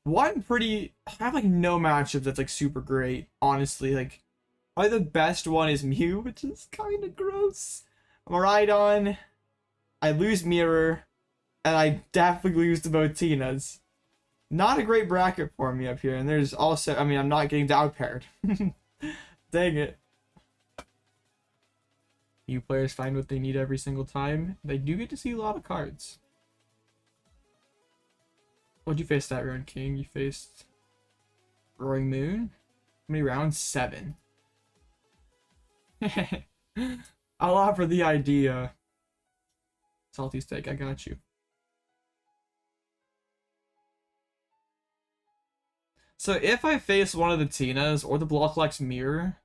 one pretty. I have like no matchup that's like super great. Honestly, like probably the best one is Mew, which is kind of gross. I'm right on. I lose Mirror, and I definitely lose to both Tinas. Not a great bracket for me up here, and there's also, I mean, I'm not getting down paired. Dang it. You players find what they need every single time. They do get to see a lot of cards. What'd you face that round, King? You faced Roaring Moon? How many rounds? 7. I'll offer the idea. Salty steak, I got you. So if I face one of the Tinas or the Blocklex Mirror,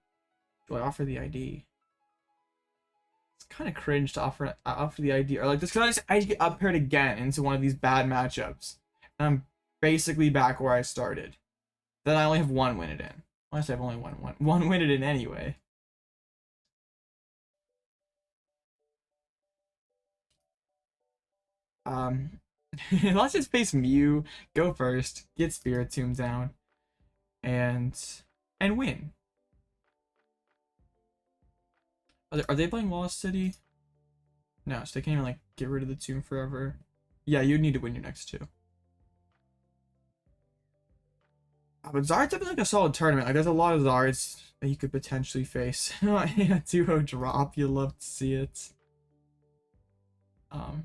do I offer the ID? It's kind of cringe to offer the ID. Or like this kind of I get up paired again into one of these bad matchups. And I'm basically back where I started. Then I only have 1 win it in. Unless I have only one win it in anyway. Let's just face Mew, go first, get Spiritomb down, and win. Are they playing Lost City? No, so they can't even like get rid of the tomb forever. Yeah, you'd need to win your next 2. But Zard's having like a solid tournament. Like there's a lot of Zards that you could potentially face. Yeah, duo drop, you love to see it. So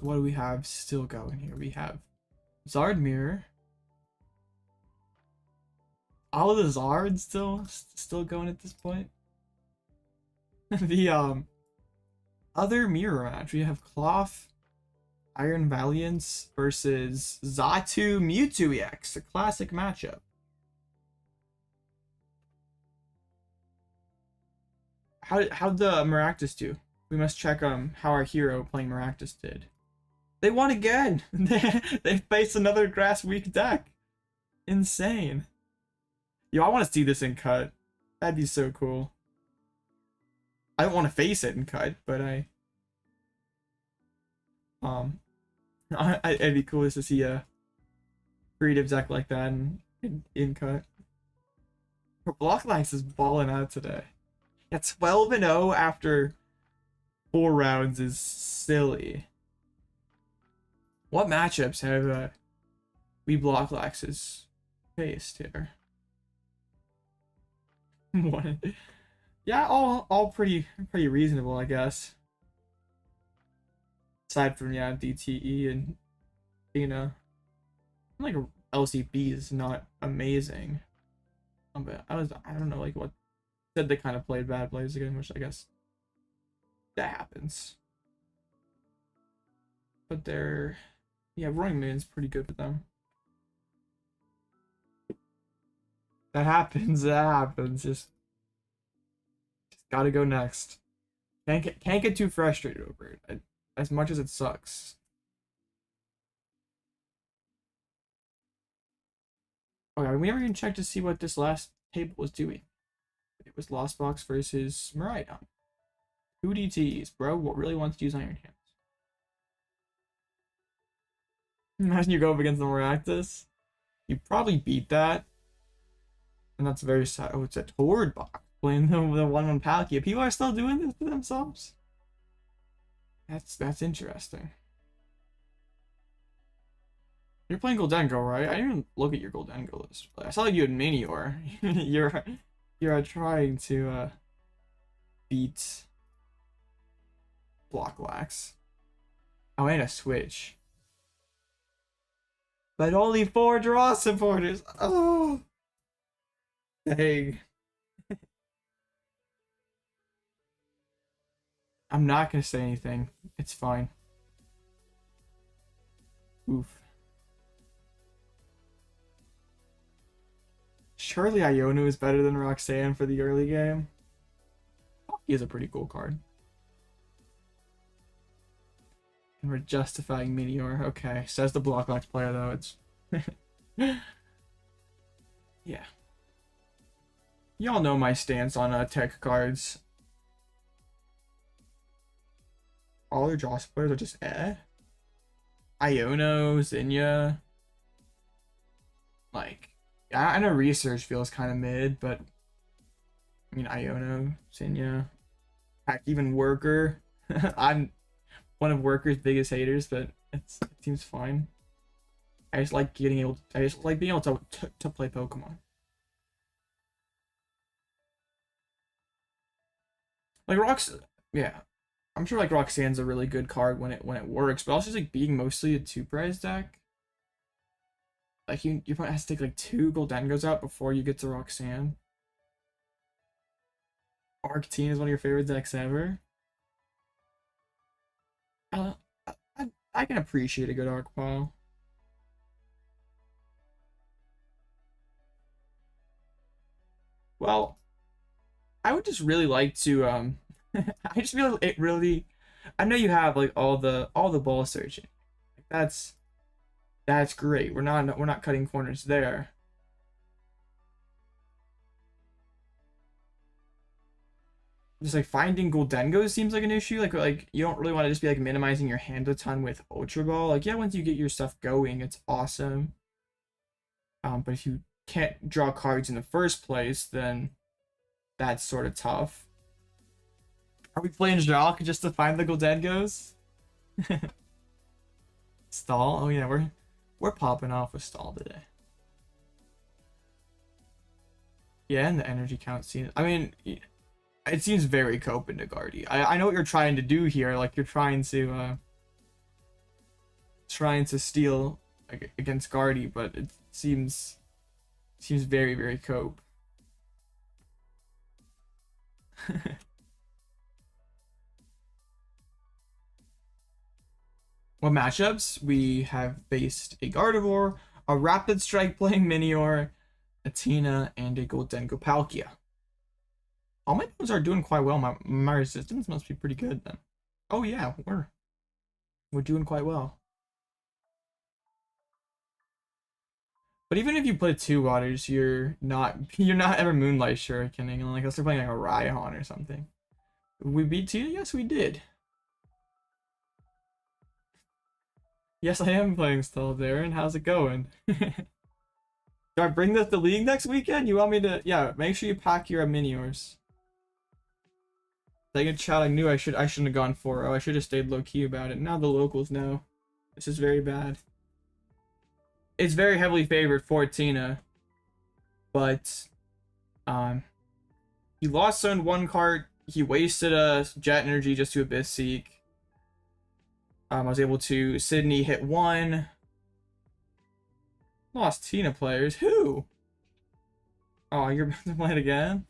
what do we have still going here? We have Zard Mirror. All of the Zards still going at this point. The other mirror match, we have Cloth Iron Valiance versus Xatu Mewtwo EX, a classic matchup. How'd the Maractus do? We must check how our hero playing Maractus did. They won again! They faced another Grass Weak deck. Insane. Yo, I want to see this in cut. That'd be so cool. I don't want to face it in cut, but it'd be cool to see a creative deck like that in cut. Blocklex is balling out today. Yeah, 12-0 after 4 rounds is silly. What matchups have we Blocklexes faced here? Yeah, all pretty reasonable, I guess. Aside from DTE and like LCB is not amazing. But I don't know like what said they kind of played bad plays again, which I guess that happens. But they're Roaring Moon's pretty good with them. That happens. Just gotta go next. Can't get too frustrated over it, as much as it sucks. Okay, we never even checked to see what this last table was doing. It was Lost Box versus Miraidon. 2 DTs, bro. What really wants to use Iron Hands? Imagine you go up against the Maractus. You probably beat that. And that's very sad. Oh, it's a Tord box. Playing the 1-1 Palkia. People are still doing this to themselves? That's interesting. You're playing Goldengo, right? I didn't even look at your Goldengo list. I saw you in Meteor. You're trying to beat Blocklax. Oh, and a Switch. But only 4 draw supporters. Oh, dang. I'm not gonna say anything. It's fine. Oof. Surely Iono is better than Roxanne for the early game. He is a pretty cool card. And we're justifying Meteor. Okay, says the Blocklax player though. It's yeah. Y'all know my stance on tech cards. All their draw players are just Iono, Zinnia. Like, I know research feels kind of mid, but I mean Iono, Zinnia, heck, even Worker. I'm one of Worker's biggest haters, but it seems fine. I just like being able to play Pokemon. Like yeah. I'm sure like Roxanne's a really good card when it works, but also just like being mostly a 2-prize deck. Like you probably have to take like 2 Goldengos out before you get to Roxanne. Arctine is one of your favorite decks ever. I can appreciate a good Arc Pal. Well, I would just really like to I just feel it really. I know you have like all the ball searching. That's great. We're not cutting corners there. Just like finding Goldengos seems like an issue. Like you don't really want to just be like minimizing your hand a ton with Ultra Ball. Like yeah, once you get your stuff going, it's awesome. But if you can't draw cards in the first place, then that's sort of tough. Are we playing Jacques just to find the Goldengos? Stall? Oh yeah, we're popping off with Stall today. Yeah, and the energy count seems. I mean, it seems very cope into Guardy. I know what you're trying to do here. Like you're trying to steal against Guardy, but it seems very very cope. What matchups? We have faced a Gardevoir, a Rapid Strike playing Minior, a Tina, and a Goldengo Palkia. All my opponents are doing quite well. My resistance must be pretty good then. Oh yeah, we're doing quite well. But even if you play 2 waters, you're not ever Moonlight Shurikening, like unless they're playing like a Raihan or something. We beat Tina? Yes, we did. Yes, I am playing Stall, Darren. How's it going? Do I bring this to League next weekend? You want me to? Yeah, make sure you pack your Miniors. Like in chat, I knew I shouldn't have gone 4-0. I should have stayed low key about it. Now the locals know. This is very bad. It's very heavily favored for Tina, but he lost zone 1 card. He wasted a Jet Energy just to Abyss Seek. I was able to Sidney hit 1. Lost Tina players. Who? Oh, you're about to play it again?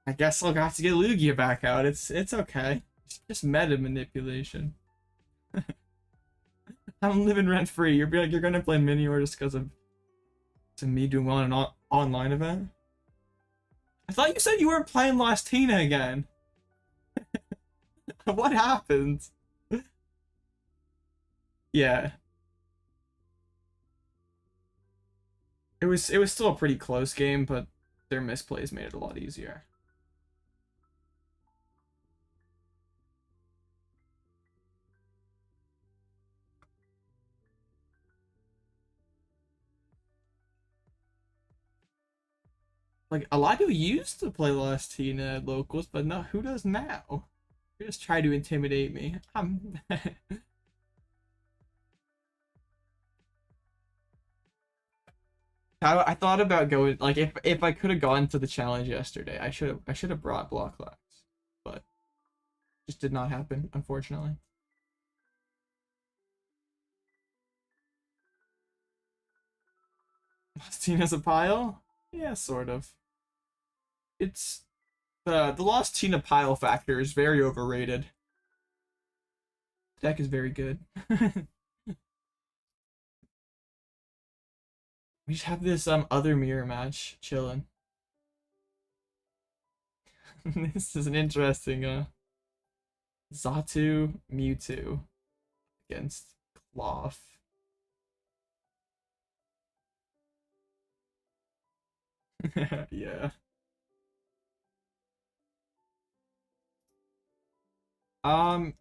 I guess I'll have to get Lugia back out. It's okay. It's just meta manipulation. I'm living rent free. You're gonna play Minior just because of me doing well in an online event. I thought you said you weren't playing Lost Tina again. What happened? Yeah. It was still a pretty close game, but their misplays made it a lot easier. Like, a lot of people used to play Lost Tina at locals, but no, who does now? You just try to intimidate me. I thought about going, like, if I could have gone to the challenge yesterday, I should have brought block lax, but just did not happen, unfortunately. Tina's a pile? Yeah, sort of. It's the Lost Tina pile factor is very overrated. Deck is very good. We just have this other mirror match chilling. This is an interesting Xatu Mewtwo against Cloth. Yeah. I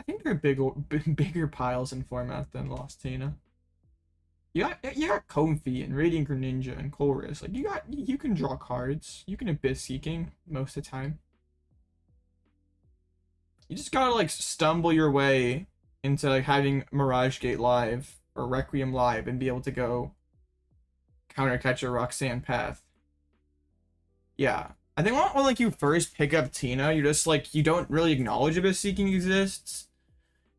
think they're bigger piles in format than Lost Tina. You got Comfy and Radiant Greninja and Chorus. Like you can draw cards. You can Abyss Seeking most of the time. You just gotta like stumble your way into like having Mirage Gate live or Requiem live and be able to go counter catch a Roxanne path. Yeah. I think when like you first pick up Tina, you're just like you don't really acknowledge Abyss Seeking exists.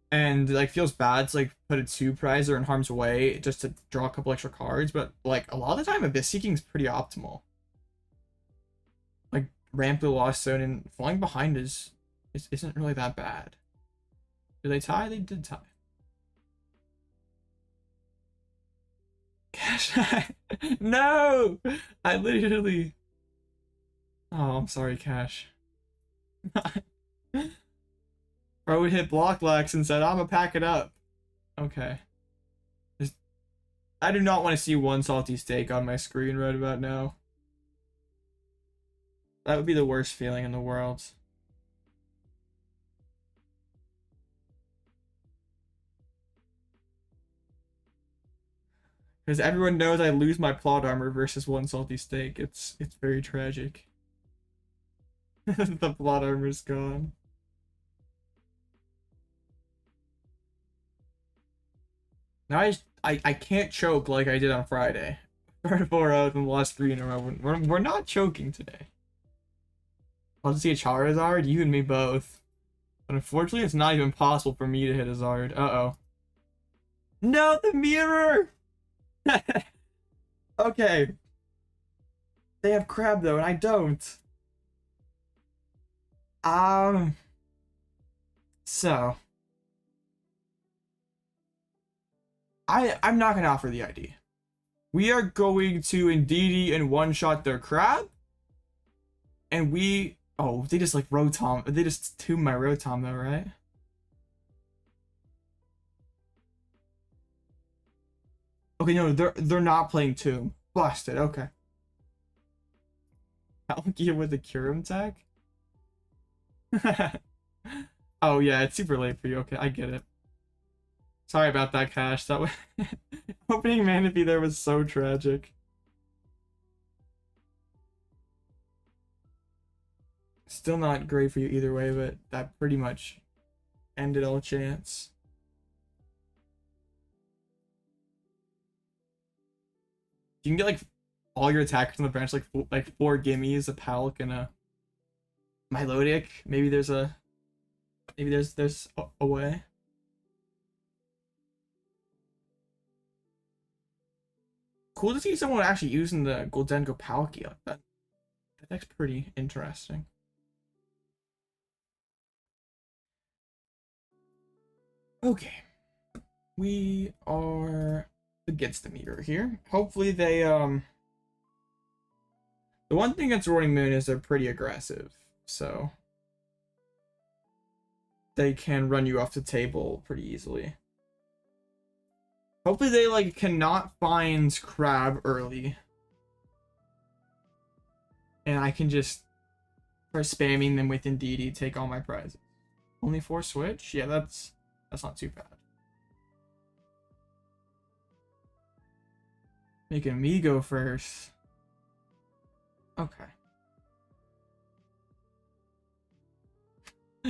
And like feels bad to like put a 2-prizer in harm's way just to draw a couple extra cards, but like a lot of the time Abyss Seeking is pretty optimal. Like ramp the Lost Zone and falling behind isn't really that bad. Did they tie? They did tie. Cash. No! I literally. Oh, I'm sorry, Cash. Bro would hit block lax and said, I'ma pack it up. Okay. I do not want to see one salty steak on my screen right about now. That would be the worst feeling in the world. Because everyone knows I lose my plot armor versus one salty steak. It's very tragic. The plot armor's gone. Now I can't choke like I did on Friday. 4 out in the last 3 in a row. We're not choking today. I'll just see a Charizard, you and me both. But unfortunately, it's not even possible for me to hit a Zard. Uh-oh. No, the mirror! Okay. They have Crab, though, and I don't. So. I'm not gonna offer the ID. We are going to Indeedee and one-shot their Crab. And we... Oh, they just like Rotom. They just tomb my Rotom though, right? Okay, no, they're not playing Tomb. Busted, okay. Palkia with the Kyurem tag? Oh yeah, it's super late for you. Okay, I get it. Sorry about that, Cash. That was opening Manaphy there was so tragic. Still not great for you either way, but that pretty much ended all chance. You can get like all your attackers on the bench, like 4 gimmies, a Palk, and a Milotic. Maybe there's a way. Cool to see someone actually using the Goldengo Palkia. That deck's pretty interesting. Okay. We are against the meter here. Hopefully they the one thing against Roaring Moon is they're pretty aggressive, so they can run you off the table pretty easily. Hopefully they like cannot find Crab early. And I can just start spamming them with Indeedee, take all my prizes. Only 4 switch? Yeah, that's not too bad. Making me go first. Okay.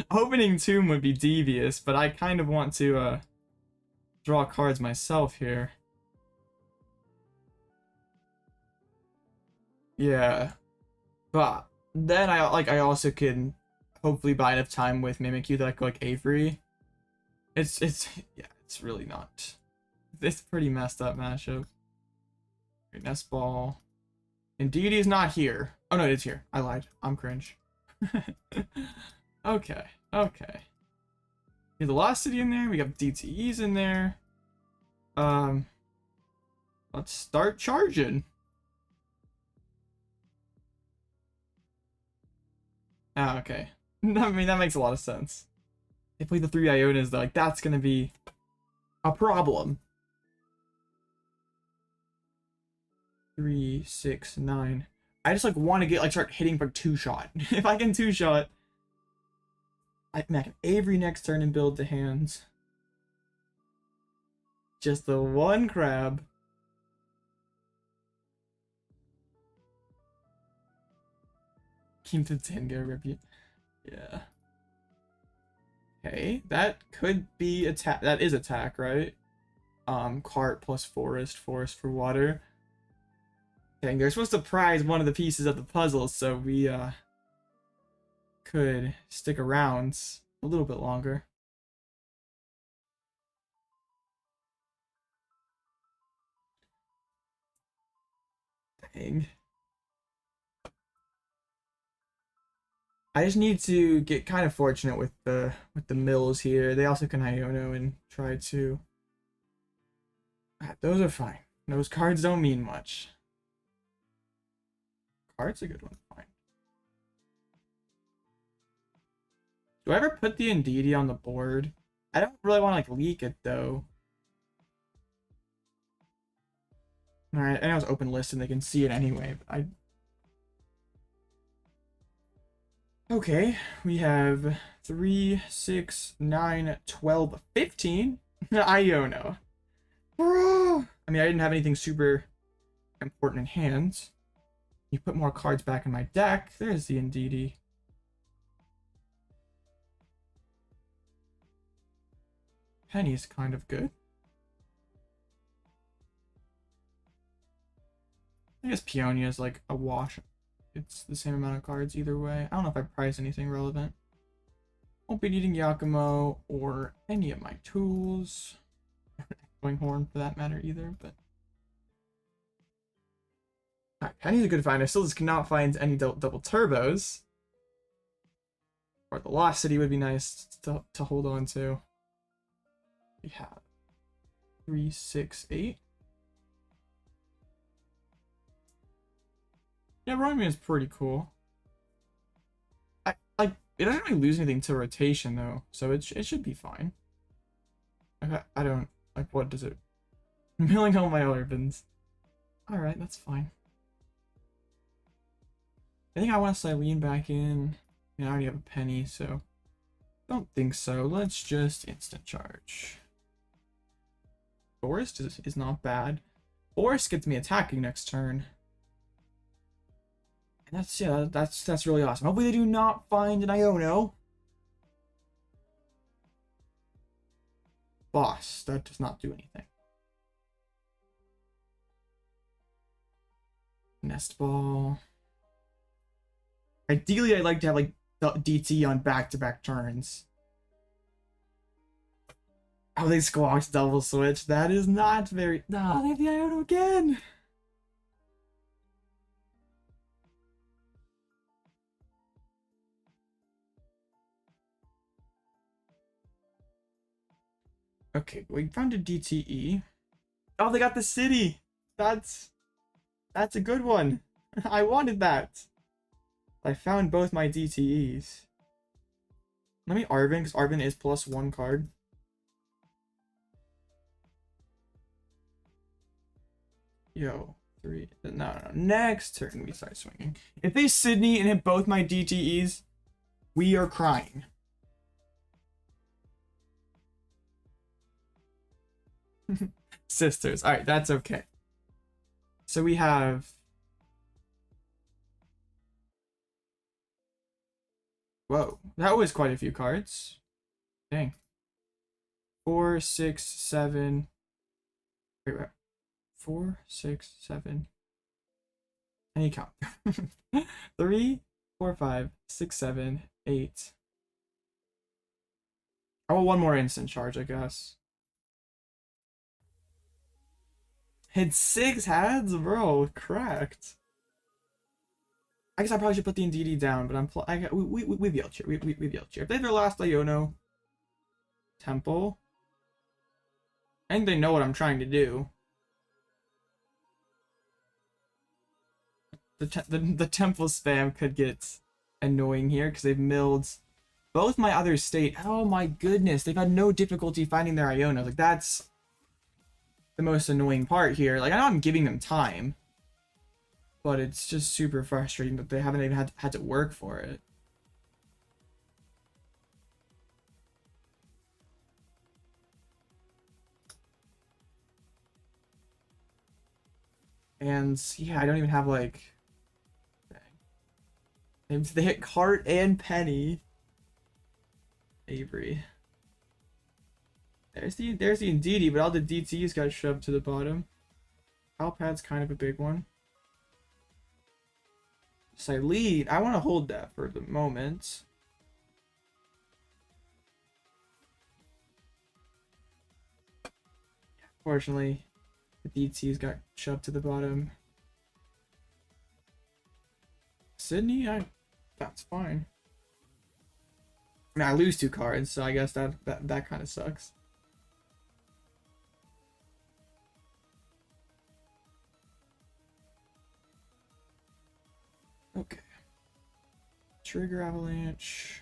Opening Tomb would be devious, but I kind of want to draw cards myself here. Yeah. But then I also can hopefully buy enough time with Mimikyu that I could like Avery. It's yeah, it's really not. It's pretty messed up matchup. Great Nest Ball. Indeedee is not here. Oh no, it is here. I lied. I'm cringe. Okay, okay. We have the Lost City in there. We got DTEs in there. Let's start charging. Ah, okay. I mean, that makes a lot of sense. They play the 3 Ionas, though. Like, that's gonna be a problem. 3, 6, 9. I just, like, want to get, like, start hitting for 2-shot. If I can 2-shot, I can Avery next turn and build the hands. Just the one crab. Keep the Tango Rebuke. Yeah. Okay, that could be attack. That is attack, right? Cart plus forest for water. Dang, they're supposed to prize one of the pieces of the puzzle, so we could stick around a little bit longer. Dang. I just need to get kind of fortunate with the mills here. They also can Iono and try to. Those are fine. Those cards don't mean much. Card's a good one. Fine. Do I ever put the Indeedee on the board? I don't really want to like leak it though. Alright, I know it's open list and they can see it anyway, but okay, we have 3, 6, 9, 12, 15. Iono. Bro! I mean, I didn't have anything super important in hands. You put more cards back in my deck. There's the Indeedee. Penny is kind of good. I guess Peonia is like a wash. It's the same amount of cards either way. I don't know if I price anything relevant. Won't be needing Giacomo or any of my tools. Echoing Horn for that matter either, but. Alright, Penny's a good find. I still just cannot find any double turbos. Or the Lost City would be nice to hold on to. We have 3, 6, 8. Yeah, Roman is pretty cool. It doesn't really lose anything to rotation though, so it should be fine. I don't like, what does it? Milling all my Arvens. All right, that's fine. I think I want to Cyllene back in. I already have a Penny, so don't think so. Let's just instant charge. Forest is not bad. Forest gets me attacking next turn. And that's, yeah, that's really awesome. Hopefully they do not find an Iono. Boss, that does not do anything. Nest Ball. Ideally, I'd like to have like DT on back-to-back turns. Oh, they squawked double switch. That is not very. Nah, they have the Iono again. Okay, we found a DTE. Oh, they got the city. That's a good one. I wanted that. I found both my DTEs. Let me Arven, because Arven is +1 card. Yo, 3. No. Next turn we start swinging. If they Sidney and hit both my DTEs, we are crying. Sisters. Alright, that's okay. So we have. Whoa, that was quite a few cards. Dang. 4, 6, 7. Wait. 4, 6, 7, Any count. 3, 4, 5, 6, 7, 8. I want one more instant charge, I guess. Hit 6 heads, bro. Cracked. I guess I probably should put the Indeedee down, but we've yelled here. We've yelled here. If they have their last Iono Temple, I think they know what I'm trying to do. The temple spam could get annoying here because they've milled both my other state. Oh my goodness, they've had no difficulty finding their Iono. Like, that's the most annoying part here. Like, I know I'm giving them time, but it's just super frustrating that they haven't even had to work for it. And yeah, I don't even have like. They hit Cart and Penny. Avery. There's the Indeedee, but all the DTs got shoved to the bottom. Pal Pad's kind of a big one. Cyllene, I want to hold that for the moment. Fortunately, the DTs got shoved to the bottom. Sidney, that's fine. I mean, I lose 2 cards, so I guess that kind of sucks. Okay. Trigger Avalanche.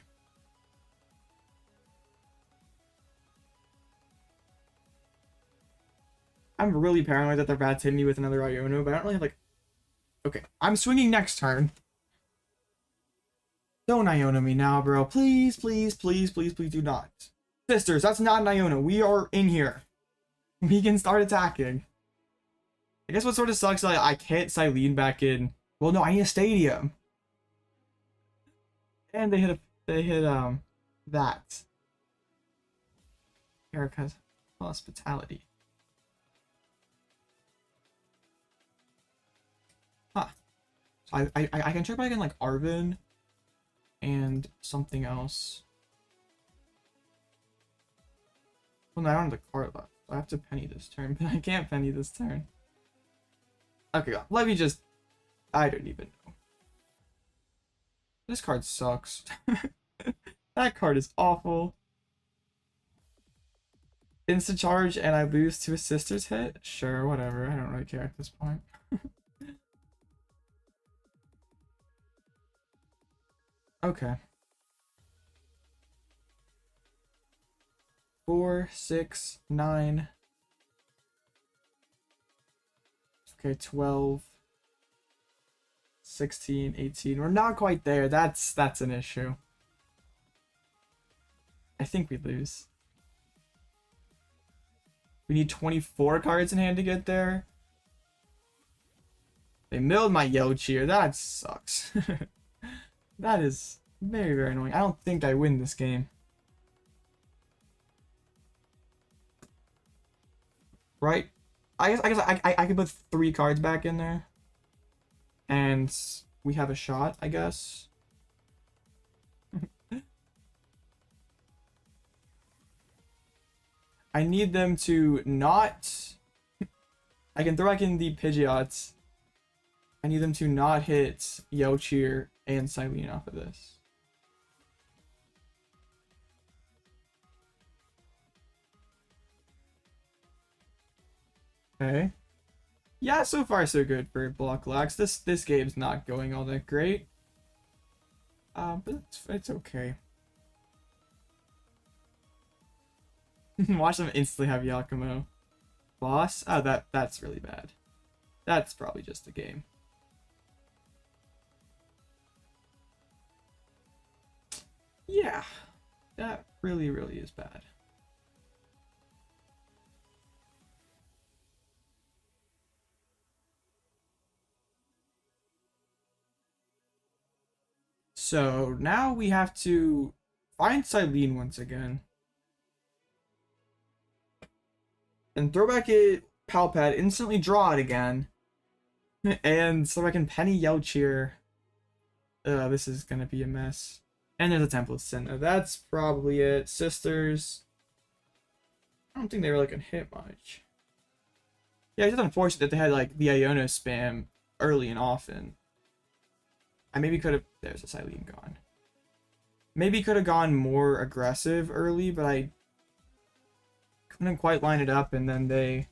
I'm really paranoid that they're about to hit me with another Iono, but I don't really have like. Okay, I'm swinging next turn. Don't Iono me now, bro. Please, please, please, please, please do not. Sisters, that's not an Iono. We are in here. We can start attacking. I guess what sort of sucks is I can't Cyllene back in. Well, no, I need a stadium. And they hit that. Erika's hospitality. Huh. So I can check back in like Arven and something else. Well, no, I don't have the card left. I have to penny this turn, but I can't penny this turn. Okay, let me just. I don't even know. This card sucks. That card is awful. Instant charge and I lose to a sister's hit? Sure, whatever. I don't really care at this point. Okay. 4, 6, 9. Okay, 12. 16, 18. We're not quite there. That's an issue. I think we lose. We need 24 cards in hand to get there. They milled my Yocheer. That sucks. That is very, very annoying. I don't think I win this game. Right? I guess I could put 3 cards back in there. And we have a shot, I guess. I need them to not. I can throw back in the Pidgeot. I need them to not hit Yocheer and Cyllene off of this. Okay. Yeah, so far so good for Block Lax. This game's not going all that great. But it's okay. Watch them instantly have Giacomo. Boss? Oh, that's really bad. That's probably just a game. Yeah, that really, really is bad. So now we have to find Cyllene once again. And throw back a Pal Pad, instantly draw it again. And so I can Penny Yelchier. This is gonna be a mess. And there's a Temple Center. That's probably it. Sisters. I don't think they really can hit much. Yeah, it's just unfortunate that they had like the Iono spam early and often. I maybe could have. There's a Cyllene gone. Maybe could have gone more aggressive early, but I couldn't quite line it up, and then they,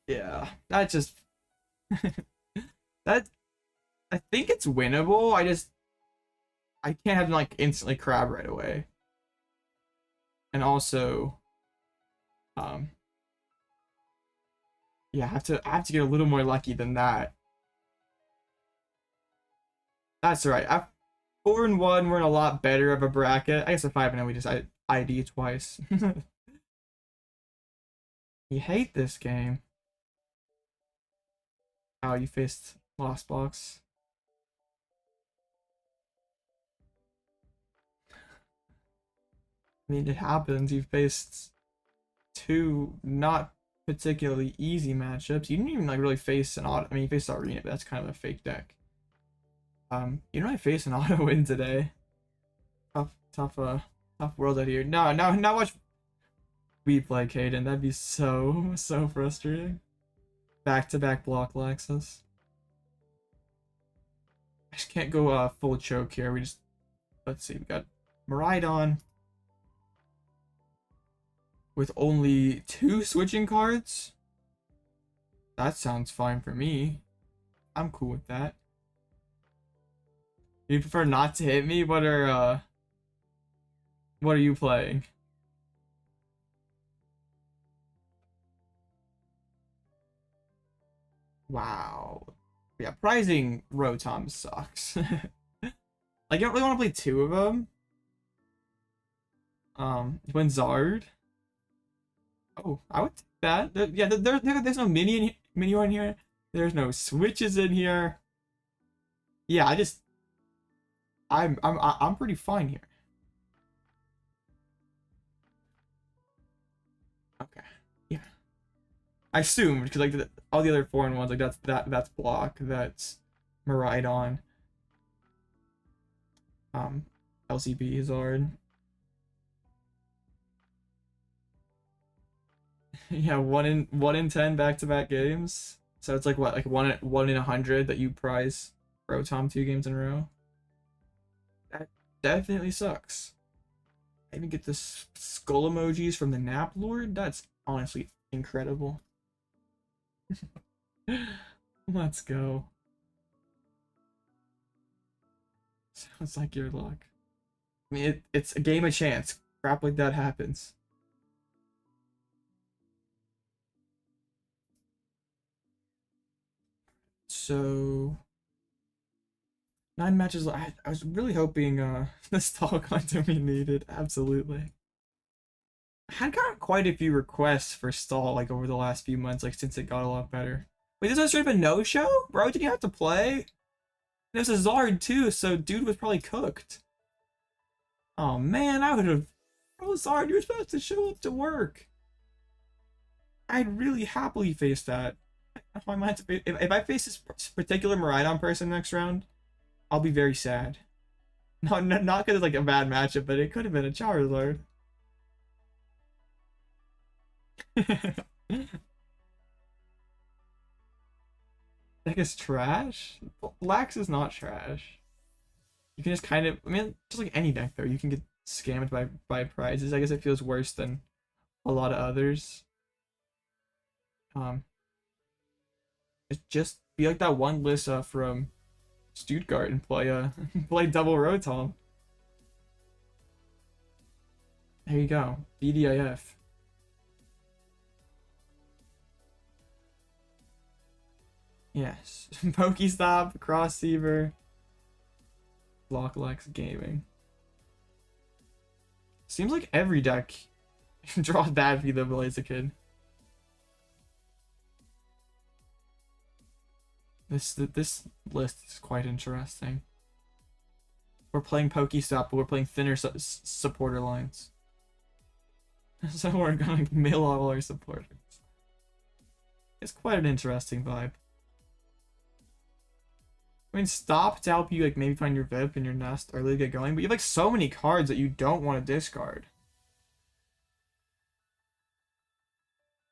yeah, that just that I think it's winnable. I can't have them like instantly crab right away, and also, yeah, I have to get a little more lucky than that. That's right. 4-1, we're in a lot better of a bracket. I guess at 5-0 we just ID twice. You hate this game. Oh, you faced Lost Box. I mean, it happens. You faced two not particularly easy matchups. You didn't even like really face an auto. I mean, you faced Arena, but that's kind of a fake deck. You know I face an auto win today. Tough world out here. No, not much we play, Caden. That'd be so frustrating. Back-to-back block Lexus. I just can't go full choke here. Let's see, we got Miraidon with only 2 switching cards. That sounds fine for me. I'm cool with that. You prefer not to hit me? What are you playing? Wow. Yeah, prizing Rotom sucks. Like, I don't really want to play 2 of them. When Zard. Oh, I would take that. Yeah, there's no mini in here. There's no switches in here. Yeah, I'm pretty fine here. Okay. Yeah. I assumed because like all the other foreign ones, like that's block, that's Miraidon. LCB Zard. Yeah, 1 in 10 back-to-back games. So it's like what, like 1 in 100 that you prize Rotom 2 games in a row. That definitely sucks. I even get the skull emojis from the Nap Lord. That's honestly incredible. Let's go. Sounds like your luck. I mean, it's a game of chance. Crap like that happens. So 9 matches. I was really hoping the stall content we needed. Absolutely. I had got quite a few requests for stall like over the last few months, like since it got a lot better. Wait, this was straight up a no-show? Bro, did you have to play? And it was a Zard too, so dude was probably cooked. Oh man, I would have. Oh, Zard, you were supposed to show up to work. I'd really happily face that. I might have to, if I face this particular Miraidon person next round, I'll be very sad. Not because it's like a bad matchup, but it could have been a Charizard. Deck is trash? Lax is not trash. You can just kind of, I mean, just like any deck though, you can get scammed by prizes. I guess it feels worse than a lot of others. Just be like that one Lissa from Stuttgart and play play double Rotom. There you go. BDIF. Yes. Pokestop, Crossceiver, Blocklex Gaming. Seems like every deck draws bad for you though, as a kid. This list is quite interesting. We're playing Pokestop, but we're playing thinner supporter lines. So we're going to mill all our supporters. It's quite an interesting vibe. I mean, stop to help you like maybe find your VIP and your nest early to get going, but you have like so many cards that you don't want to discard.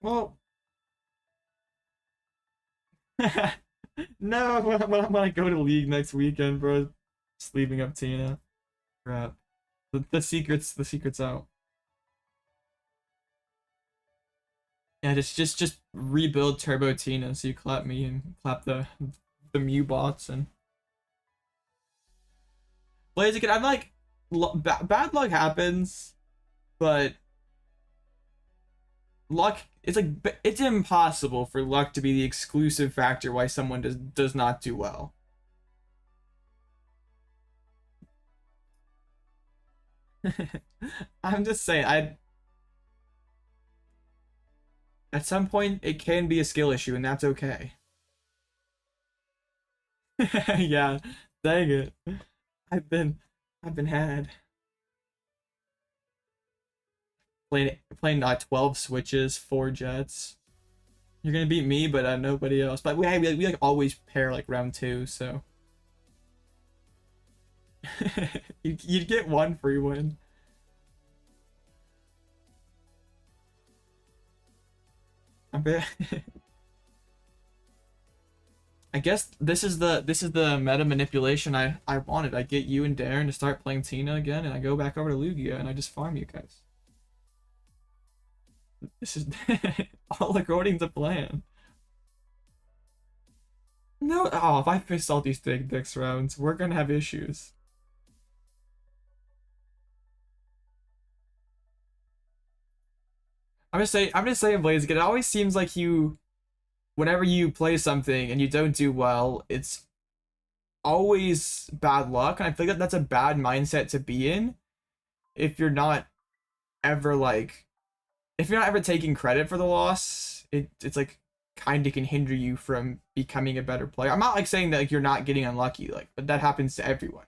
Well, no, when I go to League next weekend, bro, just leaving up Tina. Crap. The secret's out. Yeah, just rebuild Turbo Tina so you clap me and clap the Mew bots and Blaziken. I'm like, bad luck happens, but luck. It's like it's impossible for luck to be the exclusive factor why someone does not do well. I'm just saying, at some point it can be a skill issue, and that's okay. Yeah, dang it. I've been had playing 12 switches, 4 jets. You're gonna beat me, but nobody else. But we like always pair like round 2, so you'd get 1 free win. I bet. I guess this is the meta manipulation I wanted. I get you and Darren to start playing Tina again, and I go back over to Lugia and I just farm you guys. This is all according to plan. No, oh, if I face all these next rounds, we're gonna have issues. I'm just saying, Blaze. It always seems like whenever you play something and you don't do well, it's always bad luck, and I feel like that's a bad mindset to be in if you're not ever taking credit for the loss. It's like kind of can hinder you from becoming a better player. I'm not like saying that like you're not getting unlucky, like, but that happens to everyone.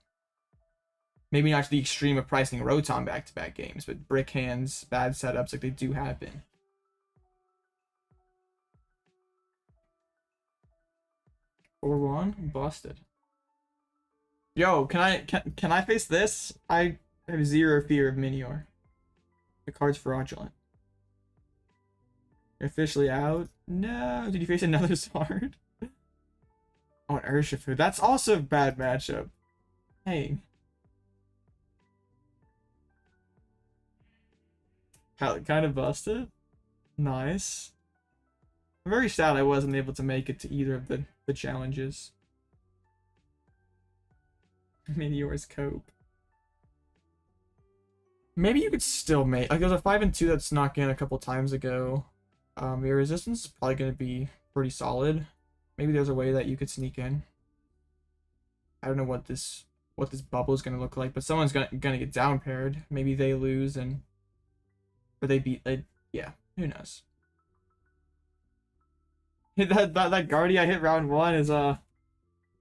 Maybe not to the extreme of pricing Rotom back-to-back games, but brick hands, bad setups, like they do happen. Or one busted. Yo, can I face this? I have 0 fear of Minior. The card's fraudulent. You're officially out? No. Did you face another Zard? Oh, an Urshifu. That's also a bad matchup. Hey. Kind of busted. Nice. I'm very sad I wasn't able to make it to either of the challenges. Meteor's cope. Maybe you could still make like there's a 5 and 2 that snuck in a couple times ago. Your resistance is probably gonna be pretty solid. Maybe there's a way that you could sneak in. I don't know what this bubble is gonna look like, but someone's gonna get down paired. Maybe they lose or they beat. Yeah, who knows? That Guardia I hit round 1 is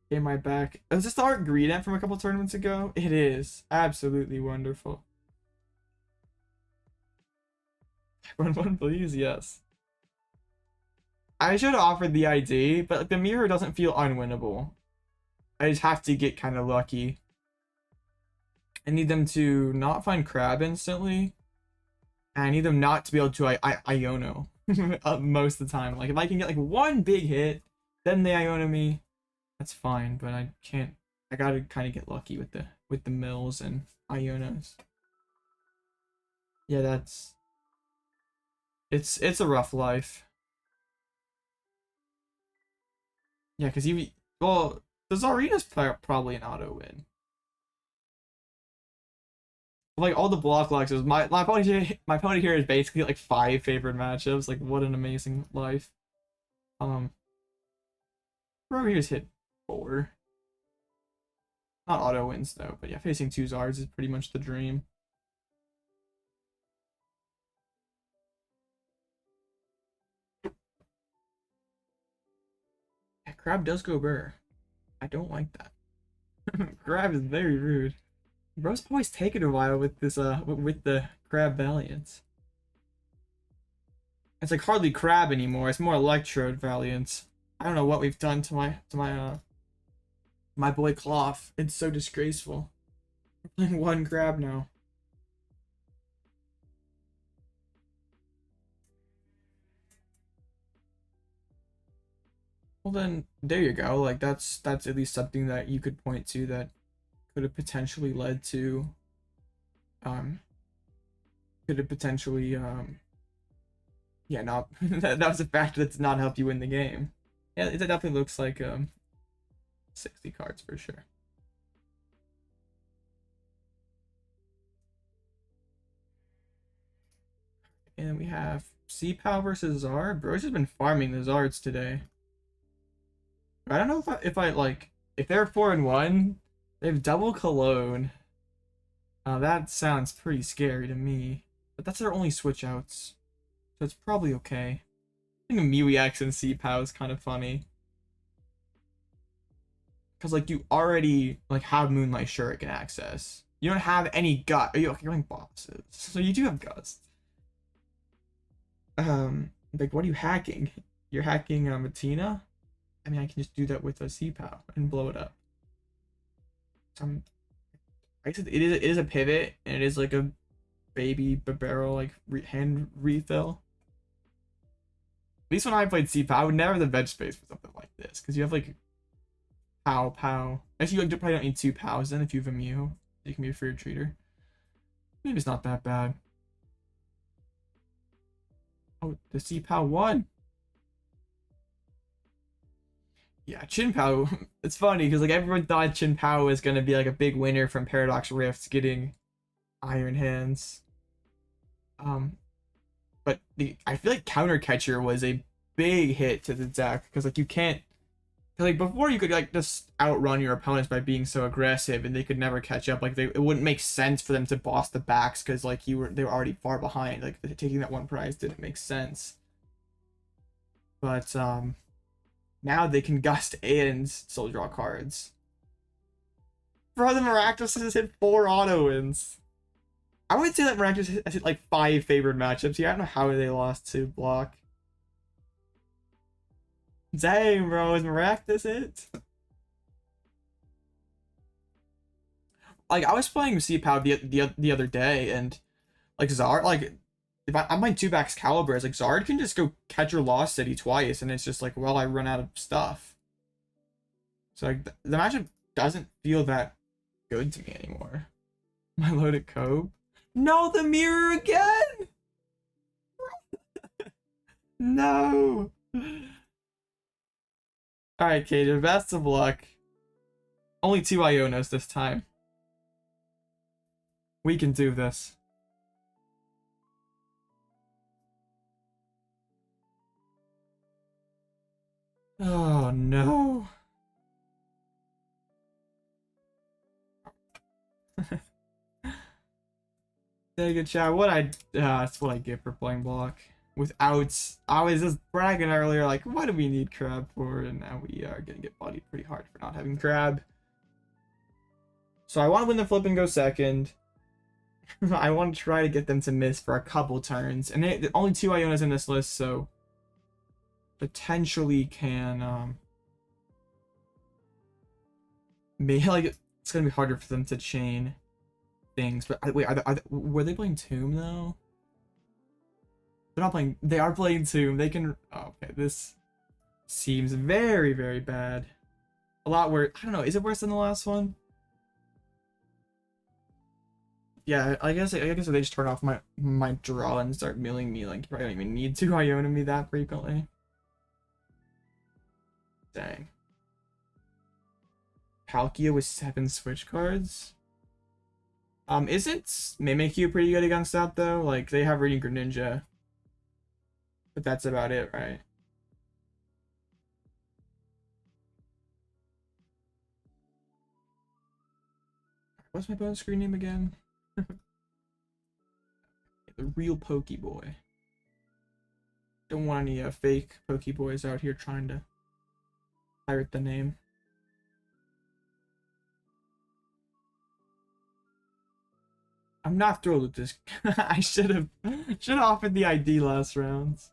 in my back. Is this the Art Greed Amp from a couple tournaments ago? It is absolutely wonderful. 1-1 please, yes. I should have offered the ID, but the mirror doesn't feel unwinnable. I just have to get kind of lucky. I need them to not find Crab instantly. And I need them not to be able to Iono most of the time. Like if I can get like 1 big hit, then they Iono me, that's fine. But I can't. I gotta kind of get lucky with the mills and Ionos. Yeah, it's a rough life. Yeah, because well, the Zarina's probably an auto win. Like all the block Luxes, my opponent here is basically like 5 favorite matchups. Like what an amazing life. Bro here's hit 4. Not auto wins though, but yeah, facing 2 Zards is pretty much the dream. Yeah, Crab does go burr. I don't like that. Crab is very rude. Bro's always taking a while with this with the Crab Valiance. It's like hardly crab anymore. It's more electrode Valiant. I don't know what we've done to my boy Cloth. It's so disgraceful. We're playing one crab now. Well then, there you go. Like that's at least something that you could point to that could have potentially led to could have potentially yeah, not that was a factor that's not helped you win the game. Yeah, it definitely looks like 60 cards for sure. And we have PAL versus Zard. Bro's just been farming the Zards today. I don't know if I like if they're 4-1, they have double Cologne. That sounds pretty scary to me. But that's their only switch outs. So it's probably okay. I think Mewx and PAL is kind of funny. Because like you already like have Moonlight Shuriken access. You don't have any gut. You're running bosses. So you do have Gust. Like what are you hacking? You're hacking Matina? I mean I can just do that with a PAL and blow it up. I guess it is a pivot and it is like a baby barrel like hand refill. At least when I played PAL, I would never have the veg space for something like this because you have like PAL. Actually, you probably don't need 2 PALs then if you have a Mew. You can be a free retreater. Maybe it's not that bad. Oh, the PAL won. Yeah, PAL. It's funny because like everyone thought PAL was gonna be like a big winner from Paradox Rifts getting Iron Hands. But I feel like Counter Catcher was a big hit to the deck because like you can't like before you could like just outrun your opponents by being so aggressive and they could never catch up. Like it wouldn't make sense for them to boss the backs because like they were already far behind. Like taking that one prize didn't make sense. But now they can gust and still draw cards. Bro, the Maractus has hit 4 auto wins. I would say that Maractus has hit like 5 favored matchups here. I don't know how they lost to Block. Dang, bro, is Maractus it? Like, I was playing PAL the other day, and like Zard, like if I'm playing 2-backs Caliber, it's like Zard can just go catch your Lost City twice, and it's just like, well, I run out of stuff. So like the matchup doesn't feel that good to me anymore. My loaded Cope. No, the mirror again! No! Alright, Kaden, best of luck. Only 2 Ionos this time. We can do this. Oh no. Hey, good chat. That's what I get for playing Block. Without, I was just bragging earlier, like, what do we need Crab for? And now we are gonna get bodied pretty hard for not having Crab. So I want to win the flip and go second. I want to try to get them to miss for a couple turns. And only 2 Ionas in this list, so potentially can, maybe, like, it's gonna be harder for them to chain things. But wait, were they playing Tomb though? They're not playing. They are playing Tomb. They can. Oh, okay, this seems very, very bad. A lot worse. I don't know. Is it worse than the last one? Yeah, I guess if they just turn off my draw and start milling me, like you probably don't even need to Iona me that frequently. Dang. Palkia with 7 switch cards. Isn't Mimikyu pretty good against that though? Like they have Reading Greninja. But that's about it, right? What's my bonus screen name again? The real Pokeboy. Don't want any fake Pokeboys out here trying to pirate the name. I'm not thrilled with this. I should have offered the ID last rounds.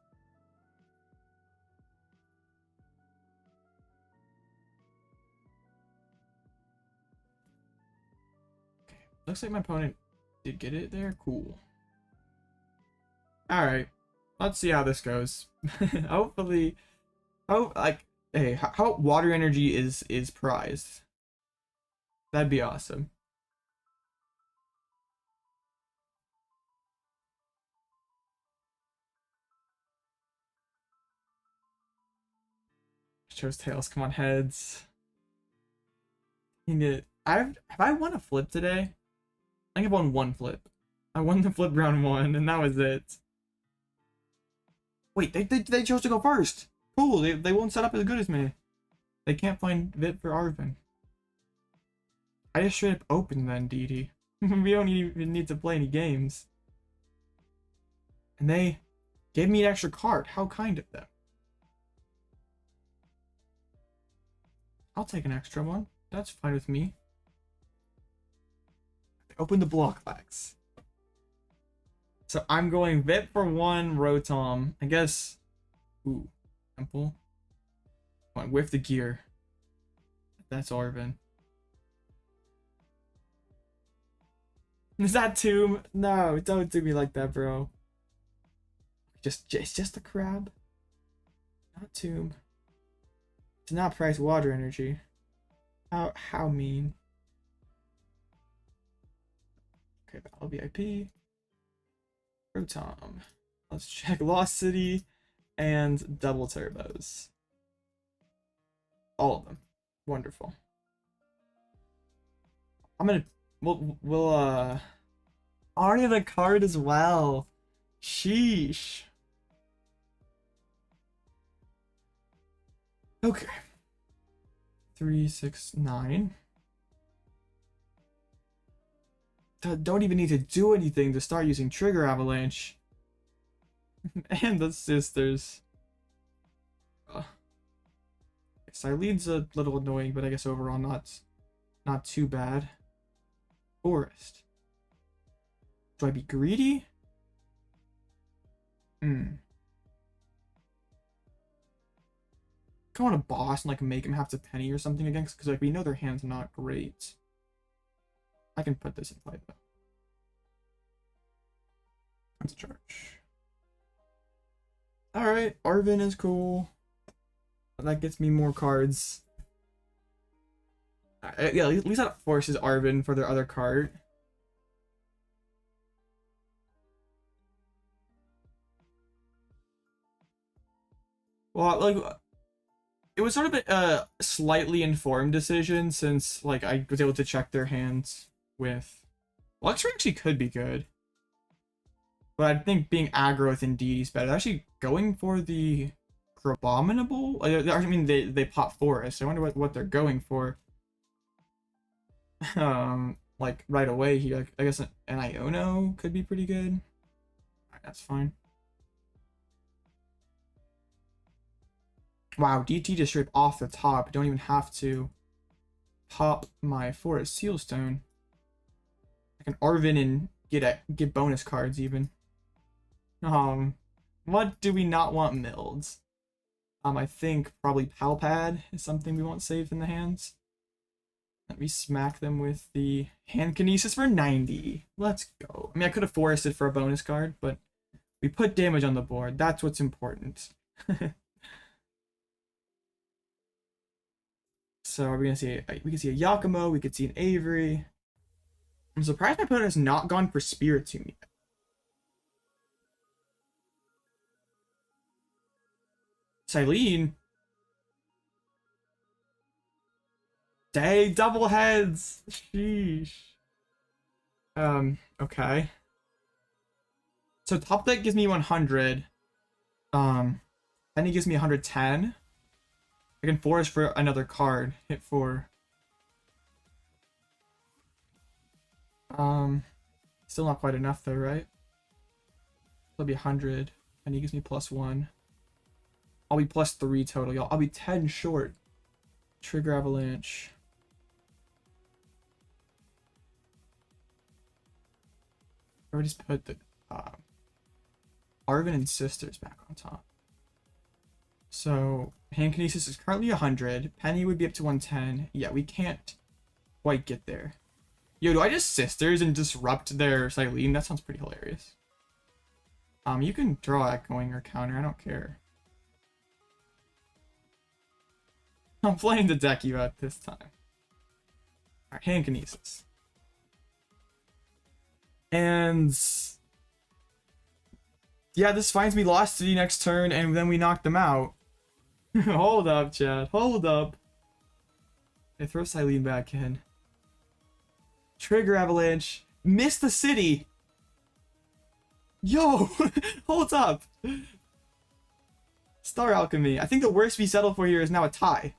Looks like my opponent did get it there. Cool. Alright. Let's see how this goes. Hopefully. Oh, like, hey, how water energy is prized. That'd be awesome. Shows tails. Come on, heads. Have I won a flip today? I think I've won one flip. I won the flip round 1, and that was it. Wait, they chose to go first. Cool, they won't set up as good as me. They can't find VIP for Arven. I just straight up opened then, Indeedee. We don't even need to play any games. And they gave me an extra card. How kind of them. I'll take an extra one. That's fine with me. Open the block flags. So I'm going VIP for 1, Rotom. I guess. Ooh, Temple. Come on, whiff the gear. That's Arven. Is that Tomb? No, don't do me like that, bro. It's just a crab. Not Tomb. It's not price water energy. How mean. Okay, Battle VIP. Rotom. Let's check Lost City and double turbos. All of them. Wonderful. We'll already have a card as well. Sheesh. Okay. 3, 6, 9. Don't even need to do anything to start using Trigger Avalanche. And the sisters. Cylene's a little annoying, but I guess overall not too bad. Forest. Do I be greedy? Come on, a boss and like make him have to penny or something again, because like we know their hand's not great. I can put this in play though. Let's charge. Alright, Arven is cool. That gets me more cards. Yeah, at least that forces Arven for their other card. Well, like, it was sort of a slightly informed decision since, like, I was able to check their hands with... Luxray actually could be good. But I think being aggro with Indeedee is better. They're actually going for the Abominable? I mean, they pop Forest. I wonder what they're going for. Like, right away here. Like, I guess an Iono could be pretty good. Alright, that's fine. Wow, DT just straight off the top. Don't even have to pop my Forest Sealstone. I can Arven and get bonus cards even. What do we not want milled? I think probably Pal Pad is something we want saved in the hands. Let me smack them with the hand kinesis for 90. Let's go. I mean, I could have forested for a bonus card, but we put damage on the board. That's what's important. So are we gonna see? We can see a Giacomo. We could see an Avery. I'm surprised my opponent has not gone for Spiritomb yet. Cyllene. Dang, double heads. Sheesh. Okay. So top deck gives me 100. Penny gives me 110. I can force for another card. Hit 4. Still not quite enough though, right? It'll be 100. Penny gives me +1. I'll be +3 total, y'all. I'll be 10 short. Trigger Avalanche. I just put the Arven and Sisters back on top. So hand kinesis is currently 100. Penny would be up to 110. Yeah, we can't quite get there. Yo, do I just sisters and disrupt their Cyllene? That sounds pretty hilarious. You can draw Echoing or counter, I don't care. I'm playing to deck you out this time. Alright, hand Kinesis. And yeah, this finds me Lost City next turn, and then we knock them out. Hold up, Chad. Hold up. I throw Cyllene back in. Trigger Avalanche. Miss the city. Yo, hold up. Star Alchemy. I think the worst we settled for here is now a tie.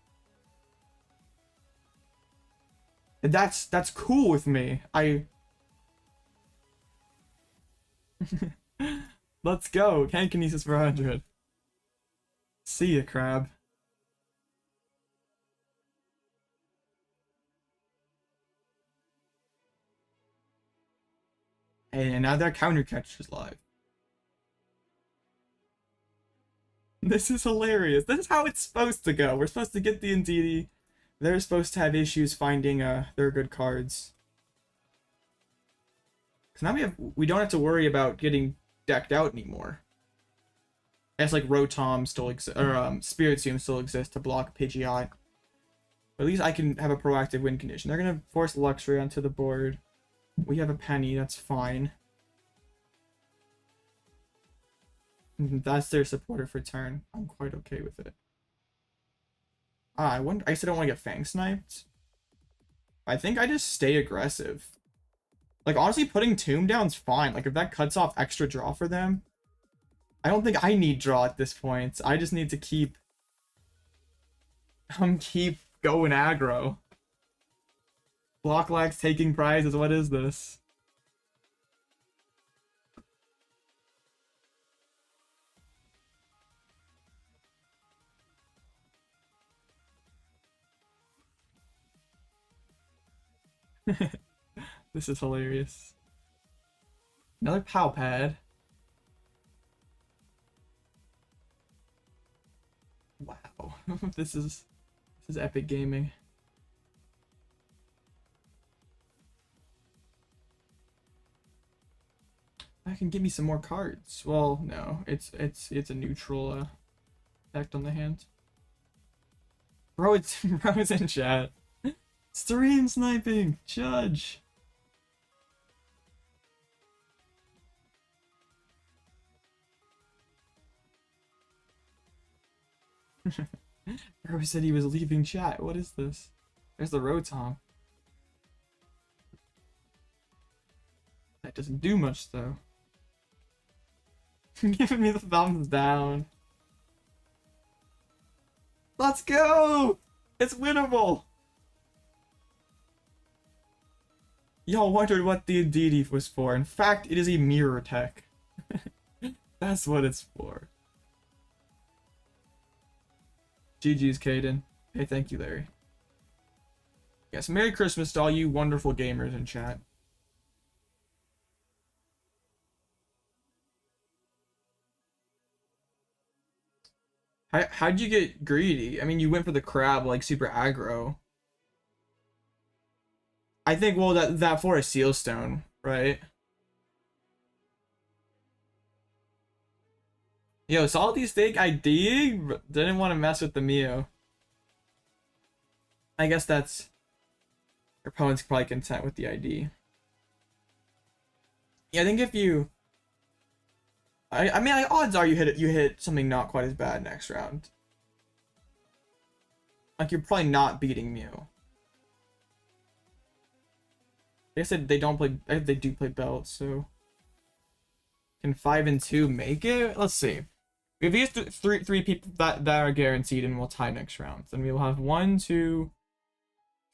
And that's cool with me. Let's go. Hand Kinesis for 100. See ya, crab. And now their counter catch is live. This is hilarious. This is how it's supposed to go. We're supposed to get the Indeedee. They're supposed to have issues finding their good cards. Cause now we don't have to worry about getting decked out anymore. It's like Rotom still exists, or Spiritomb still exists to block Pidgeot. But at least I can have a proactive win condition. They're gonna force Luxray onto the board. We have a Penny, that's fine. That's their supporter for turn. I'm quite okay with it. I said I don't want to get Fang sniped. I think I just stay aggressive. Like, honestly, putting Tomb down's fine. Like, if that cuts off extra draw for them, I don't think I need draw at this point. I just need to keep going aggro. Block lags taking prizes. What is this? This is hilarious. Another Pal Pad. Wow. This is epic gaming. I can give me some more cards. Well, no, it's a neutral effect on the hand. Bro, it's in chat. Stream sniping, judge. Bro said he was leaving chat. What is this? There's the Rotom. That doesn't do much though. Giving me the thumbs down. Let's go! It's winnable! Y'all wondered what the Indeedee was for. In fact, it is a mirror tech. That's what it's for. GG's, Caden. Hey, thank you, Larry. Yes, Merry Christmas to all you wonderful gamers in chat. How'd you get greedy? I mean, you went for the crab, like, super aggro. I think, well, that for a seal stone, right? Yo, saw these fake ID, but didn't want to mess with the Mio. I guess that's your opponent's probably content with the ID. Yeah, I think if you, I mean, like, odds are you hit something not quite as bad next round. Like, you're probably not beating Mew. I guess they don't play. They do play belts, so can 5 and 2 make it? Let's see. We have these three people that are guaranteed, and we'll tie next round. Then we will have 1, 2,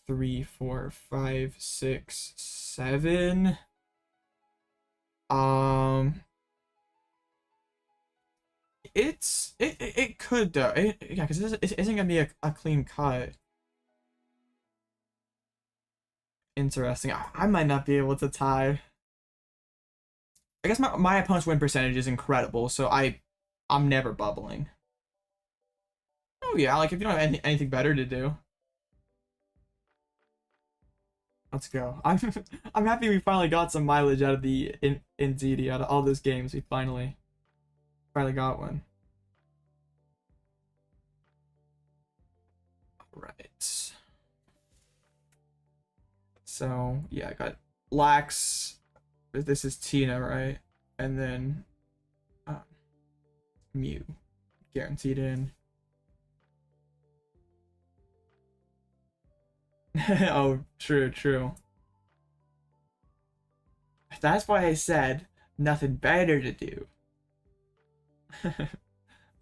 3, 4, 5, 6, 7. It could though. Yeah, because it isn't gonna be a clean cut. Interesting. I might not be able to tie. I guess my opponent's win percentage is incredible, so I'm never bubbling. Oh yeah, like if you don't have anything better to do. Let's go. I'm happy we finally got some mileage out of the Indeedee, out of all those games. We finally got one. All right. So yeah, I got Lax. This is Tina, right? And then Mew, guaranteed in. Oh, true. That's why I said nothing better to do.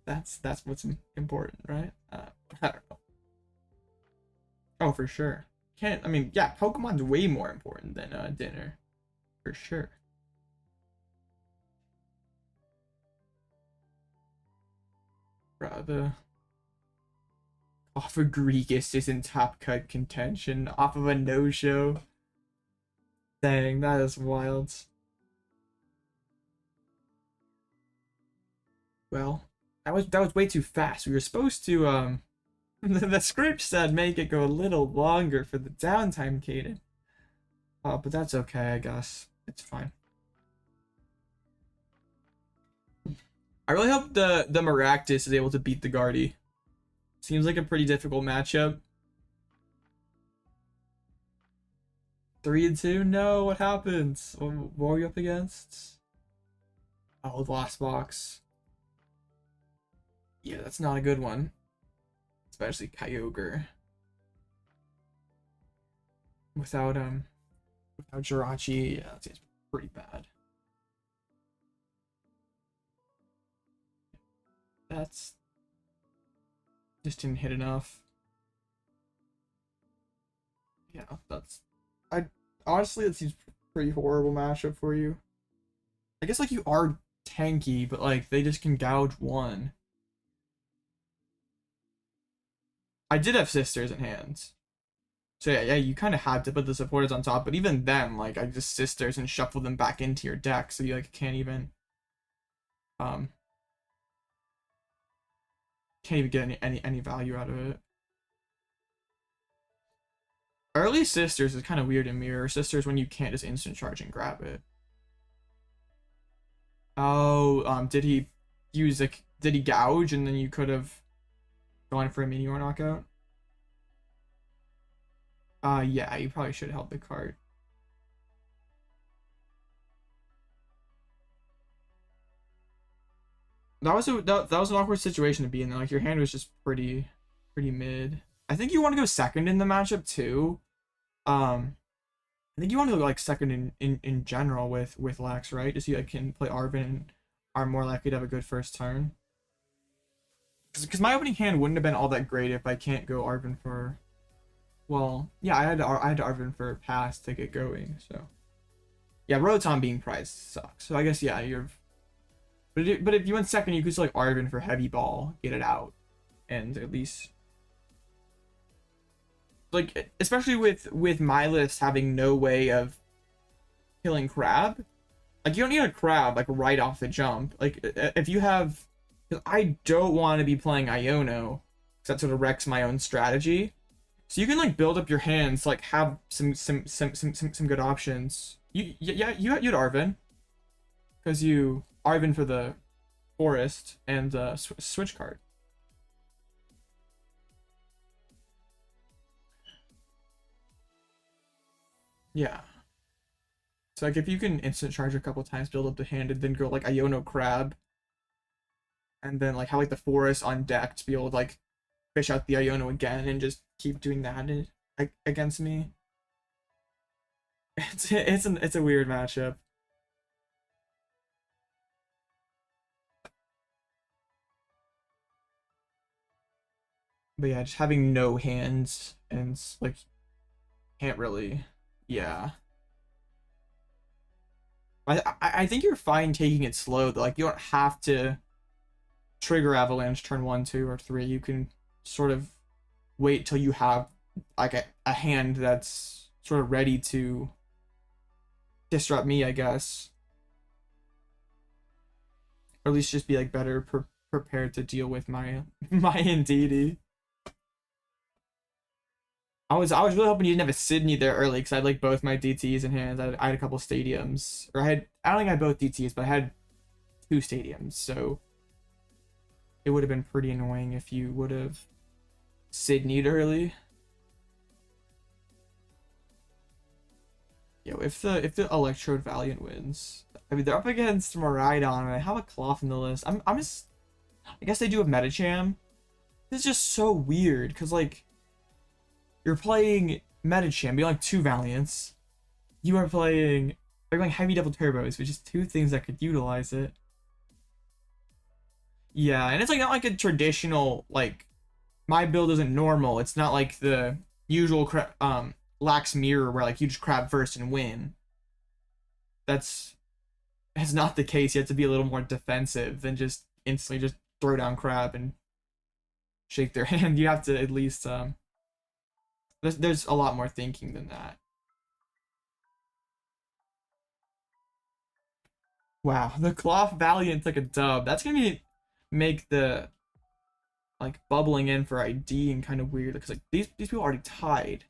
that's what's important, right? I don't know. Oh, for sure. I mean, yeah, Pokemon's way more important than dinner, for sure. Bro, the off of Gregus is in top cut contention off of a no-show. Dang, that is wild. Well, that was way too fast. We were supposed to the script said make it go a little longer for the downtime cadence. But that's okay, I guess. It's fine. I really hope the Maractus is able to beat the Guardy. Seems like a pretty difficult matchup. 3-2? No, what happens? What were you up against? Oh, Lost Box. Yeah, that's not a good one. Especially Kyogre. Without Jirachi, yeah, that seems pretty bad. That's just didn't hit enough. Yeah, honestly, it seems pretty horrible matchup for you. I guess like you are tanky, but like they just can gouge one. I did have sisters in hands. So yeah, you kind of had to put the supporters on top, but even then, like I just sisters and shuffle them back into your deck, so you like can't even get any value out of it. Early sisters is kind of weird in mirror sisters when you can't just instant charge and grab it. Oh, did he gouge and then you could have gone for a Meteor knockout? Yeah, you probably should have held the card. That was an awkward situation to be in. Like your hand was just pretty mid. I think you want to go second in the matchup too. I think you want to go like second in general with Lax, right? Just so you can play Arven and are more likely to have a good first turn. Because my opening hand wouldn't have been all that great if I can't go Arven for. Well, yeah, I had Arven for pass to get going. So yeah, Rotom being prized sucks. So I guess yeah, you're. But if you went second, you could still like Arven for heavy ball, get it out, and at least like especially with my list having no way of killing crab, like you don't need a crab like right off the jump. Like if you have, because I don't want to be playing Iono, because that sort of wrecks my own strategy. So you can like build up your hands, like have some good options. You had Arven, because you Arven for the forest and switch card. Yeah. So like if you can instant charge a couple times, build up the hand, and then go like Iono crab, and then like have like the forest on deck to be able to like fish out the Iono again and just keep doing that against me. It's a weird matchup. But yeah, just having no hands and like can't really, yeah. I think you're fine taking it slow though. Like you don't have to trigger Avalanche turn 1, 2, or 3. You can sort of wait till you have like a hand that's sort of ready to disrupt me, I guess. Or at least just be like better prepared to deal with my Indeedee. I was really hoping you didn't have a Sidney there early because I had like both my DTs in hand. I had a couple stadiums, or I don't think I had both DTs, but I had two stadiums, so it would have been pretty annoying if you would have Sidney'd early. Yo, if the Electrode Valiant wins, I mean they're up against Miraidon, and I have a Cloth in the list. I'm just, I guess they do have Medicham. This is just so weird because like you're playing Medicham, you like two Valiants. You are playing, they're going heavy double turbos, which is two things that could utilize it. Yeah, and it's like not like a traditional like my build isn't normal. It's not like the usual Lax Mirror where like you just crab first and win. That's not the case. You have to be a little more defensive than just instantly just throw down crab and shake their hand. You have to at least there's a lot more thinking than that. Wow, the Cloth Valiant took a dub. That's gonna make the like bubbling in for ID and kind of weird because like these people are already tied.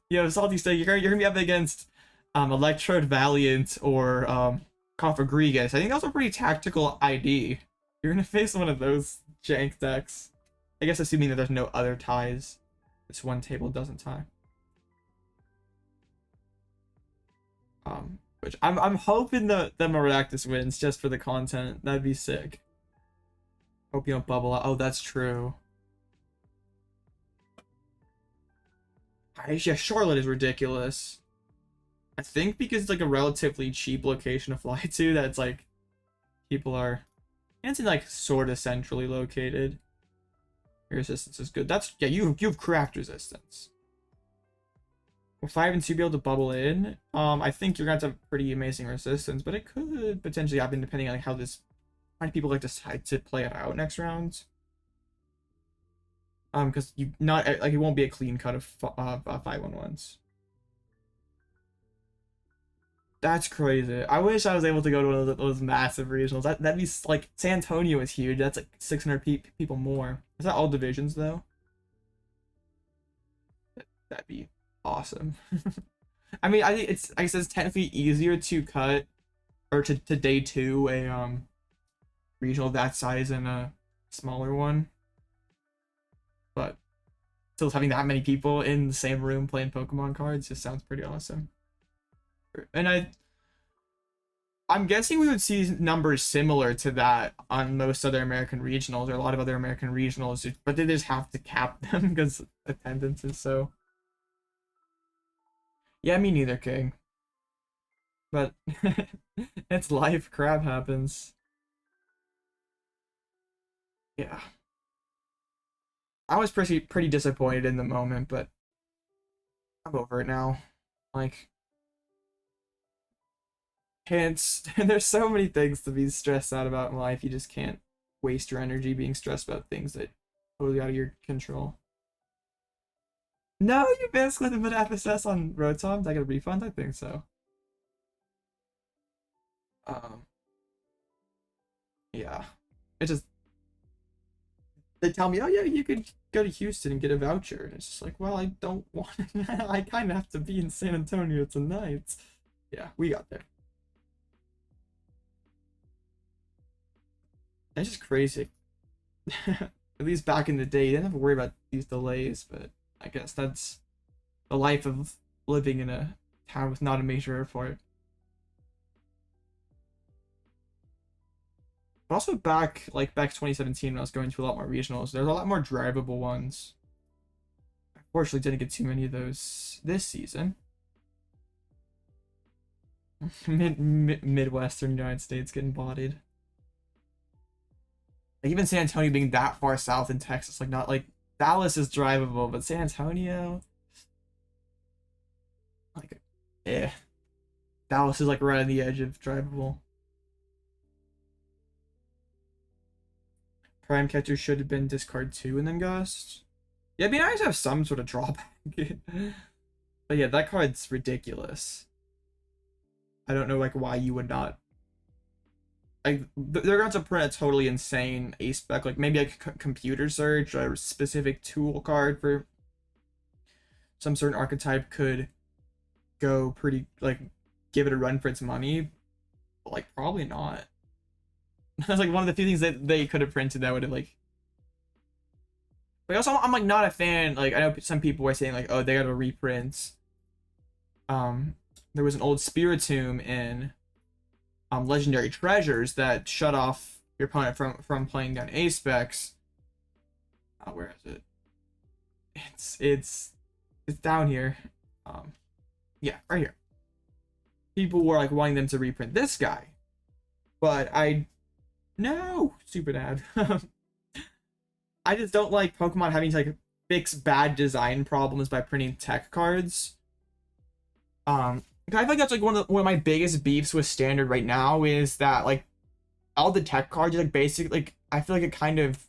Yo, Salty Steak, you're gonna be up against Electrode Valiant or Cofagrigus. I think that's a pretty tactical ID. You're gonna face one of those jank decks. I guess assuming that there's no other ties. This one table doesn't tie. Which I'm hoping the Maractus wins just for the content. That'd be sick. Hope you don't bubble out. Oh, that's true. Yeah, Charlotte is ridiculous. I think because it's like a relatively cheap location to fly to, that's like people are, and it's like sort of centrally located. Your resistance is good. That's, yeah, you've cracked resistance. Will 5 and 2 be able to bubble in? I think you're gonna have pretty amazing resistance, but it could potentially happen depending on like how many people like decide to play it out next round. Because you not like it won't be a clean cut of 5-1-1s. That's crazy. I wish I was able to go to one of those massive regionals. That'd be like San Antonio is huge. That's like 600 people more. Is that all divisions though? That'd be awesome. I mean, I think I guess it's technically easier to cut or to day 2 a regional of that size than a smaller one. But still having that many people in the same room playing Pokemon cards just sounds pretty awesome. And I'm guessing we would see numbers similar to that on most other American regionals, or a lot of other American regionals, but they just have to cap them because attendance is so. Yeah, me neither, King. But it's life. Crap happens. Yeah. I was pretty disappointed in the moment, but I'm over it now. Like, there's so many things to be stressed out about in life. You just can't waste your energy being stressed about things that are totally out of your control. No, you basically put FSS on Rotom. Did I get a refund? I think so. Yeah. It just, they tell me, oh yeah, you could go to Houston and get a voucher. And it's just like, well, I don't want it. I kind of have to be in San Antonio tonight. Yeah, we got there. It's just crazy. At least back in the day, you didn't have to worry about these delays, but I guess that's the life of living in a town with not a major airport. But also back 2017 when I was going to a lot more regionals, there's a lot more drivable ones. Unfortunately, didn't get too many of those this season. Midwestern United States getting bodied. Like, even San Antonio being that far south in Texas, like not like Dallas is drivable, but San Antonio, like, yeah, Dallas is like right on the edge of drivable. Prime Catcher should have been discard 2 and then Gust. Yeah, it'd be nice to have some sort of drawback. But yeah, that card's ridiculous. I don't know like why you would not like they're going to print a totally insane A spec, like maybe like a computer search or a specific tool card for some certain archetype could go pretty, like, give it a run for its money, but like probably not. That's like one of the few things that they could have printed that would have like. But also, I'm like not a fan. Like I know some people were saying like, oh, they got to reprint. There was an old Spiritomb in Legendary Treasures that shut off your opponent from playing down A specs. Where is it? It's down here. Yeah, right here. People were like wanting them to reprint this guy, but no, stupid ad. I just don't like Pokemon having to like fix bad design problems by printing tech cards. I feel like that's like one of my biggest beefs with Standard right now is that like all the tech cards like basically like I feel like it kind of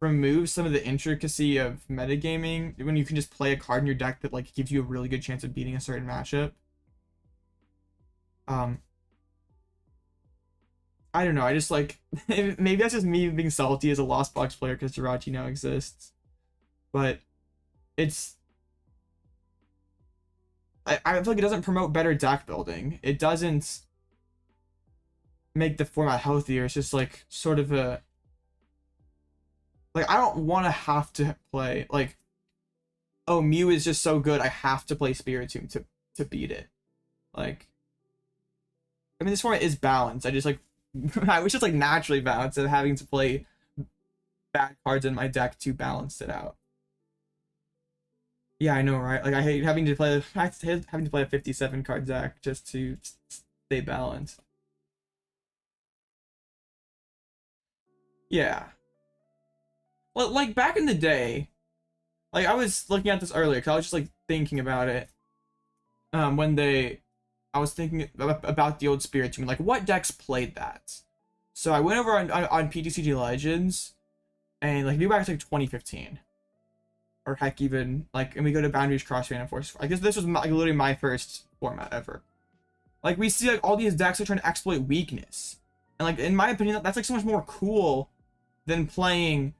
removes some of the intricacy of metagaming when you can just play a card in your deck that like gives you a really good chance of beating a certain matchup. I don't know. I just like maybe that's just me being salty as a Lost Box player because Jirachi now exists, but it's I feel like it doesn't promote better deck building. It doesn't make the format healthier. It's just like sort of a like I don't want to have to play like, oh, Mew is just so good I have to play Spiritomb to beat it. Like I mean this format is balanced. I just like I wish it's like naturally balanced and having to play bad cards in my deck to balance it out. Yeah, I know, right? Like I hate having to play a 57 card deck just to stay balanced. Yeah. Well, like back in the day, like I was looking at this earlier because I was just like thinking about it. I was thinking about the old Spiritomb, like what decks played that. So I went over on PTCG Legends, and like we back to like 2015, or heck even like, and we go to Boundaries Cross Random Force. I guess this was like literally my first format ever. Like we see like all these decks are trying to exploit weakness, and like in my opinion that's like so much more cool than playing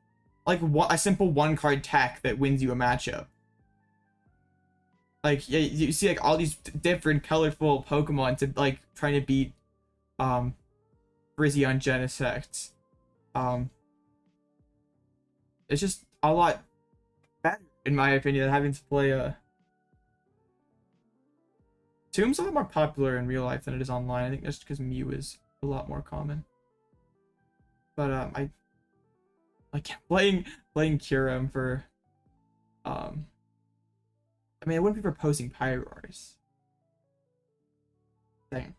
like a simple one card tech that wins you a matchup. Like yeah, you see like all these different colorful Pokemon to like trying to beat Virizion Genesect. It's just a lot better in my opinion than having to play a Tomb's a lot more popular in real life than it is online. I think that's because Mew is a lot more common. But I like playing Kyurem for I mean, I wouldn't be proposing Pyroars. Dang.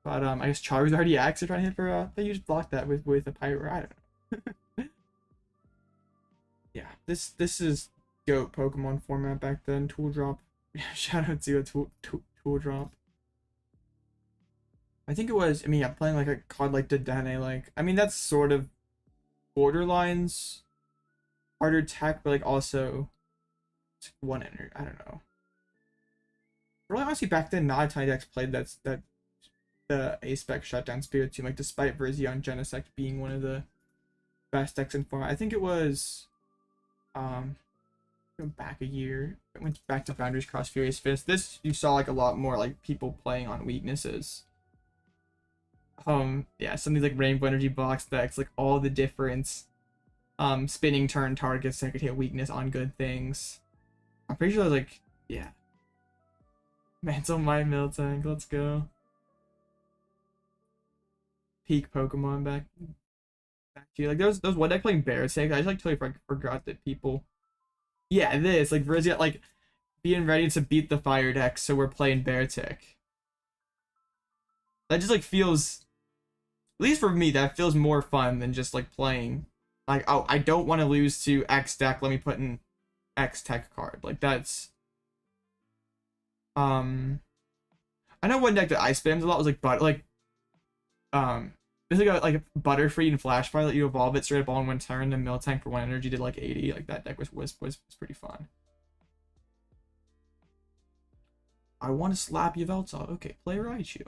But I guess Charizard EX are trying to hit for they just blocked that with a Pyroar. I don't know. Yeah, this is GOAT Pokemon format back then. Tool drop. Shout out to a tool drop. I think it was, I mean, yeah, playing like a card like Dedenne, like I mean that's sort of borderlines harder tech, but like also one energy. I don't know. Really, honestly, back then, not a ton of decks played that the A-Spec shutdown Spiritomb, like despite Virizion Genesect being one of the best decks in format. I think it was going back a year. It went back to Boundaries Cross Furious Fist. This you saw like a lot more like people playing on weaknesses. Yeah, some of these like Rainbow Energy box decks, like all the different spinning turn targets that could hit weakness on good things. I'm pretty sure like, yeah. Mantle my Miltank, let's go. Peak Pokemon back to you. Like those one deck playing Beartick. I just like totally forgot that people. Yeah, this like Virizion like being ready to beat the fire deck, so we're playing Beartick. That just like feels, at least for me, that feels more fun than just like playing like, oh, I don't want to lose to X deck, let me put in X tech card. Like that's I know one deck that I spammed a lot was like there's like a Butterfree and Flash Fire that you evolve it straight up all in one turn, and Miltank for one energy did like 80. Like that deck was pretty fun. I want to slap Yveltal. Okay, play Raichu.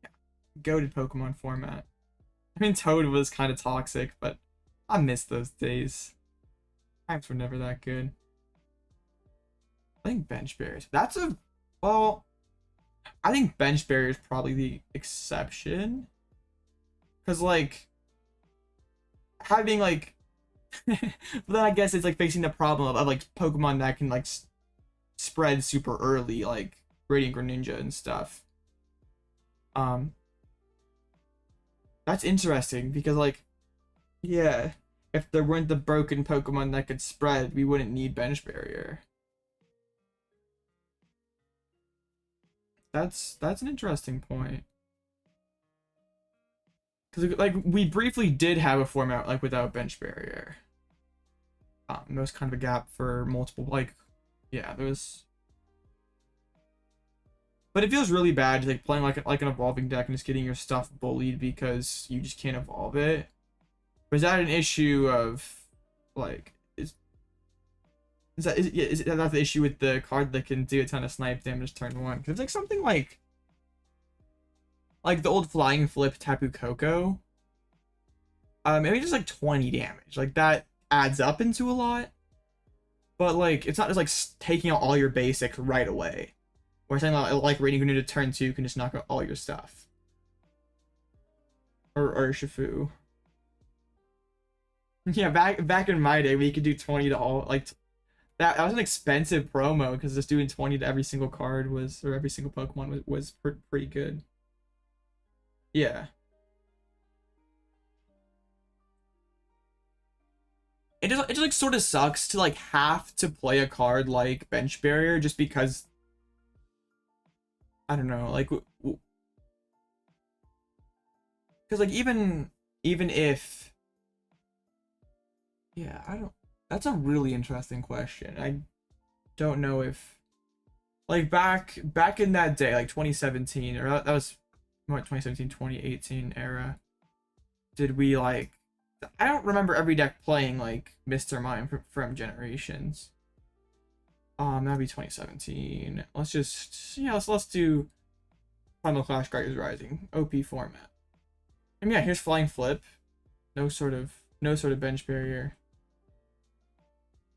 Yeah. goated Pokemon format. I mean, Toad was kind of toxic, but I miss those days. Times were never that good. I think bench barriers. That's a, well, I think bench barrier is probably the exception. Because, like, having, like, but then I guess it's, like, facing the problem of like, Pokemon that can, like, spread super early, like, Radiant Greninja and stuff. That's interesting, because, like, yeah, if there weren't the broken Pokemon that could spread, we wouldn't need bench barrier. That's an interesting point. Because, like, we briefly did have a format, like, without bench barrier. There was kind of a gap for multiple, like, yeah, there was. But it feels really bad, like, playing, like an evolving deck and just getting your stuff bullied because you just can't evolve it. Or is that an issue of, like, is that the issue with the card that can do a ton of snipe damage turn 1? Because it's, like, something like the old Flying Flip Tapu Koko. Maybe just, like, 20 damage. Like, that adds up into a lot. But, like, it's not just, like, taking out all your basics right away. Or something like Radiant Greninja turn 2 can just knock out all your stuff. Or Urshifu. Yeah, back in my day, we could do 20 to all, like, that was an expensive promo, because just doing 20 to every single card was, or every single Pokemon was pretty good. Yeah. It just like sort of sucks to, like, have to play a card like bench barrier just because, I don't know, like, because, like, even if, yeah, I don't, that's a really interesting question. I don't know if, like, back in that day, like 2017, or that was what, 2017 2018 era, did we, like, I don't remember every deck playing, like, Mr. Mime from Generations. That'd be 2017. Let's just, yeah, let's do Primal Clash Strikers Rising OP format. And yeah, here's Flying Flip. No sort of bench barrier.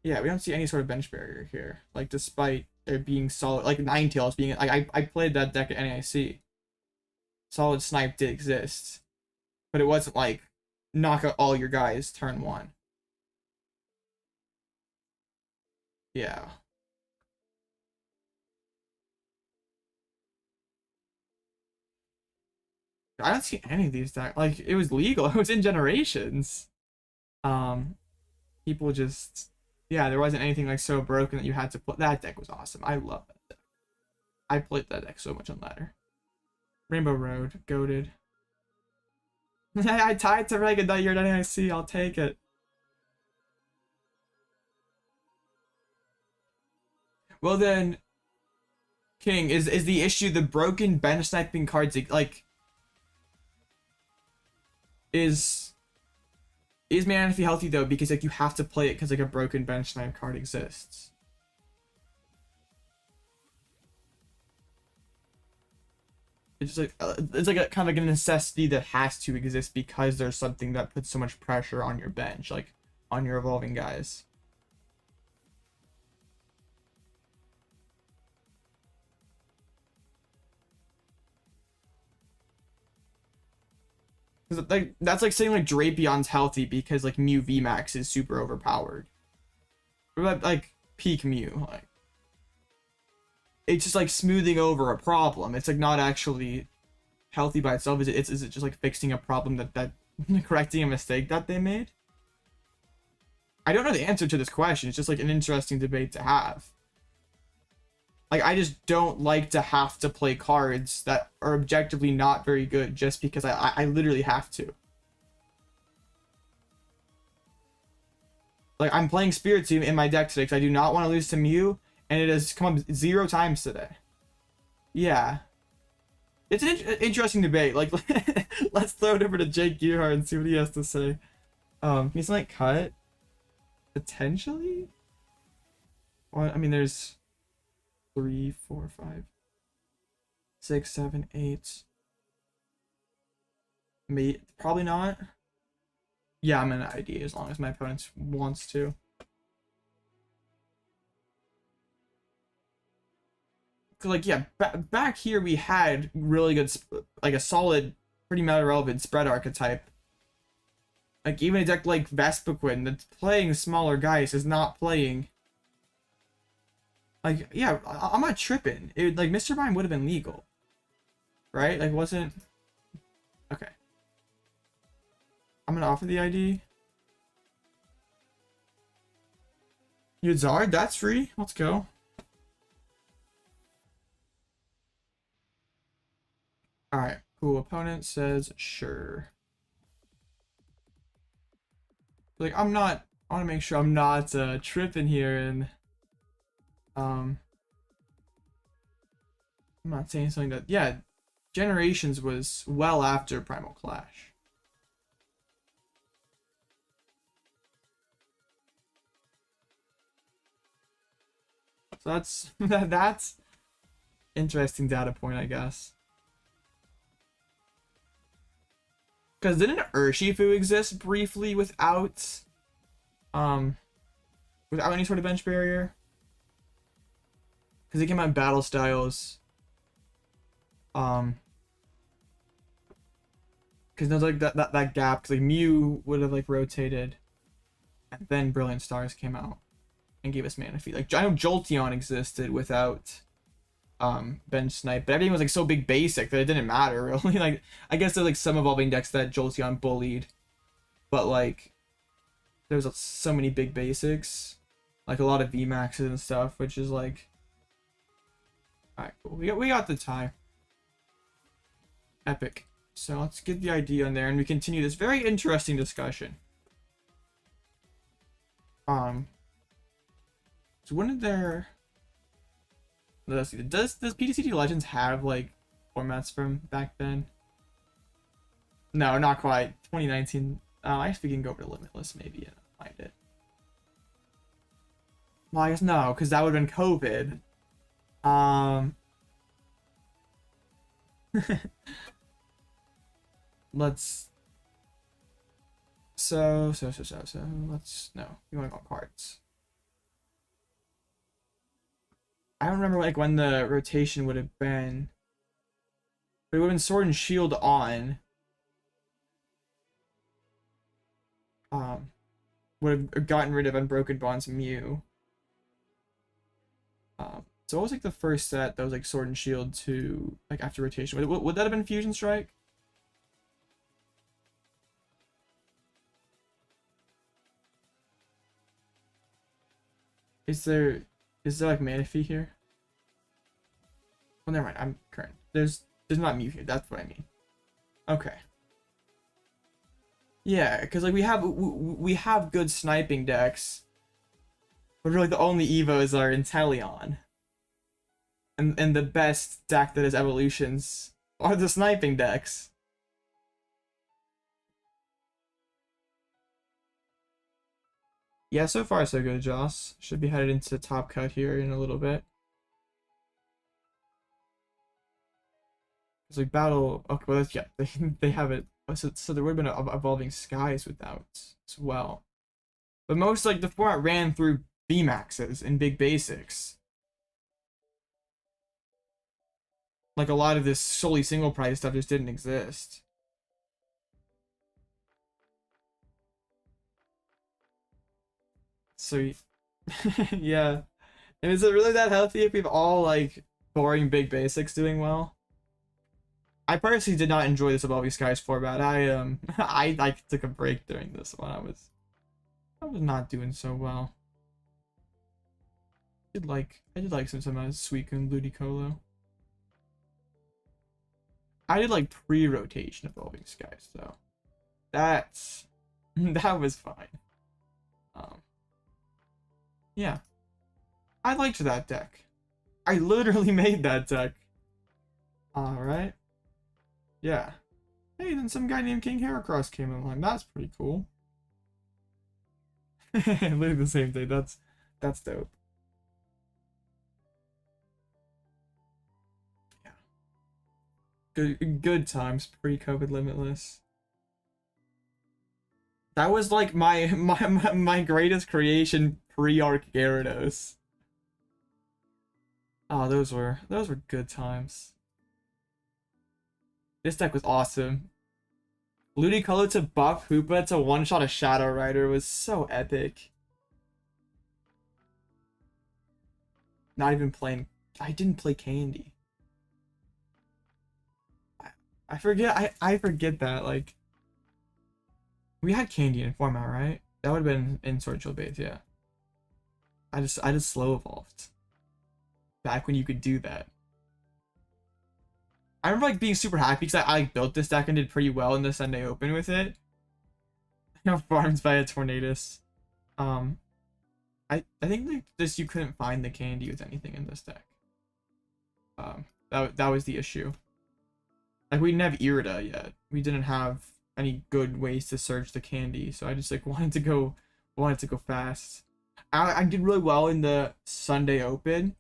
Yeah, we don't see any sort of bench barrier here. Like, despite there being solid, like, Ninetales being, like, I played that deck at NAIC. Solid snipe did exist, but it wasn't like knock out all your guys turn 1. Yeah. I don't see any of these decks. Like, it was legal. It was in Generations. People just, yeah, there wasn't anything, like, so broken that you had to play. That deck was awesome. I love that deck. I played that deck so much on ladder. Rainbow Road, goated. I tied to Rega that year at NIC. I'll take it. Well then, King, is the issue the broken bench sniping cards, like, is Manaphy healthy though? Because, like, you have to play it because, like, a broken bench snipe card exists. It's like a kind of like a necessity that has to exist because there's something that puts so much pressure on your bench, like on your evolving guys. Like, that's like saying, like, Drapion's healthy because, like, Mew VMAX is super overpowered. Or, like, peak Mew, like, it's just, like, smoothing over a problem. It's, like, not actually healthy by itself. Is it just, like, fixing a problem that correcting a mistake that they made? I don't know the answer to this question. It's just, like, an interesting debate to have. Like, I just don't like to have to play cards that are objectively not very good just because I literally have to. Like, I'm playing Spirit Team in my deck today because I do not want to lose to Mew, and it has come up 0 times today. Yeah. It's an interesting debate. Like, let's throw it over to Jake Gearhart and see what he has to say. He's, like, cut? Potentially? Well, I mean, there's 3, 4, 5, 6, 7, 8. Me, probably not. Yeah, I'm an ID as long as my opponent wants to. Like, yeah, back here we had really good, like a solid, pretty meta relevant spread archetype. Like, even a deck like Vespiquen that's playing smaller guys is not playing. Like, yeah, I'm not tripping. It, like, Mr. Mime would have been legal. Right? Like, wasn't... Okay. I'm gonna offer the ID. Yuzard, that's free. Let's go. Alright, cool. Opponent says sure. Like, I'm not... I want to make sure I'm not tripping here and... I'm not saying something that... Yeah, Generations was well after Primal Clash. So that's that's interesting data point, I guess. Because didn't Urshifu exist briefly without any sort of bench barrier? Because it came out in battle styles. Because there's like that gap. Because like Mew would have like rotated, and then Brilliant Stars came out and gave us Mana Feed. Like I know Jolteon existed without bench snipe, but everything was like so big basic that it didn't matter really. Like I guess there's like some evolving decks that Jolteon bullied, but like there's so many big basics, like a lot of VMAXs and stuff, which is like, all right, cool. We got the tie. Epic. So let's get the ID on there and we continue this very interesting discussion. So when did their... Let's see. Does PTCG Legends have like formats from back then? No, not quite. 2019. I guess we can go over to Limitless maybe and find it. Well, I guess no, because that would have been COVID. Let's... So, let's... No, we want to go on cards. I don't remember like when the rotation would have been. But it would have been Sword and Shield on. Would have gotten rid of Unbroken Bonds Mew. So what was like the first set that was like Sword and Shield to like after rotation? Would that have been Fusion Strike? Is there like Mana Fee here? Well, never mind. I'm current. There's not Mew here. That's what I mean. Okay. Yeah, because like we have good sniping decks, but really the only Evos are Inteleon, and the best deck that is evolutions are the sniping decks. Yeah, so far so good, Joss. Should be headed into top cut here in a little bit. It's like battle. Okay, well, that's, yeah, they have it. So there would have been evolving skies without as well. But most like the format ran through VMAXs and big basics. Like a lot of this solely single price stuff just didn't exist. So yeah. And is it really that healthy if we've all like boring big basics doing well? I personally did not enjoy this Evolving Skies format. I took a break during this one. I was not doing so well. I did like some Suicune Ludicolo. I did like pre-rotation Evolving Skies though. That was fine. Yeah. I liked that deck. I literally made that deck. Alright. Yeah. Hey, then some guy named King Heracross came online. That's pretty cool. Literally the same thing. That's dope. Yeah. Good times pre-COVID Limitless. That was like my greatest creation pre-Arc Gyarados. Oh, those were good times. This deck was awesome. Ludicolo to buff Hoopa to one-shot a Shadow Rider was so epic. Not even playing. I didn't play Candy. I forget. I forget that. Like, we had Candy in format, right? That would have been in Sword Base, yeah. I just slow evolved. Back when you could do that. I remember like being super happy because I like built this deck and did pretty well in the Sunday Open with it. Farms by a Tornadus. I think like this you couldn't find the candy with anything in this deck. That was the issue. Like we didn't have Irida yet. We didn't have any good ways to search the candy, so I just like wanted to go fast. I did really well in the Sunday Open.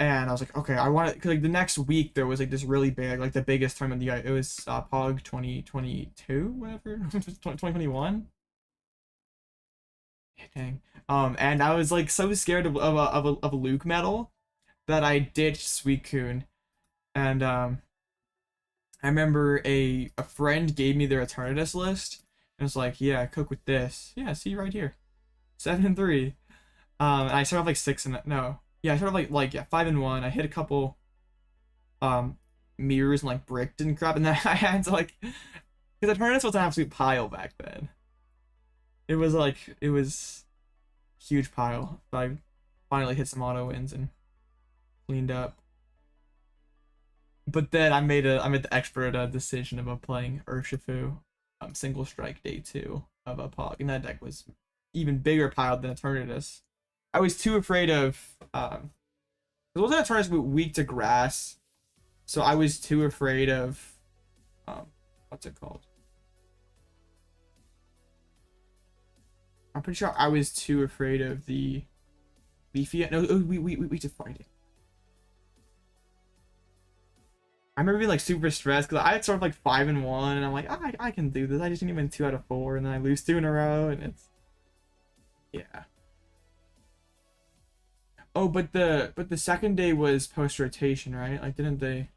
And I was like, okay, I want it, because like the next week there was like this really big, like the biggest tournament of the year. It was Pog 2022, whatever, 2021. Dang. And I was like so scared of a Luke medal that I ditched Suicune. And I remember a friend gave me their Eternatus list and was like, yeah, cook with this. Yeah, see right here, 7-3. And I started off like 6 and no. Yeah, I started like yeah, 5-1. I hit a couple mirrors and like bricked and crap, and then I had to like, because Eternatus was an absolute pile back then. It was huge pile. But I finally hit some auto wins and cleaned up. But then I made the expert decision about playing Urshifu, single strike day 2 of a Pog, and that deck was even bigger piled than Eternatus. I was too afraid of it wasn't Eternatus weak to grass, so I was too afraid of what's it called? I'm pretty sure I was too afraid of the Leafy. No, we just find it. I remember being like super stressed because I had sort of like 5-1, and I'm like, I can do this. I just didn't even 2 out of 4, and then I lose 2 in a row, and it's yeah. Oh, but the second day was post rotation, right? Like, didn't they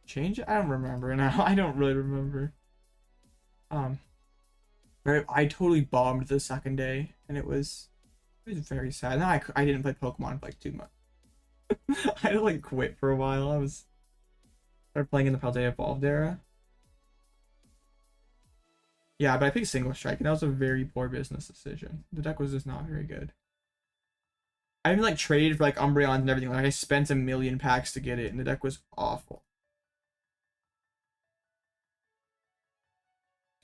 change it? I don't remember now. I don't really remember. Right, I totally bombed the second day, and it was very sad. Then I didn't play Pokemon for like 2 months. I had to like quit for a while. I started playing in the Paldea Evolved era. Yeah, but I picked Single Strike, and that was a very poor business decision. The deck was just not very good. I even like traded for like Umbreons and everything. Like I spent 1,000,000 packs to get it, and the deck was awful.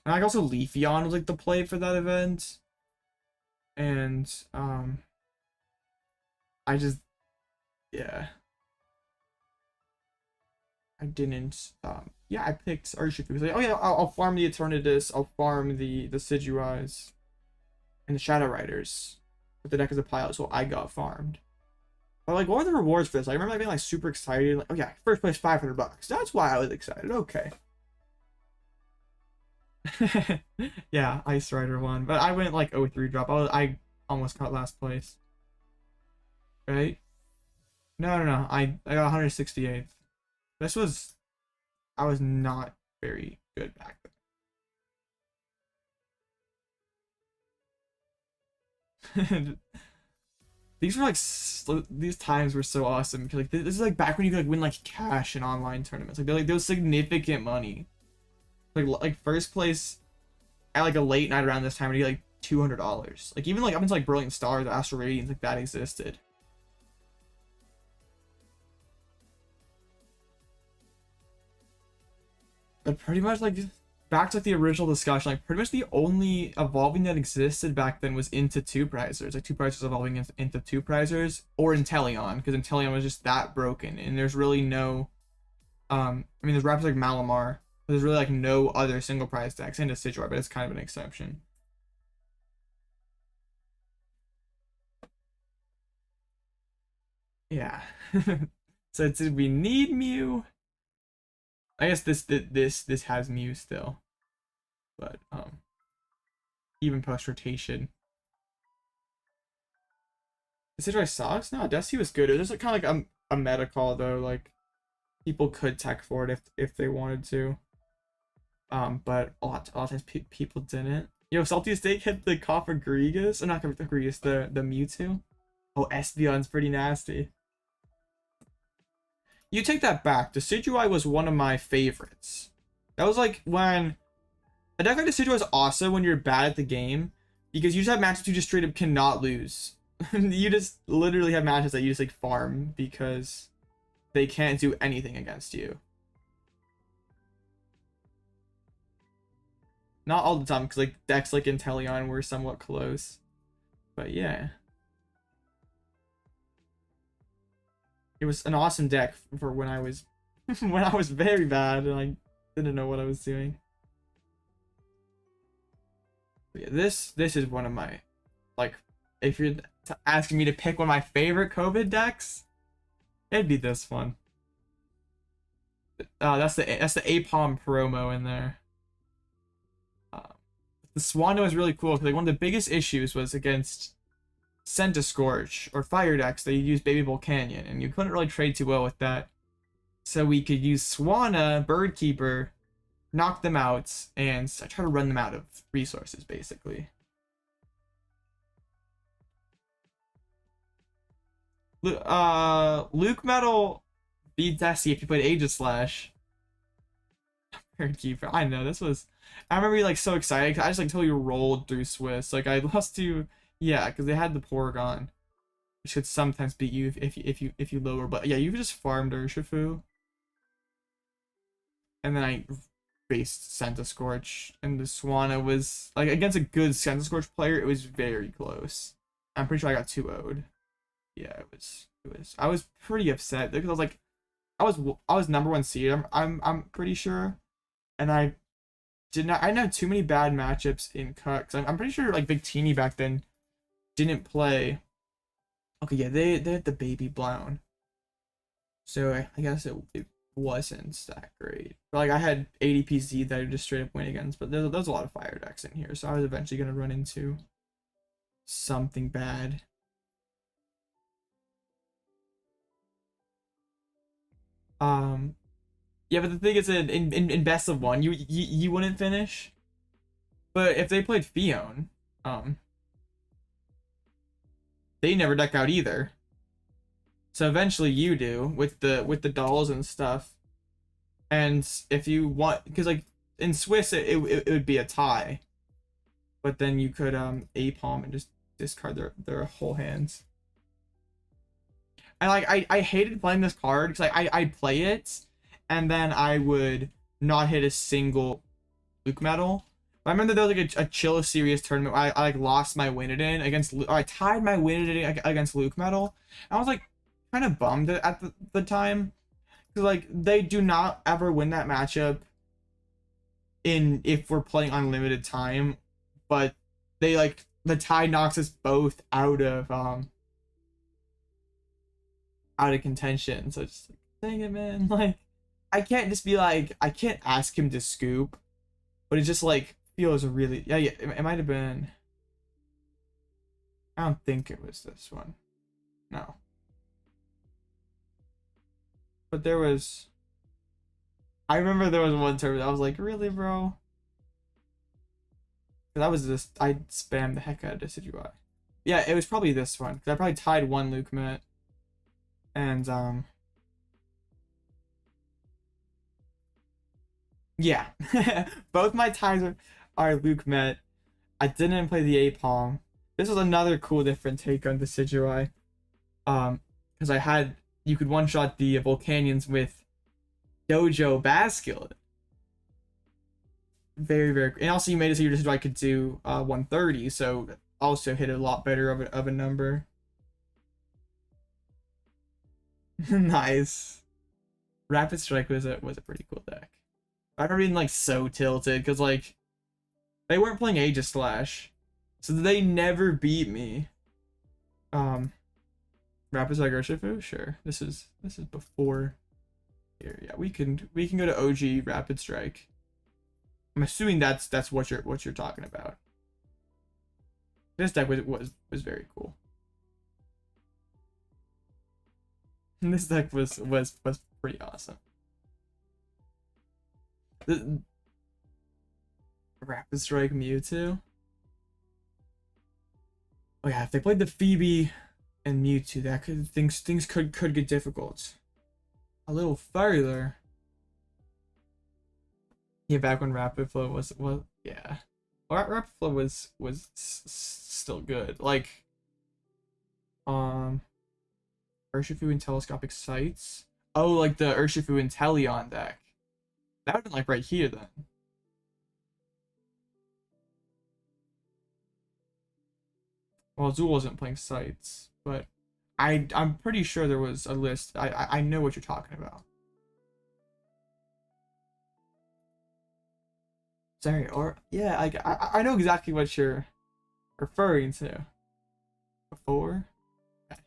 And like also Leafeon was like the play for that event. And I just yeah. I didn't yeah, I picked Urshifu. Like, oh yeah, I'll farm the Eternatus, I'll farm the Decidueyes and the Shadow Riders. But the deck is a pile, so I got farmed. But like, what were the rewards for this? I remember like, being like super excited. Like, oh yeah, first place $500. That's why I was excited. Okay. Yeah, Ice Rider won, but I went like 0-3 drop. I almost got last place. Right? No. I got 168th. I was not very good back then. These were like these times were so awesome because like this is like back when you could like win like cash in online tournaments. Like they're like those significant money. Like first place at like a late night around this time would get like $200. Like even like up into like Brilliant Stars, Astral Radiance, like that existed. But pretty much like back to like the original discussion, like pretty much the only evolving that existed back then was into two prizers. Like two prizers evolving into two prizers or Inteleon, because Inteleon was just that broken, and there's really no I mean there's rappers like Malamar, but there's really like no other single prize decks, and a Decidueye, but it's kind of an exception. Yeah. So did we need Mew? I guess this has Mew still. but even post rotation. Decidueye sucks? No, Desi was good. It was just kind of like a meta call though. Like people could tech for it if they wanted to. But a lot of times people didn't. Yo, Salty Steak hit the Cofagrigus. Not Cofagrigus, the Mewtwo. Oh, Espeon's pretty nasty. You take that back. Decidueye was one of my favorites. That was like when a deck like Decidueye is awesome when you're bad at the game because you just have matchups you just straight up cannot lose. You just literally have matches that you just like farm because they can't do anything against you. Not all the time, because like decks like Inteleon were somewhat close. But yeah. It was an awesome deck for when I was when I was very bad and I didn't know what I was doing. But yeah, this is one of my, like, if you're asking me to pick one of my favorite COVID decks, it'd be this one. That's the Apom promo in there. The Swano was really cool because like one of the biggest issues was against Centiskorch or fire decks that you use Baby Bowl Canyon, and you couldn't really trade too well with that. So we could use Swanna, Birdkeeper, knock them out, and try to run them out of resources basically. Luke Metal beat Desi if you played Aegislash. Birdkeeper, I know this was. I remember being like so excited because I just like totally rolled through Swiss. Like I lost to, yeah, because they had the Porygon, which could sometimes beat you if you lower. But yeah, you just farmed Urshifu, and then I faced Centiskorch, and the Swanna was like against a good Centiskorch player. It was very close. I'm pretty sure I got 2-0'd. Yeah, it was. I was pretty upset because I was like, I was #1 seed. I'm pretty sure, and I didn't have too many bad matchups in cut. Cause I'm pretty sure like Big Teeny back then didn't play. Okay, yeah, they had the Baby Blown, so I guess it wasn't that great. But like I had ADPZ that I just straight up win against, but there's a lot of fire decks in here, so I was eventually gonna run into something bad. Yeah, but the thing is that in best of one, you wouldn't finish. But if they played Fion, they never deck out either. So eventually you do with the dolls and stuff. And if you want, because like in Swiss it would be a tie, but then you could Apom and just discard their whole hands. And like I hated playing this card because like I'd play it and then I would not hit a single Luke Metal. I remember there was like a Chill Series tournament where I like lost my Winidin against, or I tied my Winidin against Luke Metal. I was like kind of bummed at the time because like they do not ever win that matchup if we're playing unlimited time, but they like the tie knocks us both out of contention. So it's like, dang it, man. Like I can't just be like, I can't ask him to scoop, but it just like feels really, yeah, it might have been, I don't think it was this one, no, but there was, I remember there was one tournament I was like, really, bro? That was just, I spammed the heck out of Decidueye. Yeah, it was probably this one because I probably tied one Luke Met, and yeah, both my ties are Luke Met. I didn't play the Apom. This was another cool different take on the Decidueye. Because I had, you could one-shot the Volcanions with Dojo Basculin. Very, very, and also you made it so your Decidueye could do 130, so also hit a lot better of a number. Nice. Rapid Strike was a pretty cool deck. I remember being like so tilted because like they weren't playing Aegislash, so they never beat me. Rapid Strike Urshifu, sure. This is before here. Yeah, we can go to OG Rapid Strike. I'm assuming that's what you're talking about. This deck was very cool. And this deck was pretty awesome. The Rapid Strike Mewtwo. Oh yeah, if they played the Phoebe and Mewtwo, that could things could get difficult. A little further. Yeah, back when Rapid Flow was yeah. Rapid Flow was still good. Like Urshifu and Telescopic Sights. Oh, like the Urshifu and Teleon deck. That would have been like right here then. Well, Zool wasn't playing Sights, but I'm pretty sure there was a list. I know what you're talking about. Sorry, or yeah, I know exactly what you're referring to. Before? Okay.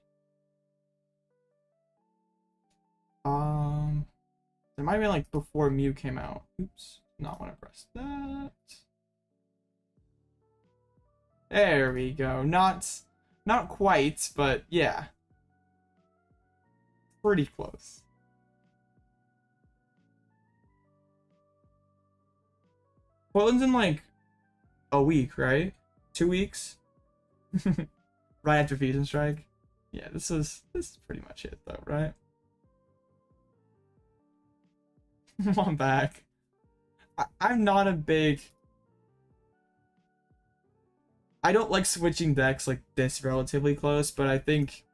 There might have been like before Mew came out. Oops, not want to press that. There we go. Not quite, but yeah. Pretty close. Portland's in like a week, right? 2 weeks? Right after Fusion Strike. Yeah, this is pretty much it though, right? I'm back. I'm not a big... I don't like switching decks like this relatively close, but I think...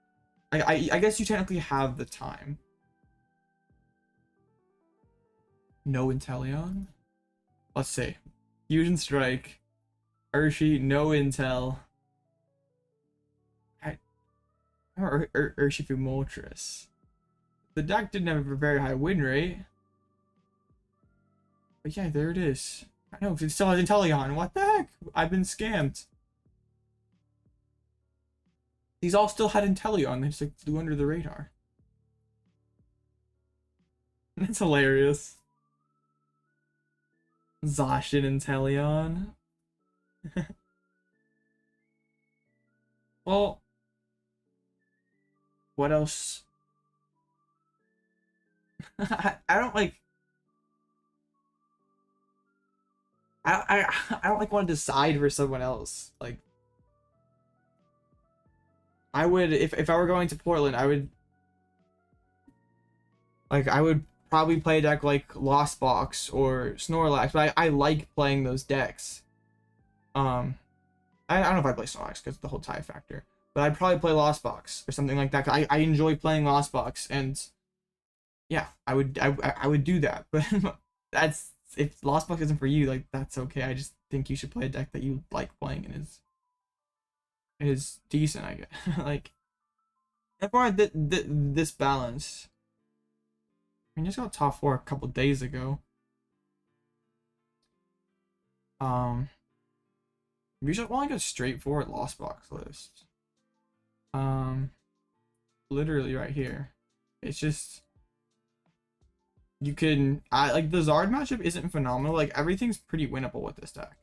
I guess you technically have the time. No Inteleon? Let's see. Fusion Strike. Urshi, no Intel. Urshifu Moltres. The deck didn't have a very high win rate. But yeah, there it is. I know, it still has Inteleon. What the heck? I've been scammed. These all still had Inteleon. They just like flew under the radar. That's hilarious. Zacian Inteleon. Well, what else? I don't like... I don't like want to decide for someone else. Like, I would, if I were going to Portland, I would probably play a deck like Lost Box or Snorlax, but I like playing those decks. I don't know if I'd play Snorlax because of the whole tie factor, but I'd probably play Lost Box or something like that. I enjoy playing Lost Box, and yeah, I would do that. But that's, if Lost Box isn't for you, like, that's okay. I just think you should play a deck that you like playing and is decent, I guess. Like, everyone this balance. I mean, just got top 4 a couple days ago. We just want like a straightforward Lost Box list. Literally right here. It's just, you can, like, the Zard matchup isn't phenomenal. Like, everything's pretty winnable with this deck.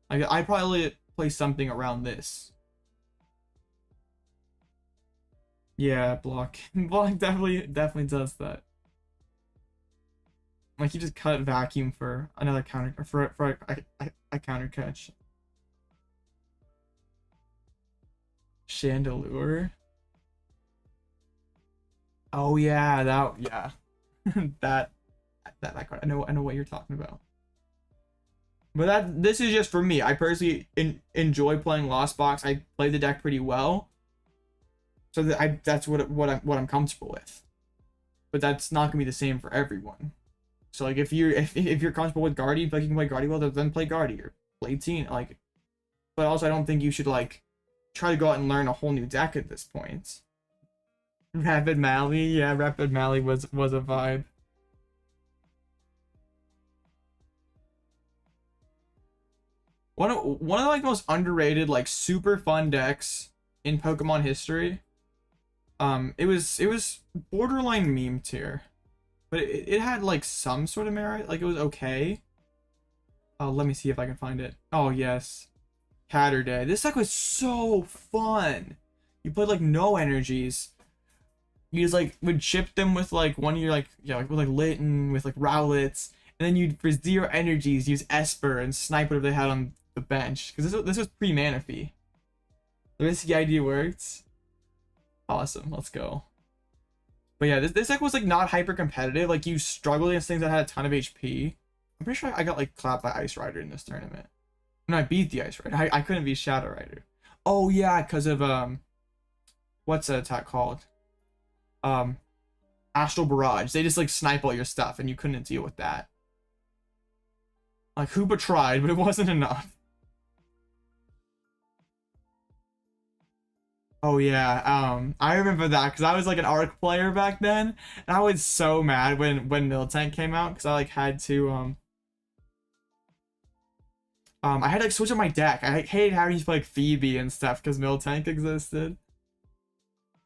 Like, I probably play something around this. Yeah, block definitely does that. Like, you just cut vacuum for another counter, or for a counter catch. Chandelure. Oh yeah, yeah. that card. I know what you're talking about. But this is just for me. I personally enjoy playing Lost Box. I play the deck pretty well, so that's what I'm comfortable with. But that's not gonna be the same for everyone. So like, if you're comfortable with Guardy, like, you can play Guardy well, then play Guardy or play Teen. Like, but also I don't think you should like try to go out and learn a whole new deck at this point. Rapid Mally, yeah, Rapid Mally was a vibe. One of the like most underrated, like, super fun decks in Pokemon history. It was borderline meme tier, but it had like some sort of merit. Like it was okay. Let me see if I can find it. Oh yes, Catterday. This deck was so fun. You played like no energies. You just like would chip them with like one of your like like with like Litten, with like Rowlets, and then you'd for 0 energies use Esper and snipe whatever they had on the bench, because this was pre Manaphy. The idea worked. Awesome, let's go. But yeah, this deck was like not hyper competitive. Like you struggled against things that had a ton of HP. I'm pretty sure I got like clapped by Ice Rider in this tournament. No, I beat the Ice Rider. I couldn't beat Shadow Rider. Oh yeah, because of what's that attack called? Astral Barrage. They just like snipe all your stuff and you couldn't deal with that. Like Hoopa tried, but it wasn't enough. Oh yeah, I remember that because I was like an Arc player back then, and I was so mad when Miltank came out because I like had to I had to like switch up my deck. I hated having to play like Phoebe and stuff because Miltank existed.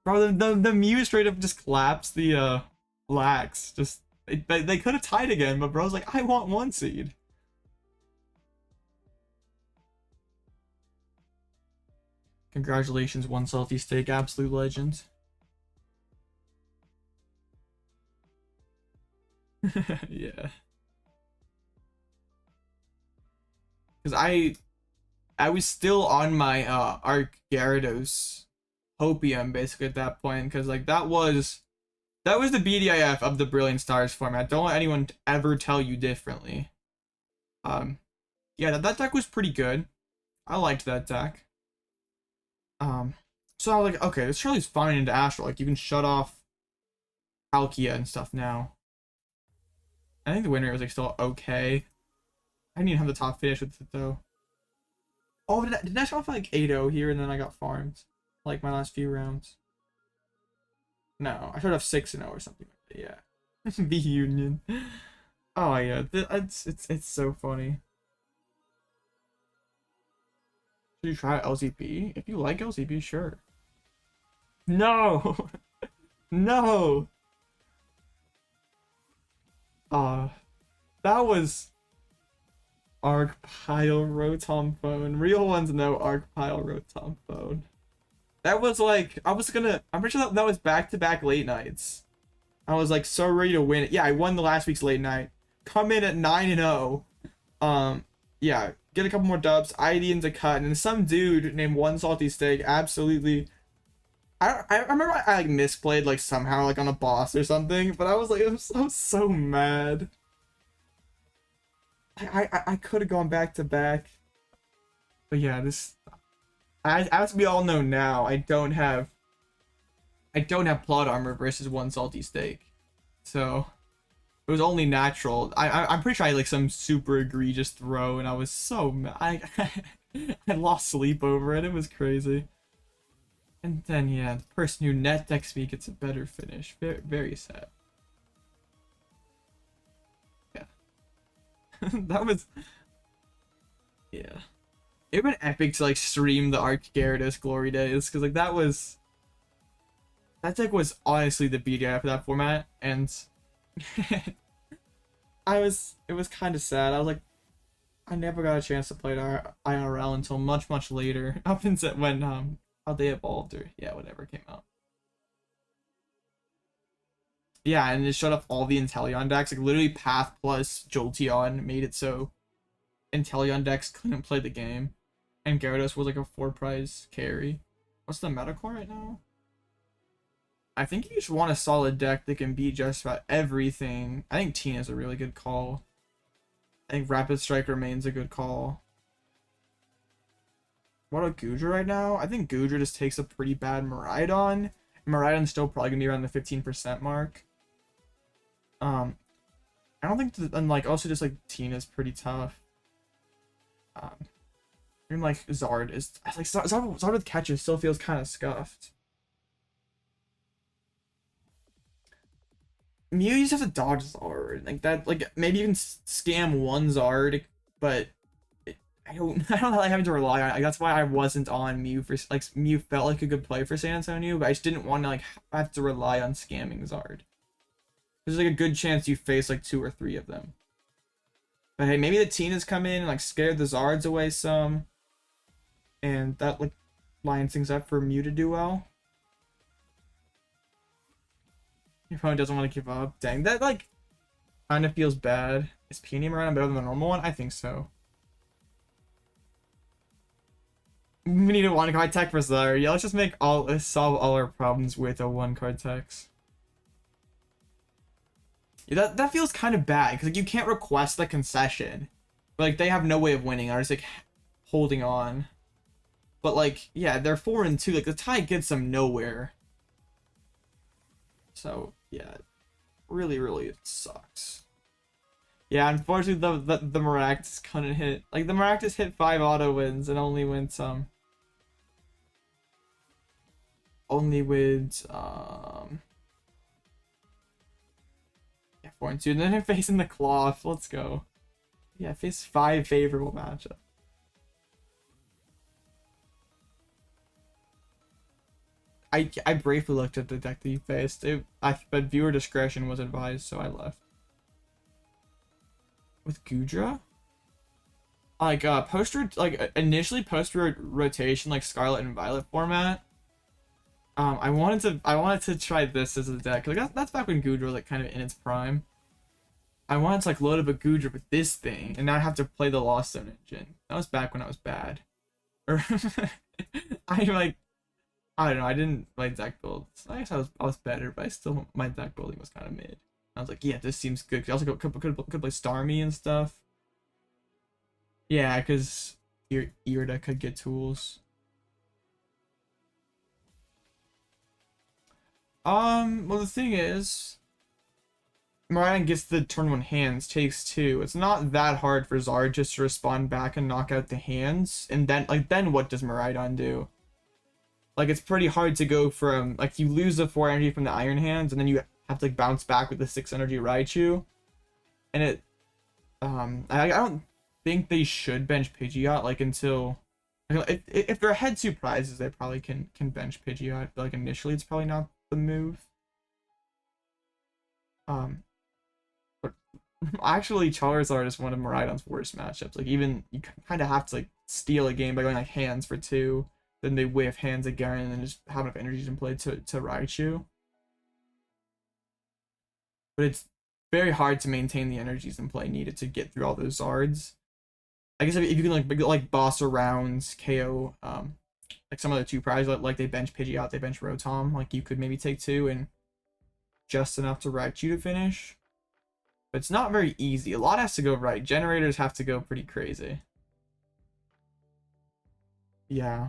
Bro, the Mew straight up just collapsed the Lax. Just they could have tied again, but bro's like, I want 1 seed. Congratulations, One Salty Steak, absolute legend. Yeah. Because I was still on my Arc Gyarados Hopium basically at that point, because like that was the BDIF of the Brilliant Stars format. Don't let anyone ever tell you differently. Yeah, that deck was pretty good. I liked that deck. So I was like, okay, this Shirley's fine into Astral. Like, you can shut off Palkia and stuff now. I think the winner was like still okay. I didn't even have the top finish with it though. Oh, did I start off like 8-0 here and then I got farmed? Like my last few rounds. No, I started off 6-0 or something like that. Yeah. The Union. Oh yeah, it's so funny. Should you try LZP? If you like LZP, sure. No! No! That was Arc Pile Rotom Phone. Real ones know Arc Pile Rotom Phone. That was like, I'm pretty sure that was back-to-back late nights. I was like so ready to win it. Yeah, I won the last week's late night. Come in at 9-0. Yeah, get a couple more dubs. ID into cut, and then some dude named One Salty Steak absolutely. I remember I like misplayed like somehow like on a boss or something, but I was like, I was so mad. I could have gone back to back, but yeah, this. As we all know now, I don't have plot armor versus One Salty Steak, so it was only natural. I'm pretty sure I had like some super egregious throw, and I was so mad. I lost sleep over it. It was crazy. And then yeah, the person who net decks me gets a better finish. Very, very sad. Yeah. That was. Yeah. It would been epic to like stream the Arc Gyarados glory days, because like that deck was honestly the BDI for that format, and it was kind of sad. I was like, I never got a chance to play it IRL until much later, up until when how they evolved, or yeah, whatever came out. Yeah, and it shut off all the Inteleon decks. Like literally Path plus Jolteon made it so Inteleon decks couldn't play the game, and Gyarados was like a 4-prize carry. What's the meta core right now? I think you just want a solid deck that can beat just about everything. I think Tina's a really good call. I think Rapid Strike remains a good call. What about Goodra right now? I think Goodra just takes a pretty bad Miraidon. Miraidon's still probably gonna be around the 15% mark. I don't think, and like also just like Tina's pretty tough. Even like Zard is like Zard with catcher still feels kind of scuffed. Mew, you just have to dodge Zard like that. Like maybe you can scam one Zard, but I don't like having to rely on it. Like, that's why I wasn't on Mew for like Mew felt like a good play for San Antonio, but I just didn't want to like have to rely on scamming Zard. There's like a good chance you face like 2 or 3 of them. But hey, maybe the Tina's come in and like scared the Zards away some. And that like lines things up for Mew to do well. Your opponent doesn't want to give up. Dang, that like kind of feels bad. Is Peony Miraidon better than the normal one? I think so. We need a 1-card tech for Zar. Yeah, let's just solve all our problems with a 1-card text. Yeah, that feels kind of bad because like you can't request the concession, but like they have no way of winning. I'm just like holding on. But like yeah, they're 4-2. Like the tie gets them nowhere. So yeah, really it sucks. Yeah, unfortunately the Maractus couldn't hit. Like the Maractus hit 5 auto wins and only went some. Only with yeah, 4-2. And then I'm facing the Cloth. Let's go. Yeah, face 5 favorable matchup. I briefly looked at the deck that you faced. But viewer discretion was advised, so I left. With Goodra? Like initially post rotation like Scarlet and Violet format. I wanted to try this as a deck. Like that's back when Goodra was like kind of in its prime. I wanted to like load up a Goodra with this thing and not have to play the Lost Zone engine. That was back when I was bad. Or I don't know, I didn't like deck builds. I guess I was better, but my deck building was kind of mid. I was like, yeah, this seems good. I also could play Stormy and stuff. Yeah, because your Erika could get tools. Well the thing is, Miraidon gets the turn 1 hands, takes 2. It's not that hard for Zard just to respond back and knock out the hands. And then what does Miraidon do? Like it's pretty hard to go from like you lose the 4 energy from the Iron Hands and then you have to like bounce back with the 6 energy Raichu. And it I don't think they should bench Pidgeot like until if they're ahead 2 prizes they probably can bench Pidgeot, but like initially it's probably not the move. But actually Charizard is one of Miraidon's worst matchups. Like even you kind of have to like steal a game by going like hands for 2. Then they whiff hands again and then just have enough energies in play to Raichu. But it's very hard to maintain the energies in play needed to get through all those Zards. I guess if you can like boss around KO like some of the 2 prizes like they bench Pidgeot, they bench Rotom, like you could maybe take 2 and just enough to Raichu to finish. But it's not very easy. A lot has to go right. Generators have to go pretty crazy. Yeah.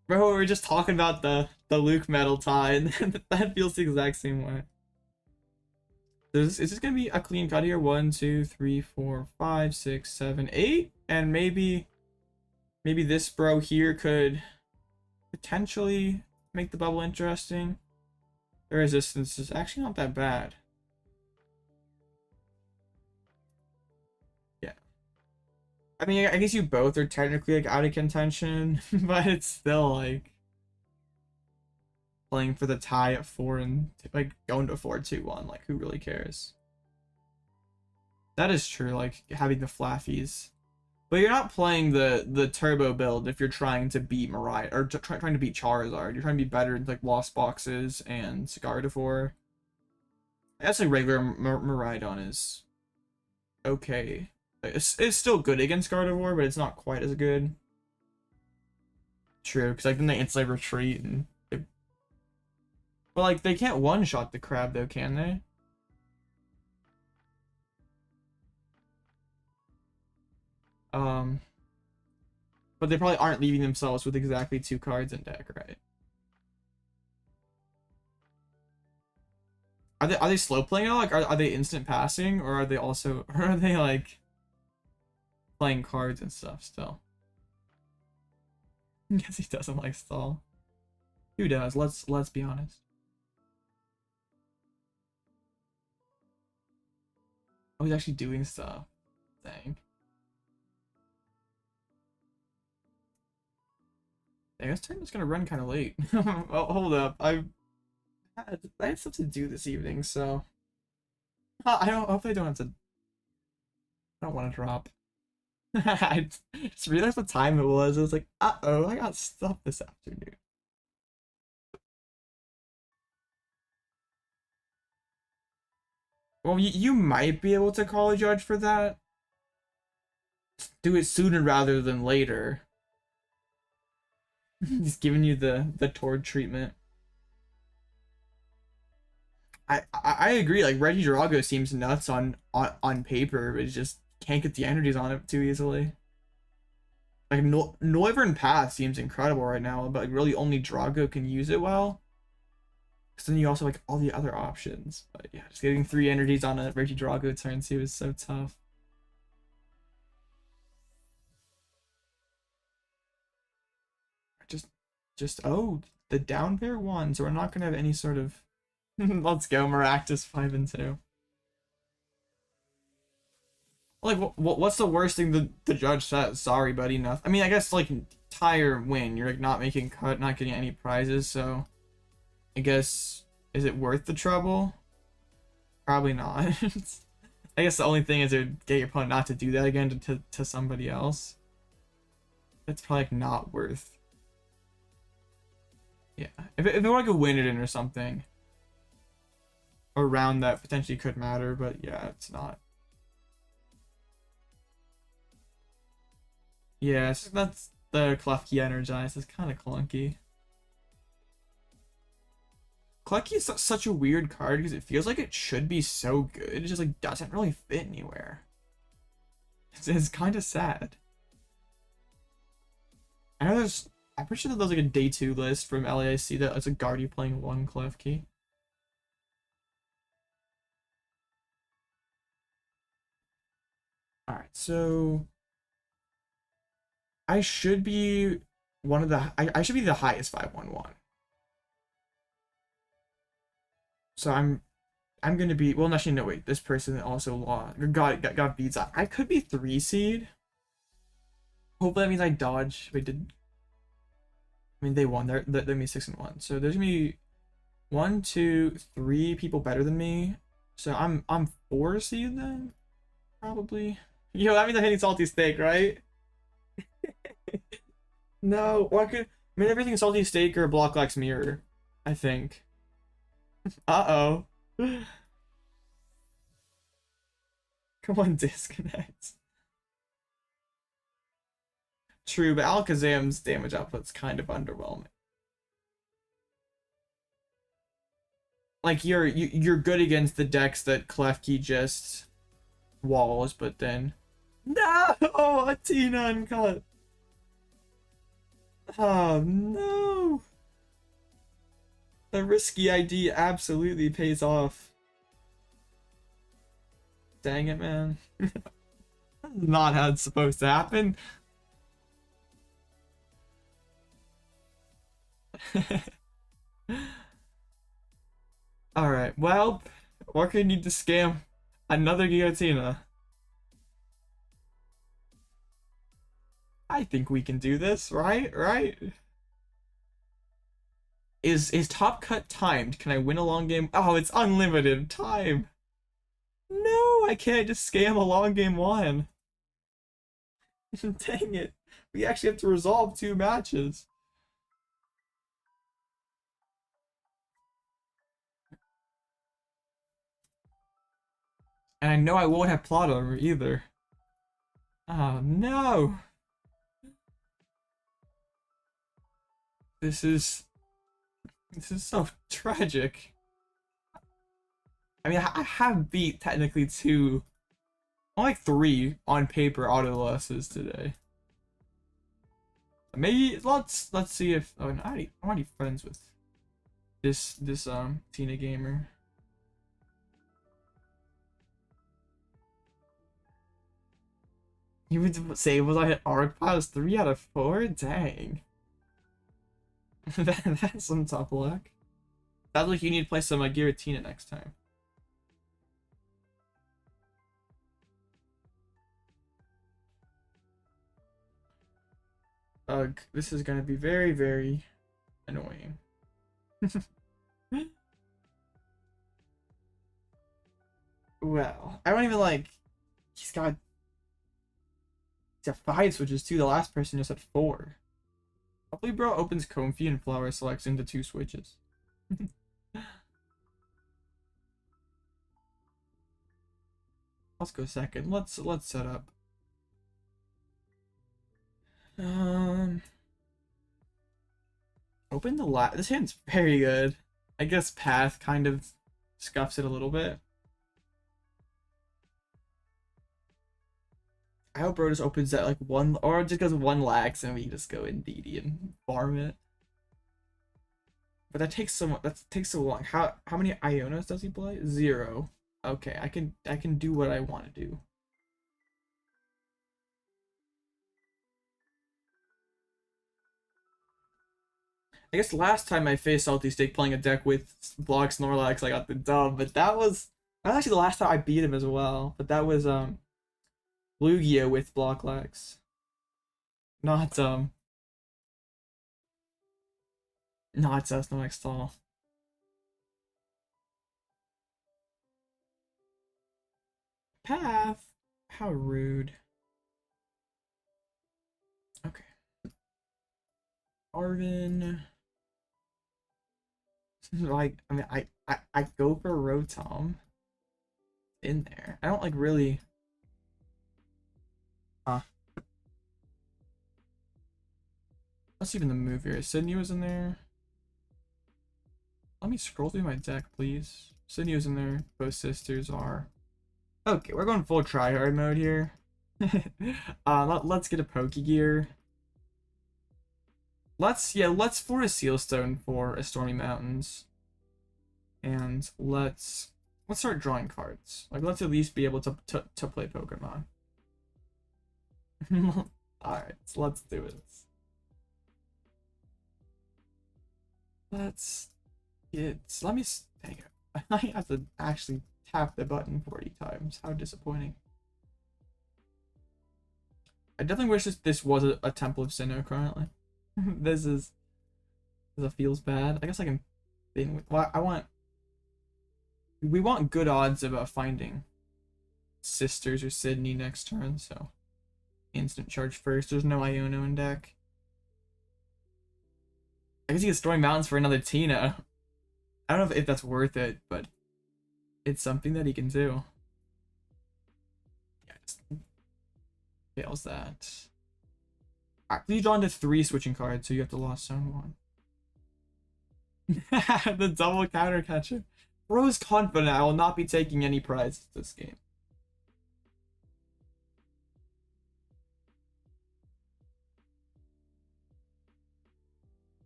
Bro, we were just talking about the Luke metal tie, and that feels the exact same way. Is this gonna be a clean cut here? 1, 2, 3, 4, 5, 6, 7, 8, and maybe this bro here could potentially make the bubble interesting. The resistance is actually not that bad. Yeah. I mean, I guess you both are technically like out of contention, but it's still like playing for the tie at 4 and like going to 4-2-1. Like, who really cares? That is true. Like having the Flaffies, but you're not playing the turbo build if you're trying to beat Miraidon or trying to beat Charizard. You're trying to be better in like Lost Boxes and Gardevoir. I guess like regular Miraidon is okay. It's still good against Gardevoir, but it's not quite as good. True, because like then they instantly retreat and but like they can't one-shot the crab though, can they? But they probably aren't leaving themselves with exactly 2 cards in deck, right? Are they slow playing at all? Like are they instant passing, or are they also or are they like playing cards and stuff still? I guess he doesn't like stall. Who does? Let's be honest. Oh, he's actually doing stuff. Dang. I guess time is gonna run kind of late. Oh, hold up. I have stuff to do this evening, so I don't. Hopefully, I don't have to. I don't want to drop. I just realized what time it was. I was like, uh-oh, I got stuff this afternoon. Well, you might be able to call a judge for that. Do it sooner rather than later. He's giving you the Tord treatment. I agree. Like Regidrago seems nuts on paper, but it just can't get the energies on it too easily. Like Noivern Path seems incredible right now, but like, really only Drago can use it well. Because then you also like all the other options. But yeah, just getting 3 energies on a Regidrago turn 2 is so tough. Just oh, the down pair one, so we're not gonna have any sort of let's go, Maractus 5 and 2. Like what's the worst thing the judge says? Sorry, buddy, nothing. I mean, I guess like tie or win. You're like not making cut, not getting any prizes, so I guess is it worth the trouble? Probably not. I guess the only thing is to get your opponent not to do that again to somebody else. It's probably like not worth. Yeah, if they want to go win it in or something around that potentially could matter, but yeah, it's not. Yes, that's the Klefki Energize. It's kind of clunky. Klefki is such a weird card because it feels like it should be so good. It just like doesn't really fit anywhere. It's kind of sad. I know I'm pretty sure that there's like a day 2 list from LAIC that has a Guardy playing 1 Klefki. Alright, so I should be one of the I should be the highest 511. So I'm gonna be well actually no wait, this person also lost got beats. I could be 3 seed. Hopefully that means I dodge. Wait, I mean they won. They're me 6 and 1. So there's gonna be 1, 2, 3 people better than me. So I'm 4 seed then? Probably. Yo, that means I'm hitting Salty Steak, right? No, or I could I mean everything Salty Steak or Block Lax Mirror, I think. Uh-oh. Come on, disconnect. True, but Alakazam's damage output's kind of underwhelming. Like you're good against the decks that Klefki just walls, but then no, a Tina uncut. Oh no, the risky ID absolutely pays off. Dang it, man. That's not how it's supposed to happen. Alright, well, we're gonna need to scam another Giratina. I think we can do this, right? Right? Is Top Cut timed? Can I win a long game? Oh, it's unlimited time. No, I can't just scam a long game 1. Dang it. We actually have to resolve 2 matches. And I know I won't have plot armor either. Oh no. This is so tragic. I mean, I have beat technically 2, only 3 on paper auto losses today. Maybe let's see if I'm already friends with this Tina gamer. You would say was I hit Arc Pass 3 out of 4? Dang. That's some tough luck. Sounds like you need to play some Giratina next time. Ugh, this is gonna be very, very annoying. Well, I don't even like. He's got 5 switches too. The last person just had 4. Hopefully, bro opens Comfy and Flower selects into 2 switches. Let's go second. Let's set up. Open the last. This hand's very good. I guess Path kind of scuffs it a little bit. I hope bro just opens that like 1, or just goes 1 lax and we just go Indeedee and farm it. But that takes so long. How many Ionos does he play? 0. Okay, I can do what I want to do. I guess last time I faced Salty Steak playing a deck with Block Snorlax, I got the dub, but that was actually the last time I beat him as well. But that was Lugia with Blocklex. Not Snorlax stall. Path? How rude. Okay. Arven. Like, I mean, I go for Rotom in there. I don't like really. Let's even the move here. Sidney was in there. Let me scroll through my deck, please. Sidney was in there. Both sisters are. Okay, we're going full tryhard mode here. Let's get a Pokégear. Let's for a Sealstone for a Stormy Mountains. And let's start drawing cards. Like, let's at least be able to play Pokemon. Alright, so let's do it. Let me dang it. I have to actually tap the button 40 times. How disappointing. I definitely wish this was a Temple of Sinnoh currently. This feels bad. I guess I can well, we want good odds about finding sisters or Sidney next turn, so instant charge first. There's no Iono in deck. I guess he gets Stormy Mountains for another Tina. I don't know if that's worth it, but it's something that he can do. Yeah, just fails that. Alright, please draw into 3 switching cards, so you have to Lost Zone 1. The double counter catcher. Bro's confident I will not be taking any prizes this game.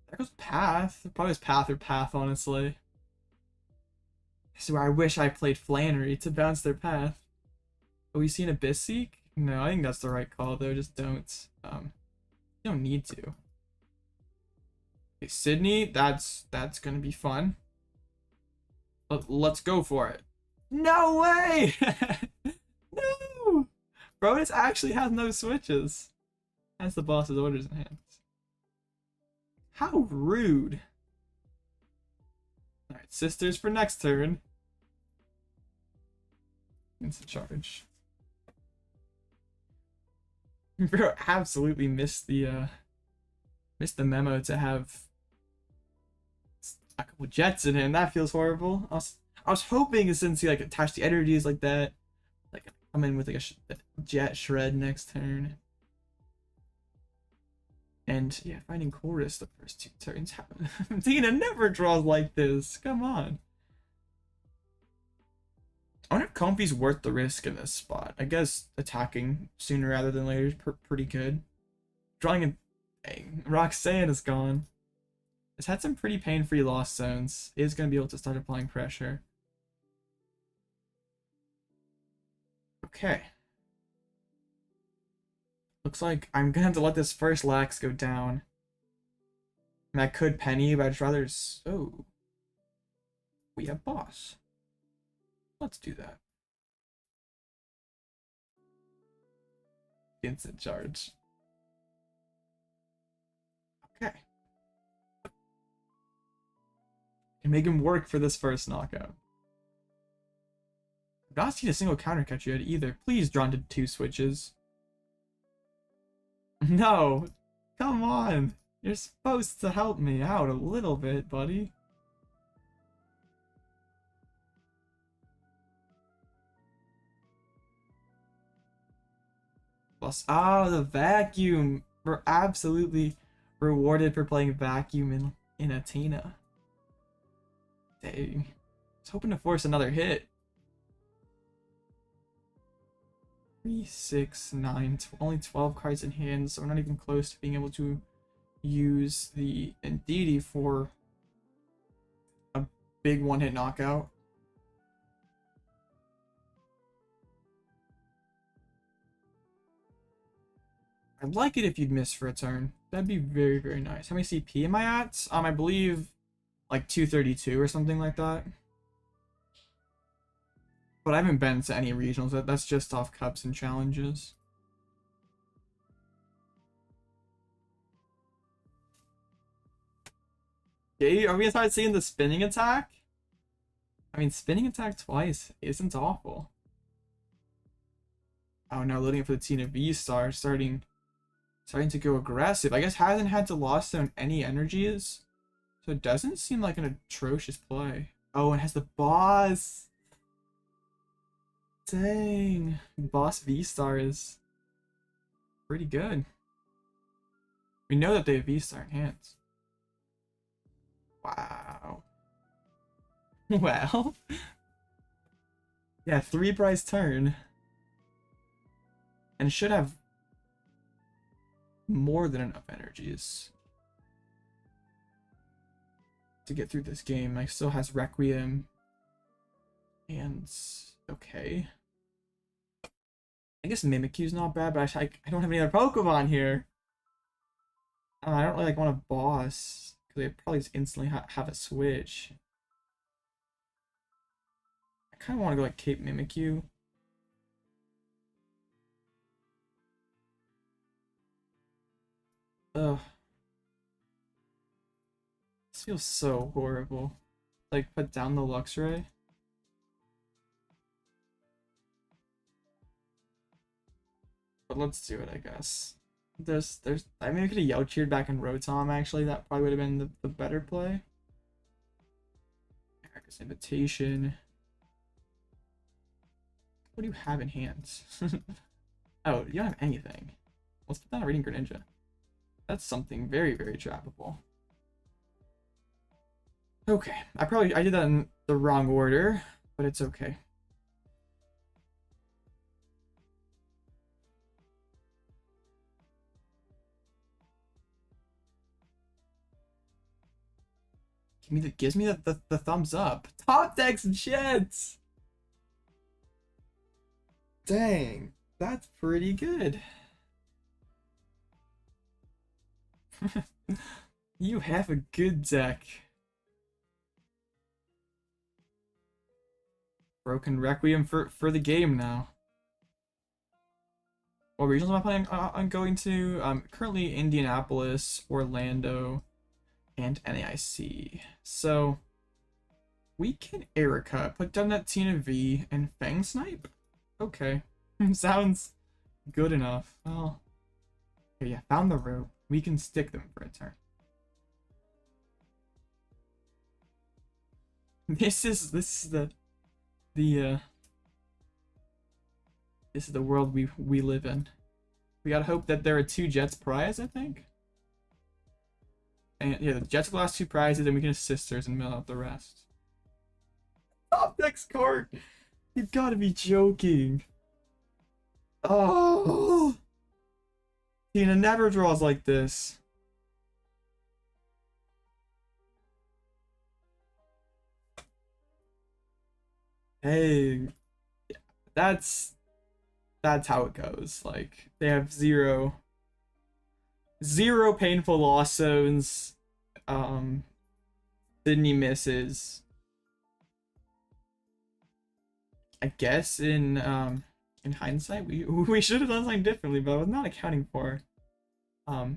There goes Path. Probably was Path or Path, honestly. This is where I wish I played Flannery to bounce their Path. But we seen Abyss Seek? No, I think that's the right call though. Just don't. You don't need to. Okay, Sidney, that's gonna be fun. Let's go for it. No way! No! Brodus actually has no switches. Has the boss's orders in hand. How rude. Alright, sisters for next turn. Instant charge. Bro absolutely missed the memo to have a couple jets in him. That feels horrible. I was hoping since he like attached the energies like that, like come in with like a jet shred next turn. And yeah, finding Chorus the first 2 turns. Tina never draws like this. Come on. I wonder if Comfy's worth the risk in this spot. I guess attacking sooner rather than later is pretty good. Drawing a... Dang, Roxanne is gone. It's had some pretty pain-free lost zones. It is going to be able to start applying pressure. Okay. Looks like I'm gonna have to let this first lax go down. I mean, I could Penny, but I'd just rather... Oh. We have boss. Let's do that. Instant charge. and make him work for this first knockout. I've not seen a single counter catch yet either. Please draw into 2 switches. No, come on. You're supposed to help me out a little bit, buddy. Plus, oh, the vacuum. We're absolutely rewarded for playing vacuum in Athena. Dang. I was hoping to force another hit. 3, 6, 9, only 12 cards in hand, so we're not even close to being able to use the Indeedee for a big one-hit knockout. I'd like it if you'd miss for a turn. That'd be very, very nice. How many CP am I at? I believe like 232 or something like that. But I haven't been to any regionals. That's just off cups and challenges. Okay, are we gonna start seeing the spinning attack? I mean, spinning attack twice isn't awful. Oh no, loading up for the Tina V-Star, starting to go aggressive. I guess hasn't had to lost on any energies, so it doesn't seem like an atrocious play. Oh, and has the boss. Dang, boss V-Star is pretty good. We know that they have V-Star in hands. Wow. Well, yeah, 3 prize turn, and should have more than enough energies to get through this game. Like, still has Requiem and okay. I guess Mimikyu's not bad, but I don't have any other Pokemon here. I don't really want a boss because they probably just instantly have a switch. I kind of want to go like Cape Mimikyu. Ugh. This feels so horrible. Like, put down the Luxray. But let's do it, I guess. I mean, I could have yell cheered back in Rotom, actually. That probably would have been the better play. Erika's Invitation. What do you have in hands? Oh, you don't have anything. Let's put down a Reading Greninja. That's something very, very trappable. Okay, I did that in the wrong order, but it's okay. Gives me the thumbs up. Top decks and sheds. Dang, that's pretty good. You have a good deck. Broken Requiem for the game now. What regionals am I planning on going to? Currently Indianapolis, Orlando, and NAIC. So we can Erika, put down that Tina V, and Fang Snipe? Okay. Sounds good enough. Well, okay, yeah, found the rope. We can stick them for a turn. This is the world we live in. We gotta hope that there are 2 Jets prize, I think. And yeah, the Jets are the last 2 prizes, and we can assist hers and mill out the rest. Top decks card! You've gotta be joking. Oh, Tina never draws like this. Hey, yeah, that's how it goes. Like, they have zero painful loss zones. Sydney misses. I guess in hindsight we should have done something differently, but I was not accounting for the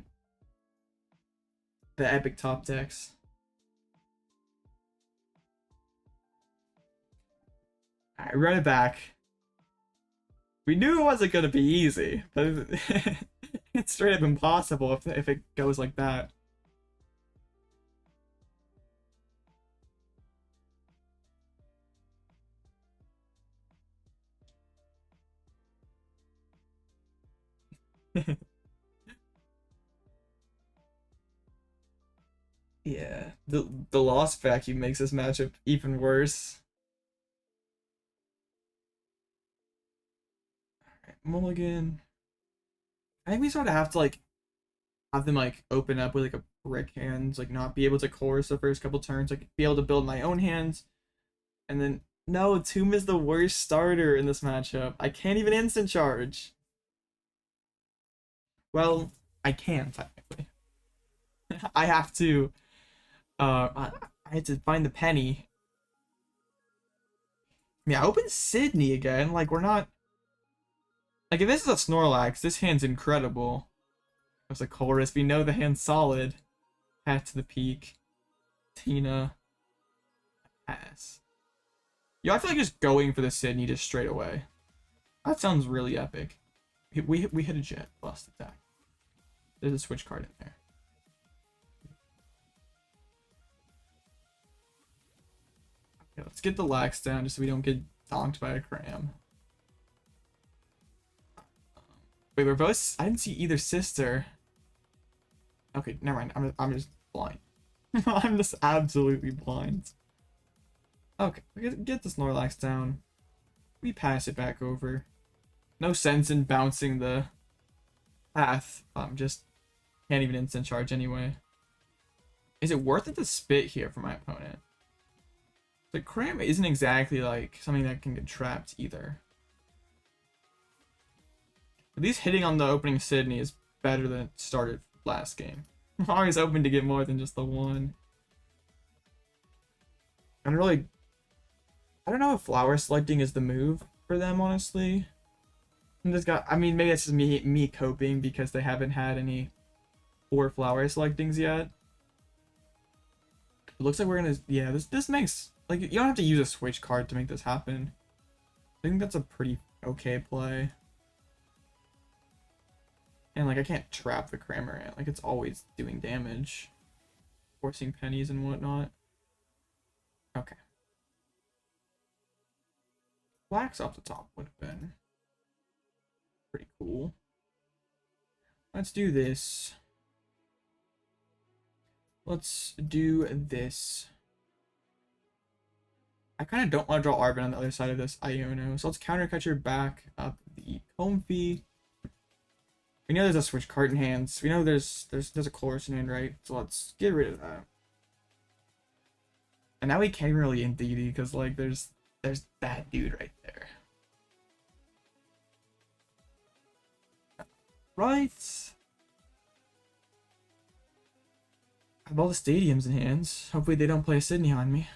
epic top decks. I run it back. We knew it wasn't gonna be easy, but it's straight up impossible if it goes like that. Yeah, the Lost vacuum makes this matchup even worse. Alright, Mulligan. I think we sort of have to like have them like open up with like a brick hands, like not be able to chorus the first couple turns, like be able to build my own hands, and then no, Tomb is the worst starter in this matchup. I can't even instant charge. Well, I can technically. I have to I had to find the penny. Yeah, open Sidney again. Like we're not like if this is a Snorlax, this hand's incredible. There's a chorus. We know the hand's solid. Hat to the peak. Tina. Pass. Yo, I feel like just going for the Sidney just straight away. That sounds really epic. We hit a jet blast attack. There's a switch card in there. Okay, let's get the lax down just so we don't get donked by a cram. Wait, we're both. I didn't see either sister. Okay, never mind. I'm just blind. I'm just absolutely blind. Okay, we get the Snorlax down. We pass it back over. No sense in bouncing the path. Just can't even instant charge anyway. Is it worth it to spit here for my opponent? The cram isn't exactly like something that can get trapped either. At least hitting on the opening Sidney is better than it started last game. I'm always hoping to get more than just the one. I'm really... I don't know if flower selecting is the move for them, honestly. I mean, maybe that's just me coping because they haven't had any 4 flower selectings yet. It looks like we're gonna... Yeah, this makes... Like, you don't have to use a switch card to make this happen. I think that's a pretty okay play. And, like, I can't trap the Cramorant. Like, it's always doing damage. Forcing pennies and whatnot. Okay. Wax off the top would have been pretty cool. Let's do this. Let's do this. I kind of don't want to draw Arven on the other side of this Iono, so let's counter catcher back up the Comfy. We know there's a switch card in hands. We know there's a chorus in hand, right? So let's get rid of that. And now we can't even really Indeedee because like there's that dude right there. Right. I have all the stadiums in hands. Hopefully they don't play a Sidney on me.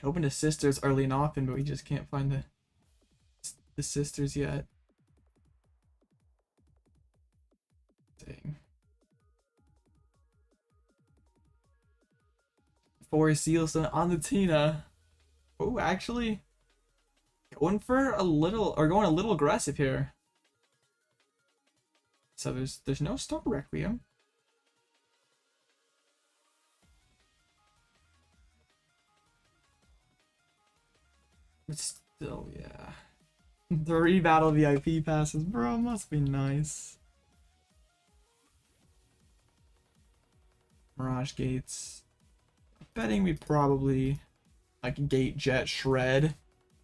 Open to sisters early and often, but we just can't find the sisters yet. Dang. Forest Sealson on the Tina. Oh, actually going a little aggressive here. So there's no Star Requiem. But still, yeah. 3 Battle VIP passes, bro, must be nice. Mirage Gates. Betting we probably like Gate Jet Shred.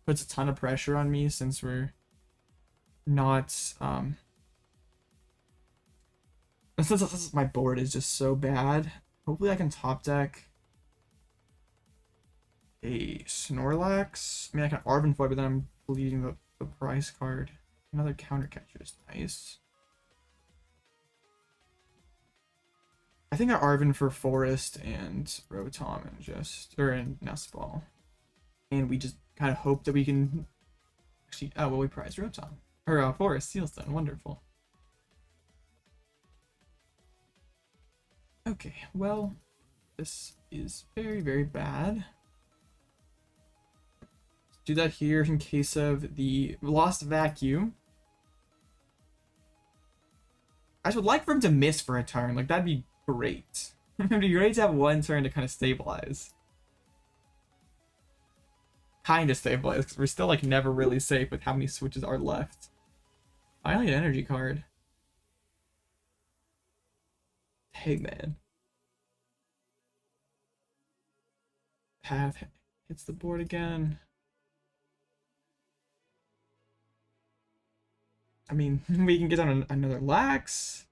Puts a ton of pressure on me since we're not since my board is just so bad. Hopefully I can top deck a Snorlax. I mean I can Arven Foy, but then I'm bleeding the price card. Another counter catcher is nice. I think I Arven for Forest and Rotom and Nestball. And we just kind of hope that we can actually we prize Rotom. Or Forest Sealstone, wonderful. Okay, well, this is very, very bad. Do that here in case of the Lost Vacuum. I would like for him to miss for a turn. Like, that'd be great. It'd be great to have one turn to kind of stabilize. Kind of stabilize, because we're still, like, never really safe with how many switches are left. Finally, an energy card. Hey, man. Path hits the board again. I mean, we can get on another Lax.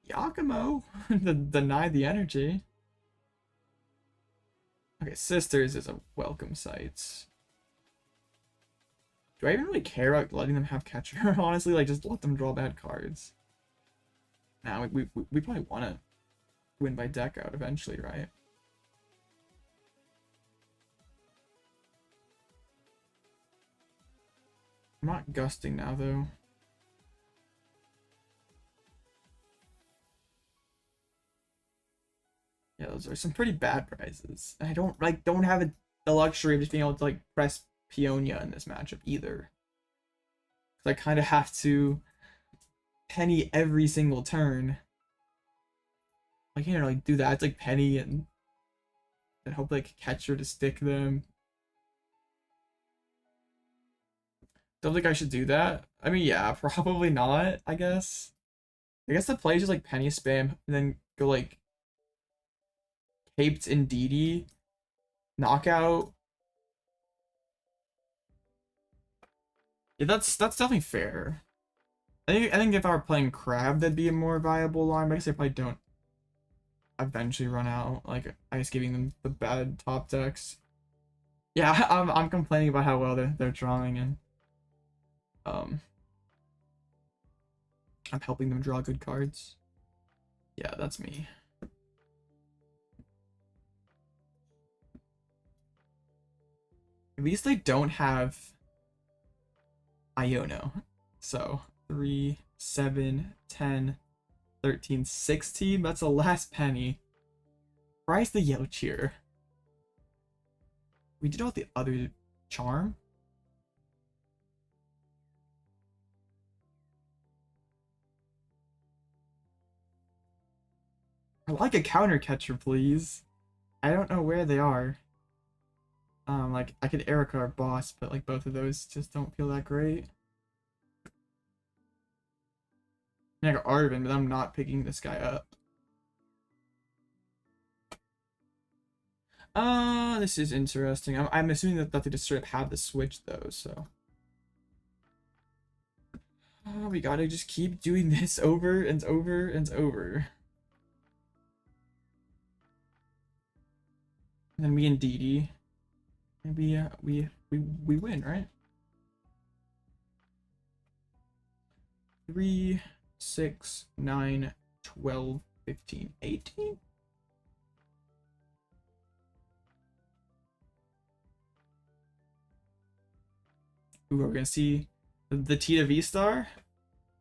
Giacomo. Deny the energy. Okay, Sisters is a welcome sight. Do I even really care about letting them have catcher? Honestly, like, just let them draw bad cards. Now, we probably want to win by deck out eventually, right? I'm not gusting now, though. Yeah, those are some pretty bad prizes. I don't have the luxury of just being able to like press Peonia in this matchup either. I kind of have to penny every single turn. I can't really do that. It's like penny and hope like catcher to stick them. Don't think I should do that. I mean, yeah, probably not, I guess. I guess the play is just like penny spam and then go like Caped Indeedee, knockout. Yeah, that's definitely fair. I think if I were playing Crab, that'd be a more viable line. But I guess I probably don't eventually run out. Like I guess giving them the bad top decks. Yeah, I'm complaining about how well they're drawing, and I'm helping them draw good cards. Yeah, that's me. At least they don't have Iono. So 3, 7, 10, 13, 16. That's the last penny. Price the yellow cheer. We did all the other charm. I like a counter catcher, please. I don't know where they are. Like I could Erika or Boss, but like both of those just don't feel that great. I got Arven, but I'm not picking this guy up. This is interesting. I'm assuming that they just straight up have the switch though, so. We gotta just keep doing this over and over and over. And then we Indeedee. Maybe we win, right? 3, 6, 9, 12, 15, 18. Ooh, we're gonna see the T to V star?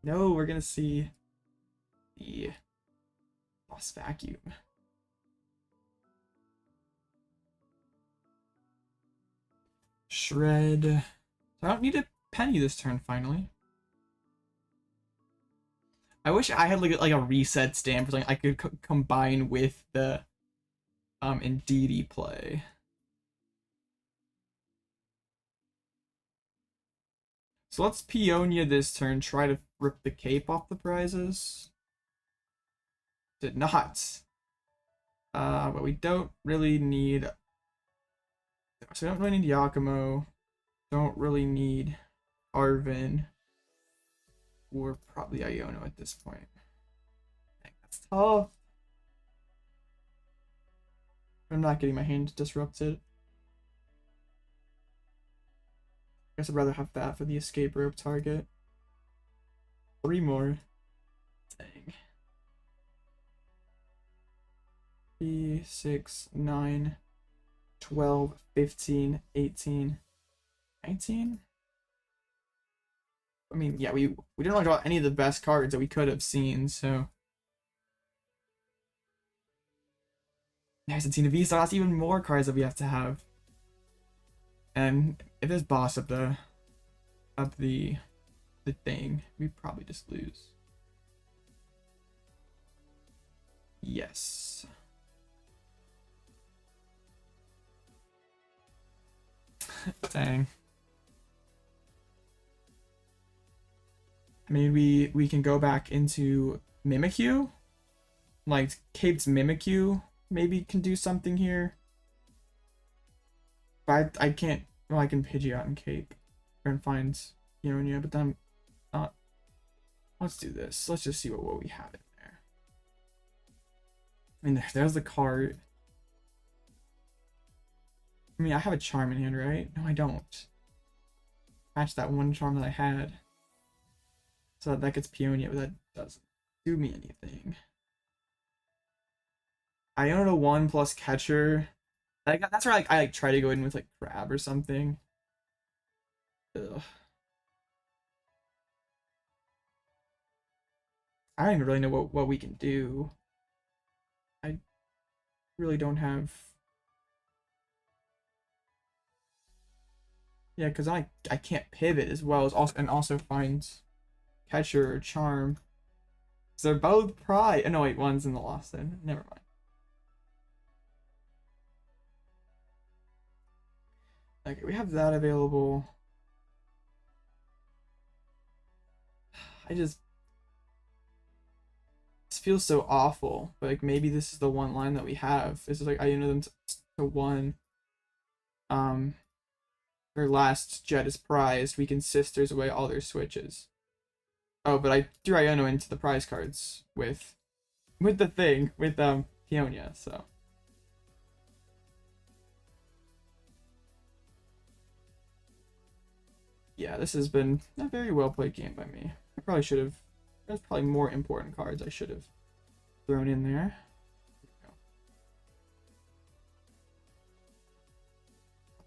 No, we're gonna see the Lost Vacuum. Shred. So I don't need a penny this turn, finally. I wish I had like a reset stamp or something I could combine with the Indeedee play. So let's Peonia this turn, try to rip the cape off the prizes. Did not. But we don't really need... So we don't really need Giacomo. Don't really need Arven. Or probably Iono at this point. Dang, that's tough. I'm not getting my hand disrupted. I guess I'd rather have that for the escape rope target. 3 more. Dang. 3, 6, 9, 12, 15, 18, 19? I mean, yeah, we didn't want to draw any of the best cards that we could have seen, so. There's a Tina V, so that's even more cards that we have to have. And if there's boss up the thing, we probably just lose. Yes. Dang. I mean, we can go back into Mimikyu. Like, Cape's Mimikyu maybe can do something here. But I can't... Well, I can Pidgeot out in Cape. And find Peonia, but then I'm not... Let's do this. Let's just see what we have in there. I mean, there's the card. I mean, I have a charm in hand, right? No, I don't. Match that one charm that I had. So that gets Peonia, but that doesn't do me anything. Iono 1 plus catcher. That's where I like try to go in with like crab or something. Ugh. I don't even really know what we can do. I really don't have. Yeah, because I can't pivot as well as also find catcher or charm. So they're both prize. Oh, no, wait, one's in the lost then. Never mind. Okay, we have that available. This feels so awful, but like maybe this is the one line that we have. This is like I know them to one. Their last jet is prized. We can sisters away all their switches. Oh, but I threw Iono into the prize cards with the thing with Peonia, so. Yeah, this has been a very well played game by me. I probably should have. There's probably more important cards I should have thrown in there.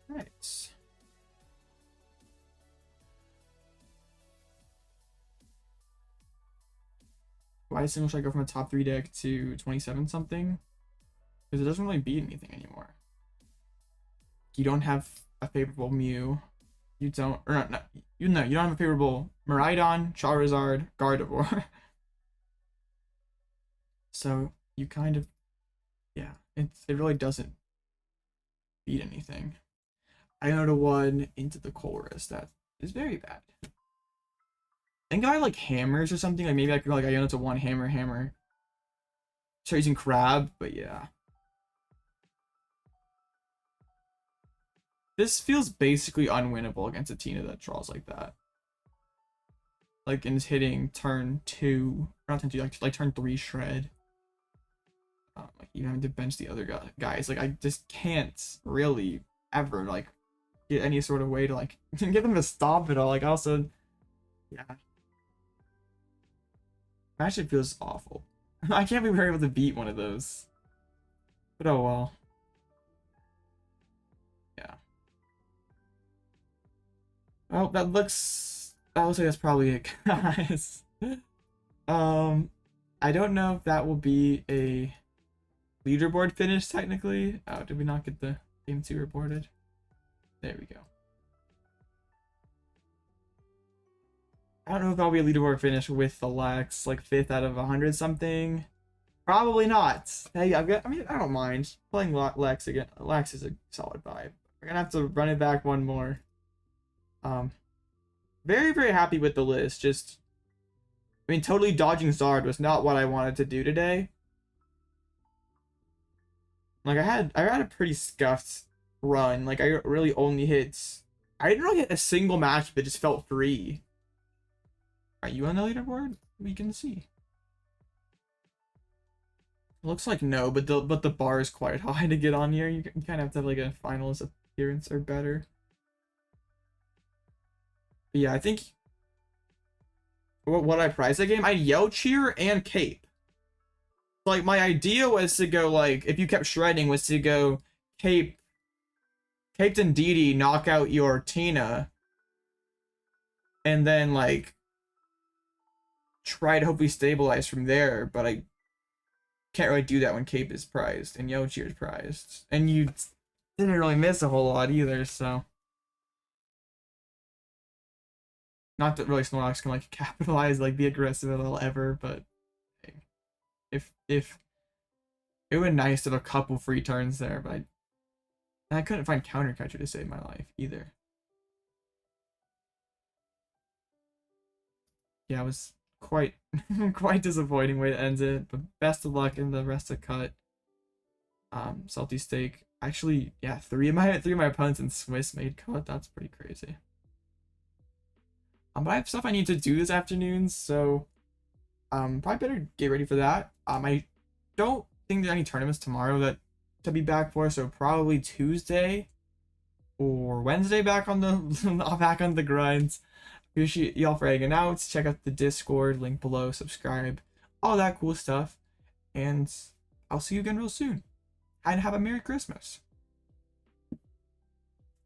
Alright. Why single should I go from a top 3 deck to 27 something? Because it doesn't really beat anything anymore. You don't have a favorable Mew. You don't, or not, you don't have a favorable Miraidon, Charizard, Gardevoir. So you kind of, yeah, it really doesn't beat anything. Iono 1 into the Chorus. That is very bad. I think I like hammers or something. Like maybe I could go like Iono to 1 hammer. Start using crab, but yeah. This feels basically unwinnable against a Tina that draws like that. Like in hitting turn 2, not turn 2, like turn 3 shred. Like even having to bench the other guys. Like I just can't really ever like get any sort of way to like get them to stop it all. Like also, yeah. Matchup feels awful. I can't believe we were able to beat one of those. But oh well. Yeah. Oh, that looks like that's probably it, guys. I don't know if that will be a leaderboard finish technically. Oh, did we not get the game 2 reported? There we go. I don't know if that'll be a leaderboard finish with the Lex, like 5th out of 100 something. Probably not. Hey, I mean, I don't mind playing Lex again. Lex is a solid vibe. We're gonna have to run it back one more. Very, very happy with the list. Just, I mean, totally dodging Zard was not what I wanted to do today. Like I had a pretty scuffed run. Like I really only hit. I didn't really hit a single match that just felt free. Are you on the leaderboard? We can see. Looks like no, but the bar is quite high to get on here. You kind of have to have like a finals appearance or better. But yeah, I think what I prized that game, I had Yell Cheer and Cape. Like my idea was to go like if you kept shredding was to go Cape and Indeedee knock out your Tina, and then like try to hopefully stabilize from there, but I can't really do that when Cape is prized and Yell Cheer is prized, and you didn't really miss a whole lot either, so Not that really Snorlax can like capitalize, like be aggressive at all ever, but hey, if it would be nice to have a couple free turns there, but I couldn't find Counter Catcher to save my life either. Yeah, it was quite quite disappointing way to end it, but best of luck in the rest of cut. Salty Steak. Actually, yeah, three of my opponents in Swiss made cut. That's pretty crazy. But I have stuff I need to do this afternoon, so probably better get ready for that. I don't think there's any tournaments tomorrow that to be back for, so probably Tuesday or Wednesday back on the back on the grinds. Appreciate y'all for hanging out. Check out the Discord, link below, subscribe, all that cool stuff. And I'll see you again real soon. And have a Merry Christmas.